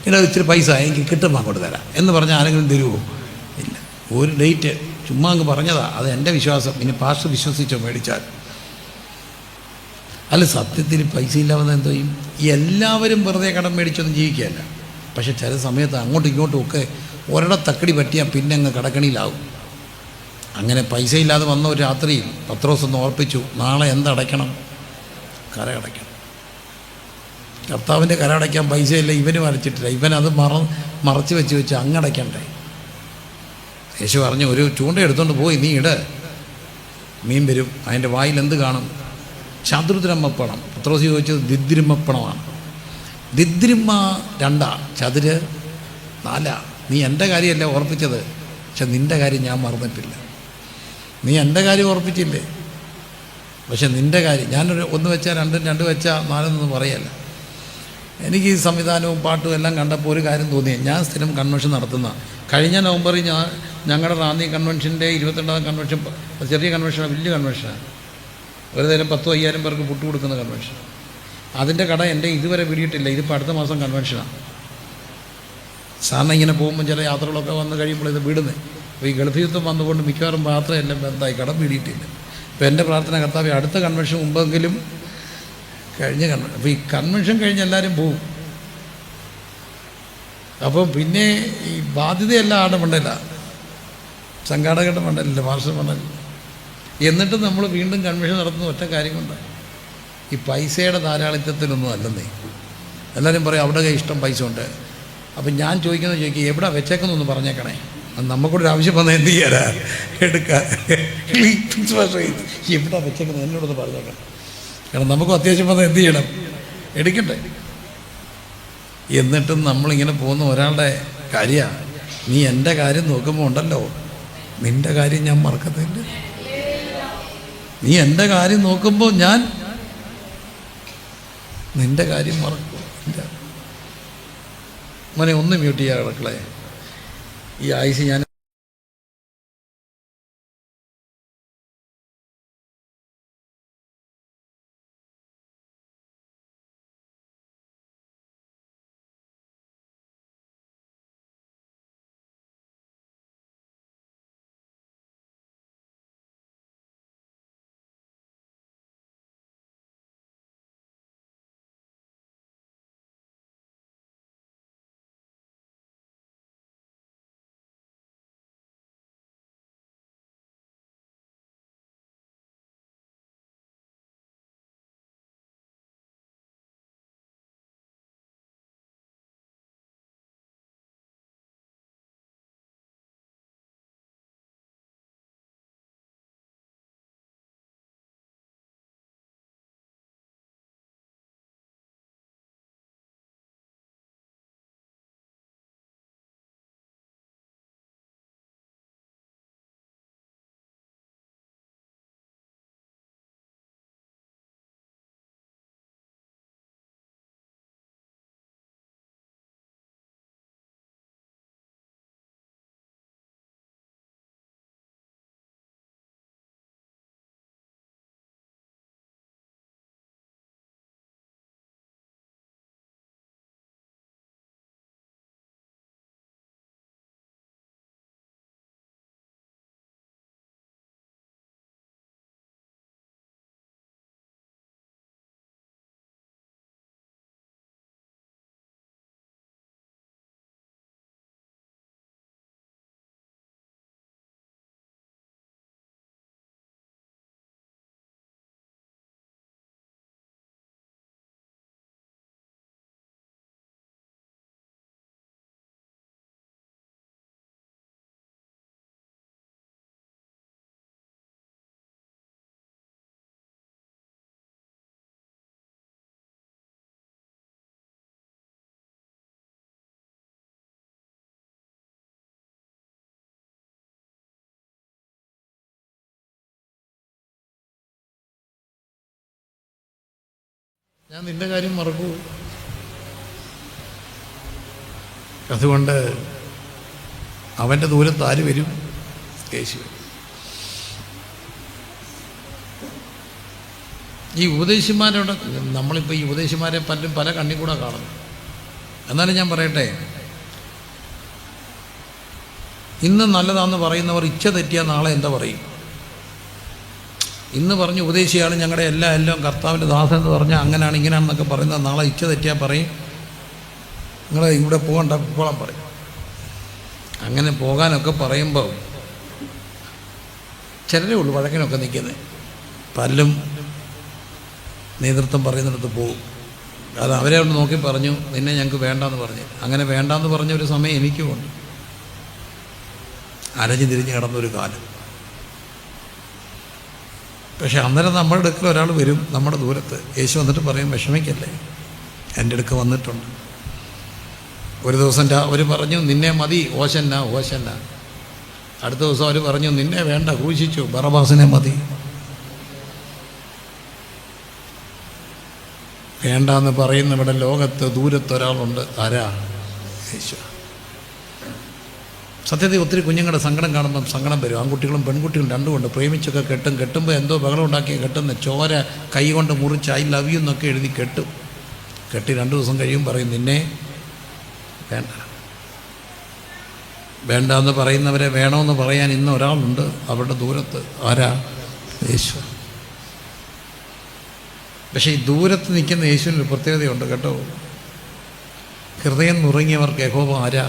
ഇട ഇച്ചിരി പൈസ എനിക്ക് കിട്ടുമ്പോൾ അങ്ങോട്ട് തരാം എന്ന് പറഞ്ഞാൽ ആരെങ്കിലും തരുമോ? ഇല്ല. ഒരു ഡേറ്റ് ചുമ്മാ അങ്ങ് പറഞ്ഞതാ, അത് എൻ്റെ വിശ്വാസം. ഇനി പാസ്റ്റർ വിശ്വസിച്ചോ മേടിച്ചാൽ. അല്ല, സത്യത്തിൽ പൈസ ഇല്ലാതെ എന്തോ ചെയ്യും? എല്ലാവരും വെറുതെ കടം മേടിച്ചൊന്നും ജീവിക്കുകയല്ല. പക്ഷെ ചില സമയത്ത് അങ്ങോട്ടും ഇങ്ങോട്ടും ഒക്കെ ഒരിടത്തക്കടി പറ്റിയാൽ പിന്നെ അങ്ങ് കടക്കണിയിലാവും. അങ്ങനെ പൈസ ഇല്ലാതെ വന്ന ഒരു രാത്രി പത്രോസ് ഒന്ന് ഓർപ്പിച്ചു, നാളെ എന്തടയ്ക്കണം? കര അടയ്ക്കണം. കർത്താവിൻ്റെ കര അടയ്ക്കാൻ പൈസയില്ല, ഇവന് വരച്ചിട്ടില്ല, ഇവനത് മറച്ച് വെച്ച് അങ്ങടയ്ക്കണ്ടേ. യേശു പറഞ്ഞു, ഒരു ചൂണ്ട എടുത്തുകൊണ്ട് പോയി നീ ഇട്, മീൻ വരും, അതിൻ്റെ വായിൽ എന്ത് കാണും? ചതുർദ്രമപ്പണം. പത്രോസ് ചോദിച്ചത് ദിദ്രിമപ്പണമാണ്. ദിദ്രിമ 2, ചതുര് 4. നീ എൻ്റെ കാര്യമല്ല ഓർപ്പിച്ചത്, പക്ഷെ നിൻ്റെ കാര്യം ഞാൻ മറന്നിട്ടില്ല. നീ എൻ്റെ കാര്യം ഓർപ്പിച്ചില്ലേ, പക്ഷെ നിൻ്റെ കാര്യം ഞാനൊരു 1 വെച്ചാൽ 2, 2 വെച്ചാൽ 4 എന്നൊന്നും പറയല്ല. എനിക്ക് ഈ സംവിധാനവും പാട്ടും എല്ലാം കണ്ടപ്പോൾ ഒരു കാര്യം തോന്നി. ഞാൻ സ്ഥിരം കൺവെൻഷൻ നടത്തുന്ന, കഴിഞ്ഞ നവംബറിൽ ഞങ്ങളുടെ റാന്നി കൺവെൻഷൻ്റെ 22ാം കൺവെൻഷൻ, ചെറിയ കൺവെൻഷനാണ്, വലിയ കൺവെൻഷനാണ്. ഒരു നേരം 10,000 പേർക്ക് പുട്ട് കൊടുക്കുന്ന കൺവെൻഷൻ. അതിൻ്റെ കട എൻ്റെ ഇതുവരെ വീടിയിട്ടില്ല. ഇതിപ്പോൾ അടുത്ത മാസം കൺവെൻഷനാണ്. സാറിന് ഇങ്ങനെ പോകുമ്പോൾ ചില യാത്രകളൊക്കെ വന്ന് കഴിയുമ്പോൾ ഇത് വീടുന്നത്. അപ്പോൾ ഈ ഗൾഫ് യുദ്ധം വന്നുകൊണ്ട് മിക്കവാറും മാത്രമെല്ലാം ബന്ധമായി, കടം വീടിയിട്ടില്ല. ഇപ്പോൾ എൻ്റെ പ്രാർത്ഥന, കർത്താവേ അടുത്ത കൺവെൻഷൻ മുമ്പെങ്കിലും കഴിഞ്ഞ കൺവെൻഷൻ. അപ്പോൾ ഈ കൺവെൻഷൻ കഴിഞ്ഞ് എല്ലാവരും പോവും. അപ്പോൾ പിന്നെ ഈ ബാധ്യതയെല്ലാം ആടെ മണ്ടല്ല, സംഘാടകരുടെ മണ്ടലില്ല, മാർഷൽ മണ്ടലില്ല. എന്നിട്ട് നമ്മൾ വീണ്ടും കൺവെൻഷൻ നടത്തുന്ന ഒറ്റ കാര്യം കൊണ്ട്, ഈ പൈസയുടെ ധാരാളിത്തത്തിലൊന്നും അല്ലെന്നേ. എല്ലാവരും പറയും അവിടെ ഇഷ്ടം പൈസ ഉണ്ട്. അപ്പം ഞാൻ ചോദിക്കുക എവിടെ വെച്ചേക്കുന്നൊന്ന് പറഞ്ഞേക്കണേ. നമുക്കൊരു ആവശ്യം വന്നാൽ എന്ത് ചെയ്യാനാ എടുക്കുക, എവിടെ വെച്ചേക്കുന്നത് എന്നോടൊന്ന് പറഞ്ഞേക്കണം. കാരണം നമുക്കും അത്യാവശ്യം വന്നാൽ എന്ത് ചെയ്യണം, എടുക്കണ്ടേ. എന്നിട്ടും നമ്മളിങ്ങനെ പോകുന്ന ഒരാളുടെ കാര്യമാണ്. നീ എൻ്റെ കാര്യം നോക്കുമ്പോൾ ഉണ്ടല്ലോ, നിൻ്റെ കാര്യം ഞാൻ മറക്കത്തില്ല. നീ എൻ്റെ കാര്യം നോക്കുമ്പോൾ ഞാൻ നിൻ്റെ കാര്യം മറക്കും. മോനെ ഒന്ന് മ്യൂട്ട് ചെയ്യാൻ കിടക്കളെ. ഈ ആയുസ് ഞാൻ നിൻ്റെ കാര്യം മറക്കൂ. അതുകൊണ്ട് അവൻ്റെ ദൂരത്ത് ആര് വരും? യേശു. ഈ ഉപദേശിമാരോട് നമ്മളിപ്പോൾ ഈ ഉപദേശിമാരെ പലരും പല കണ്ണിൽ കൂടെ കാണുന്നു. എന്നാലും ഞാൻ പറയട്ടെ, ഇന്ന് നല്ലതാണെന്ന് പറയുന്നവർ ഇച്ഛ തെറ്റിയാൽ നാളെ എന്താ പറയും? ഇന്ന് പറഞ്ഞ് ഉപദേശിയാൾ ഞങ്ങളുടെ എല്ലാം കർത്താവിൻ്റെ ദാസൻ എന്ന് പറഞ്ഞാൽ അങ്ങനെയാണ് ഇങ്ങനെയാണെന്നൊക്കെ പറയുന്നത്, നാളെ ഇച്ഛ തെറ്റിയാൽ പറയും നിങ്ങൾ ഇവിടെ പോകണ്ട പോകാൻ പറയും. അങ്ങനെ പോകാനൊക്കെ പറയുമ്പോൾ ചിലരേ ഉള്ളൂ വഴക്കിനൊക്കെ നിൽക്കുന്നത്. പലരും നേതൃത്വം പറയുന്നിടത്ത് പോകും. അത് അവരെ ഒന്ന് നോക്കി പറഞ്ഞു, നിന്നെ ഞങ്ങൾക്ക് വേണ്ടാന്ന് പറഞ്ഞു. അങ്ങനെ വേണ്ടാന്ന് പറഞ്ഞ ഒരു സമയം എനിക്കുമുണ്ട്. അരഞ്ഞു തിരിഞ്ഞ് കിടന്നൊരു കാലം. പക്ഷെ അന്നേരം നമ്മുടെ അടുക്കൽ ഒരാൾ വരും, നമ്മുടെ ദൂരത്ത്. യേശു വന്നിട്ട് പറയും, വിഷമിക്കല്ലേ, എൻ്റെ അടുക്ക് വന്നിട്ടുണ്ട്. ഒരു ദിവസം അവർ പറഞ്ഞു, നിന്നെ മതി, ഓശന്ന. അടുത്ത ദിവസം അവർ പറഞ്ഞു, നിന്നെ വേണ്ട, ക്രൂശിച്ചു, ബറബാസിനെ മതി. വേണ്ടാന്ന് പറയുന്ന ഇവിടെ ലോകത്ത് ദൂരത്തൊരാളുണ്ട്. ആരാ? യേശു. സത്യത്തിൽ ഒത്തിരി കുഞ്ഞുങ്ങളുടെ സങ്കടം കാണുമ്പം സങ്കടം വരും. ആൺകുട്ടികളും പെൺകുട്ടികളും രണ്ടുമുണ്ട്. പ്രേമിച്ചൊക്കെ കെട്ടുമ്പോൾ എന്തോ ബഹളം ഉണ്ടാക്കി കെട്ടുന്ന, ചോര കൈ കൊണ്ട് മുറിച്ച് ഐ ലവ് യു എന്നൊക്കെ എഴുതി കെട്ടി 2 ദിവസം കഴിയും പറയും, നിന്നെ വേണ്ടാന്ന് പറയുന്നവരെ വേണമെന്ന് പറയാൻ ഇന്ന് ഒരാളുണ്ട് അവരുടെ ദൂരത്ത്. ആരാ? യേശു. പക്ഷേ ഈ ദൂരത്ത് നിൽക്കുന്ന യേശുവിനൊരു പ്രത്യേകതയുണ്ട് കേട്ടോ. ഹൃദയം നുറങ്ങിയവർക്ക് യഹോവ ആരാ?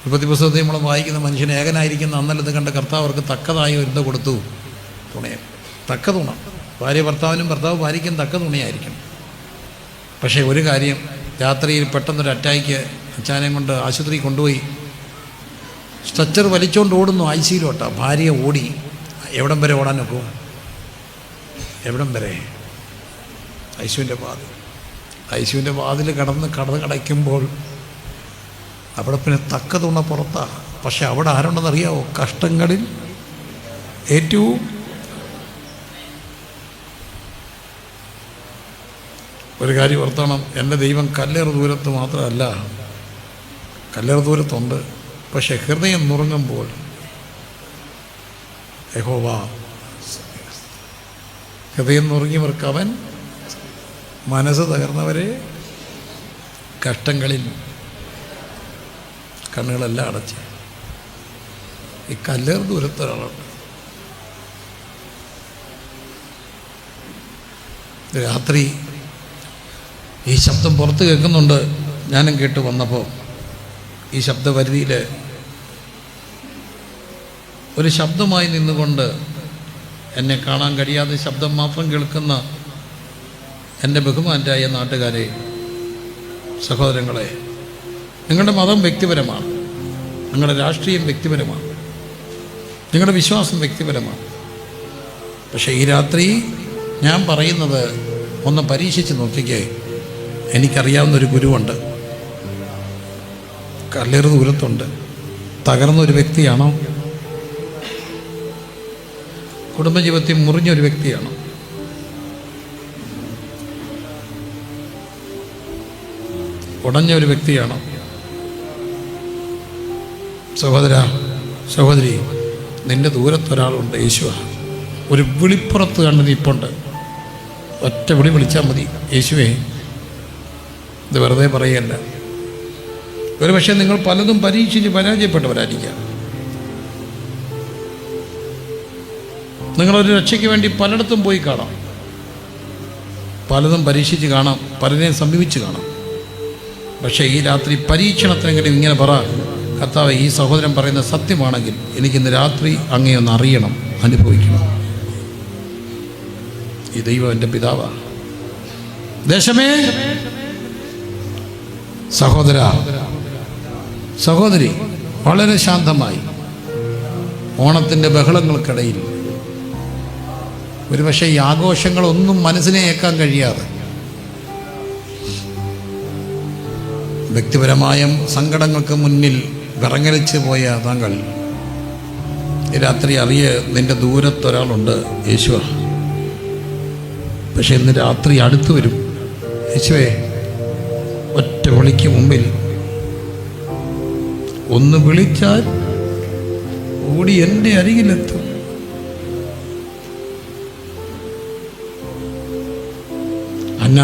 ഉൽപ്പത്തി പുസ്തകത്തിൽ നമ്മൾ വായിക്കുന്ന മനുഷ്യൻ ഏകനായിരിക്കുന്ന അന്നലത്ത് കണ്ട കർത്താവ് അവർക്ക് തക്കതായി എന്ത് കൊടുത്തു? തുണയം. തക്ക തുണ. ഭാര്യ ഭർത്താവിനും ഭർത്താവ് ഭാര്യയ്ക്കും തക്ക തുണയായിരിക്കണം. പക്ഷേ ഒരു കാര്യം, രാത്രിയിൽ പെട്ടെന്നൊരു അറ്റാക്ക് അച്ചാനെ കൊണ്ട് ആശുപത്രി കൊണ്ടുപോയി. സ്ട്രെച്ചർ വലിച്ചുകൊണ്ട് ഓടുന്നു ICUലോട്ടാ. ഭാര്യ ഓടി. എവിടം വരെ ഓടാനൊക്കെ? എവിടം വരെ? ഐശുവിൻ്റെ വാതിൽ കടയ്ക്കുമ്പോൾ അവിടെ പിന്നെ തക്ക തുണ പുറത്താണ്. പക്ഷെ അവിടെ ആരുണ്ടെന്നറിയാവോ? കഷ്ടങ്ങളിൽ ഏറ്റവും ഒരു കാര്യം ഓർത്തണം, എൻ്റെ ദൈവം കല്ലേറ് ദൂരത്ത് മാത്രമല്ല, കല്ലേറ് ദൂരത്തുണ്ട്. പക്ഷെ ഹൃദയം നുറുങ്ങുമ്പോൾ യഹോവ, ഹൃദയം നുറുങ്ങിയവർക്ക് അവൻ, മനസ്സ് തകർന്നവരെ കഷ്ടങ്ങളിൽ കണ്ണുകളെല്ലാം അടച്ച്. ഈ കല്ലേറ് ദൂരത്തൊരാളുണ്ട്. രാത്രി ഈ ശബ്ദം പുറത്ത് കേൾക്കുന്നുണ്ട്. ഞാനും കേട്ട് വന്നപ്പോൾ ഈ ശബ്ദപരിധിയിൽ ഒരു ശബ്ദമായി നിന്നുകൊണ്ട് എന്നെ കാണാൻ കഴിയാതെ ശബ്ദം മാത്രം കേൾക്കുന്ന എൻ്റെ ബഹുമാനരായ നാട്ടുകാരെ, സഹോദരങ്ങളെ, നിങ്ങളുടെ മതം വ്യക്തിപരമാണ്, നിങ്ങളുടെ രാഷ്ട്രീയം വ്യക്തിപരമാണ്, നിങ്ങളുടെ വിശ്വാസം വ്യക്തിപരമാണ്. പക്ഷേ ഈ രാത്രി ഞാൻ പറയുന്നത് ഒന്ന് പരീക്ഷിച്ച് നോക്കിക്കേ. എനിക്കറിയാവുന്നൊരു ഗുരുവുണ്ട്, കല്ലേറ് ദൂരത്തുണ്ട്. തകർന്നൊരു വ്യക്തിയാണോ? കുടുംബജീവിതത്തിൽ മുറിഞ്ഞൊരു വ്യക്തിയാണോ? ഉടഞ്ഞ ഒരു വ്യക്തിയാണോ? സഹോദര, സഹോദരി, നിന്റെ ദൂരത്തൊരാളുണ്ട്. യേശുവാ. ഒരു വിളിപ്പുറത്ത് കണ്ട് നിൽപ്പുണ്ട്. ഒറ്റ വിളിച്ചാൽ മതി, യേശുവേ. ഇത് വെറുതെ പറയല്ല. ഒരു പക്ഷേ നിങ്ങൾ പലതും പരീക്ഷിച്ച് പരാജയപ്പെട്ടവരായിരിക്കാം. നിങ്ങളൊരു രക്ഷയ്ക്ക് വേണ്ടി പലയിടത്തും പോയി കാണാം, പലതും പരീക്ഷിച്ച് കാണാം, പലരെയും സമീപിച്ച് കാണാം. പക്ഷേ ഈ രാത്രി പരീക്ഷണത്തിനെങ്കിലും ഇങ്ങനെ പറ, കർത്താവേ, ഈ സഹോദരൻ പറയുന്ന സത്യമാണെങ്കിൽ എനിക്കിന്ന് രാത്രി അങ്ങയൊന്ന് അറിയണം, അനുഭവിക്കണം. ഈ ദൈവം എൻ്റെ പിതാവാണ്. ദേശമേ, സഹോദര, സഹോദരി, വളരെ ശാന്തമായി ഓണത്തിൻ്റെ ബഹളങ്ങൾക്കിടയിൽ ഒരുപക്ഷെ ഈ ആഘോഷങ്ങളൊന്നും മനസ്സിനെ ഏക്കാൻ കഴിയാതെ വ്യക്തിപരമായ സങ്കടങ്ങൾക്ക് മുന്നിൽ വിറങ്ങലിച്ച് പോയ താങ്കൾ രാത്രി നിൻ്റെ ദൂരത്തൊരാളുണ്ട്, യേശുവാ. പക്ഷെ ഇന്ന് രാത്രി അടുത്ത് വരും. യേശുവേ, ഒറ്റ വിളിക്ക് മുമ്പിൽ ഒന്ന് വിളിച്ചാൽ ഓടി എൻ്റെ അരികിലെത്തും. അന്ന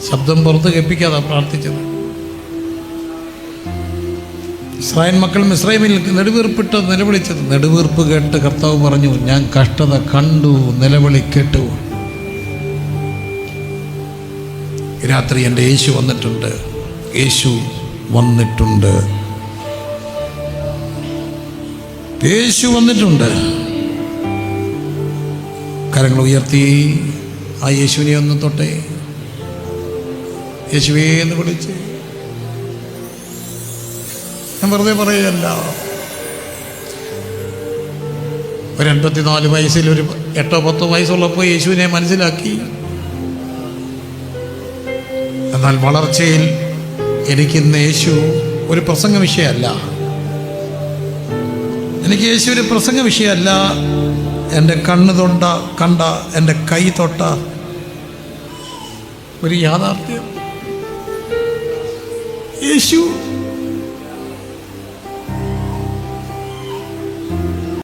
ശബ്ദം പുറത്ത് കേൾപ്പിക്കാതെ പ്രാർത്ഥിച്ചത്. ഇസ്രായേൽ മക്കൾ മിസ്രൈമിൽ നെടുവീർപ്പിട്ട് നിലവിളിച്ചത്. നെടുവീർപ്പ് കേട്ട് കർത്താവ് പറഞ്ഞു, ഞാൻ കഷ്ടത കണ്ടു, നിലവിളി കേട്ടു. രാത്രി എൻ്റെ യേശു വന്നിട്ടുണ്ട്, യേശു വന്നിട്ടുണ്ട്, യേശു വന്നിട്ടുണ്ട്. കരങ്ങൾ ഉയർത്തി ആ യേശുവിനെ ഒന്ന് തൊട്ടേ. യേശുവേ എന്ന് വിളിച്ച്. ഞാൻ വെറുതെ പറയുകയല്ല. ഒരു 84 വയസ്സിൽ ഒരു 8-10 വയസ്സുള്ളപ്പോൾ യേശുവിനെ മനസ്സിലാക്കി. എന്നാൽ വളർച്ചയിൽ എനിക്കിന്ന് യേശു ഒരു പ്രസംഗ വിഷയമല്ല. എനിക്ക് യേശു ഒരു പ്രസംഗ വിഷയമല്ല. എൻ്റെ കണ്ണ് കണ്ട, എൻ്റെ കൈ തൊട്ട ഒരു യാഥാർത്ഥ്യം. യേശു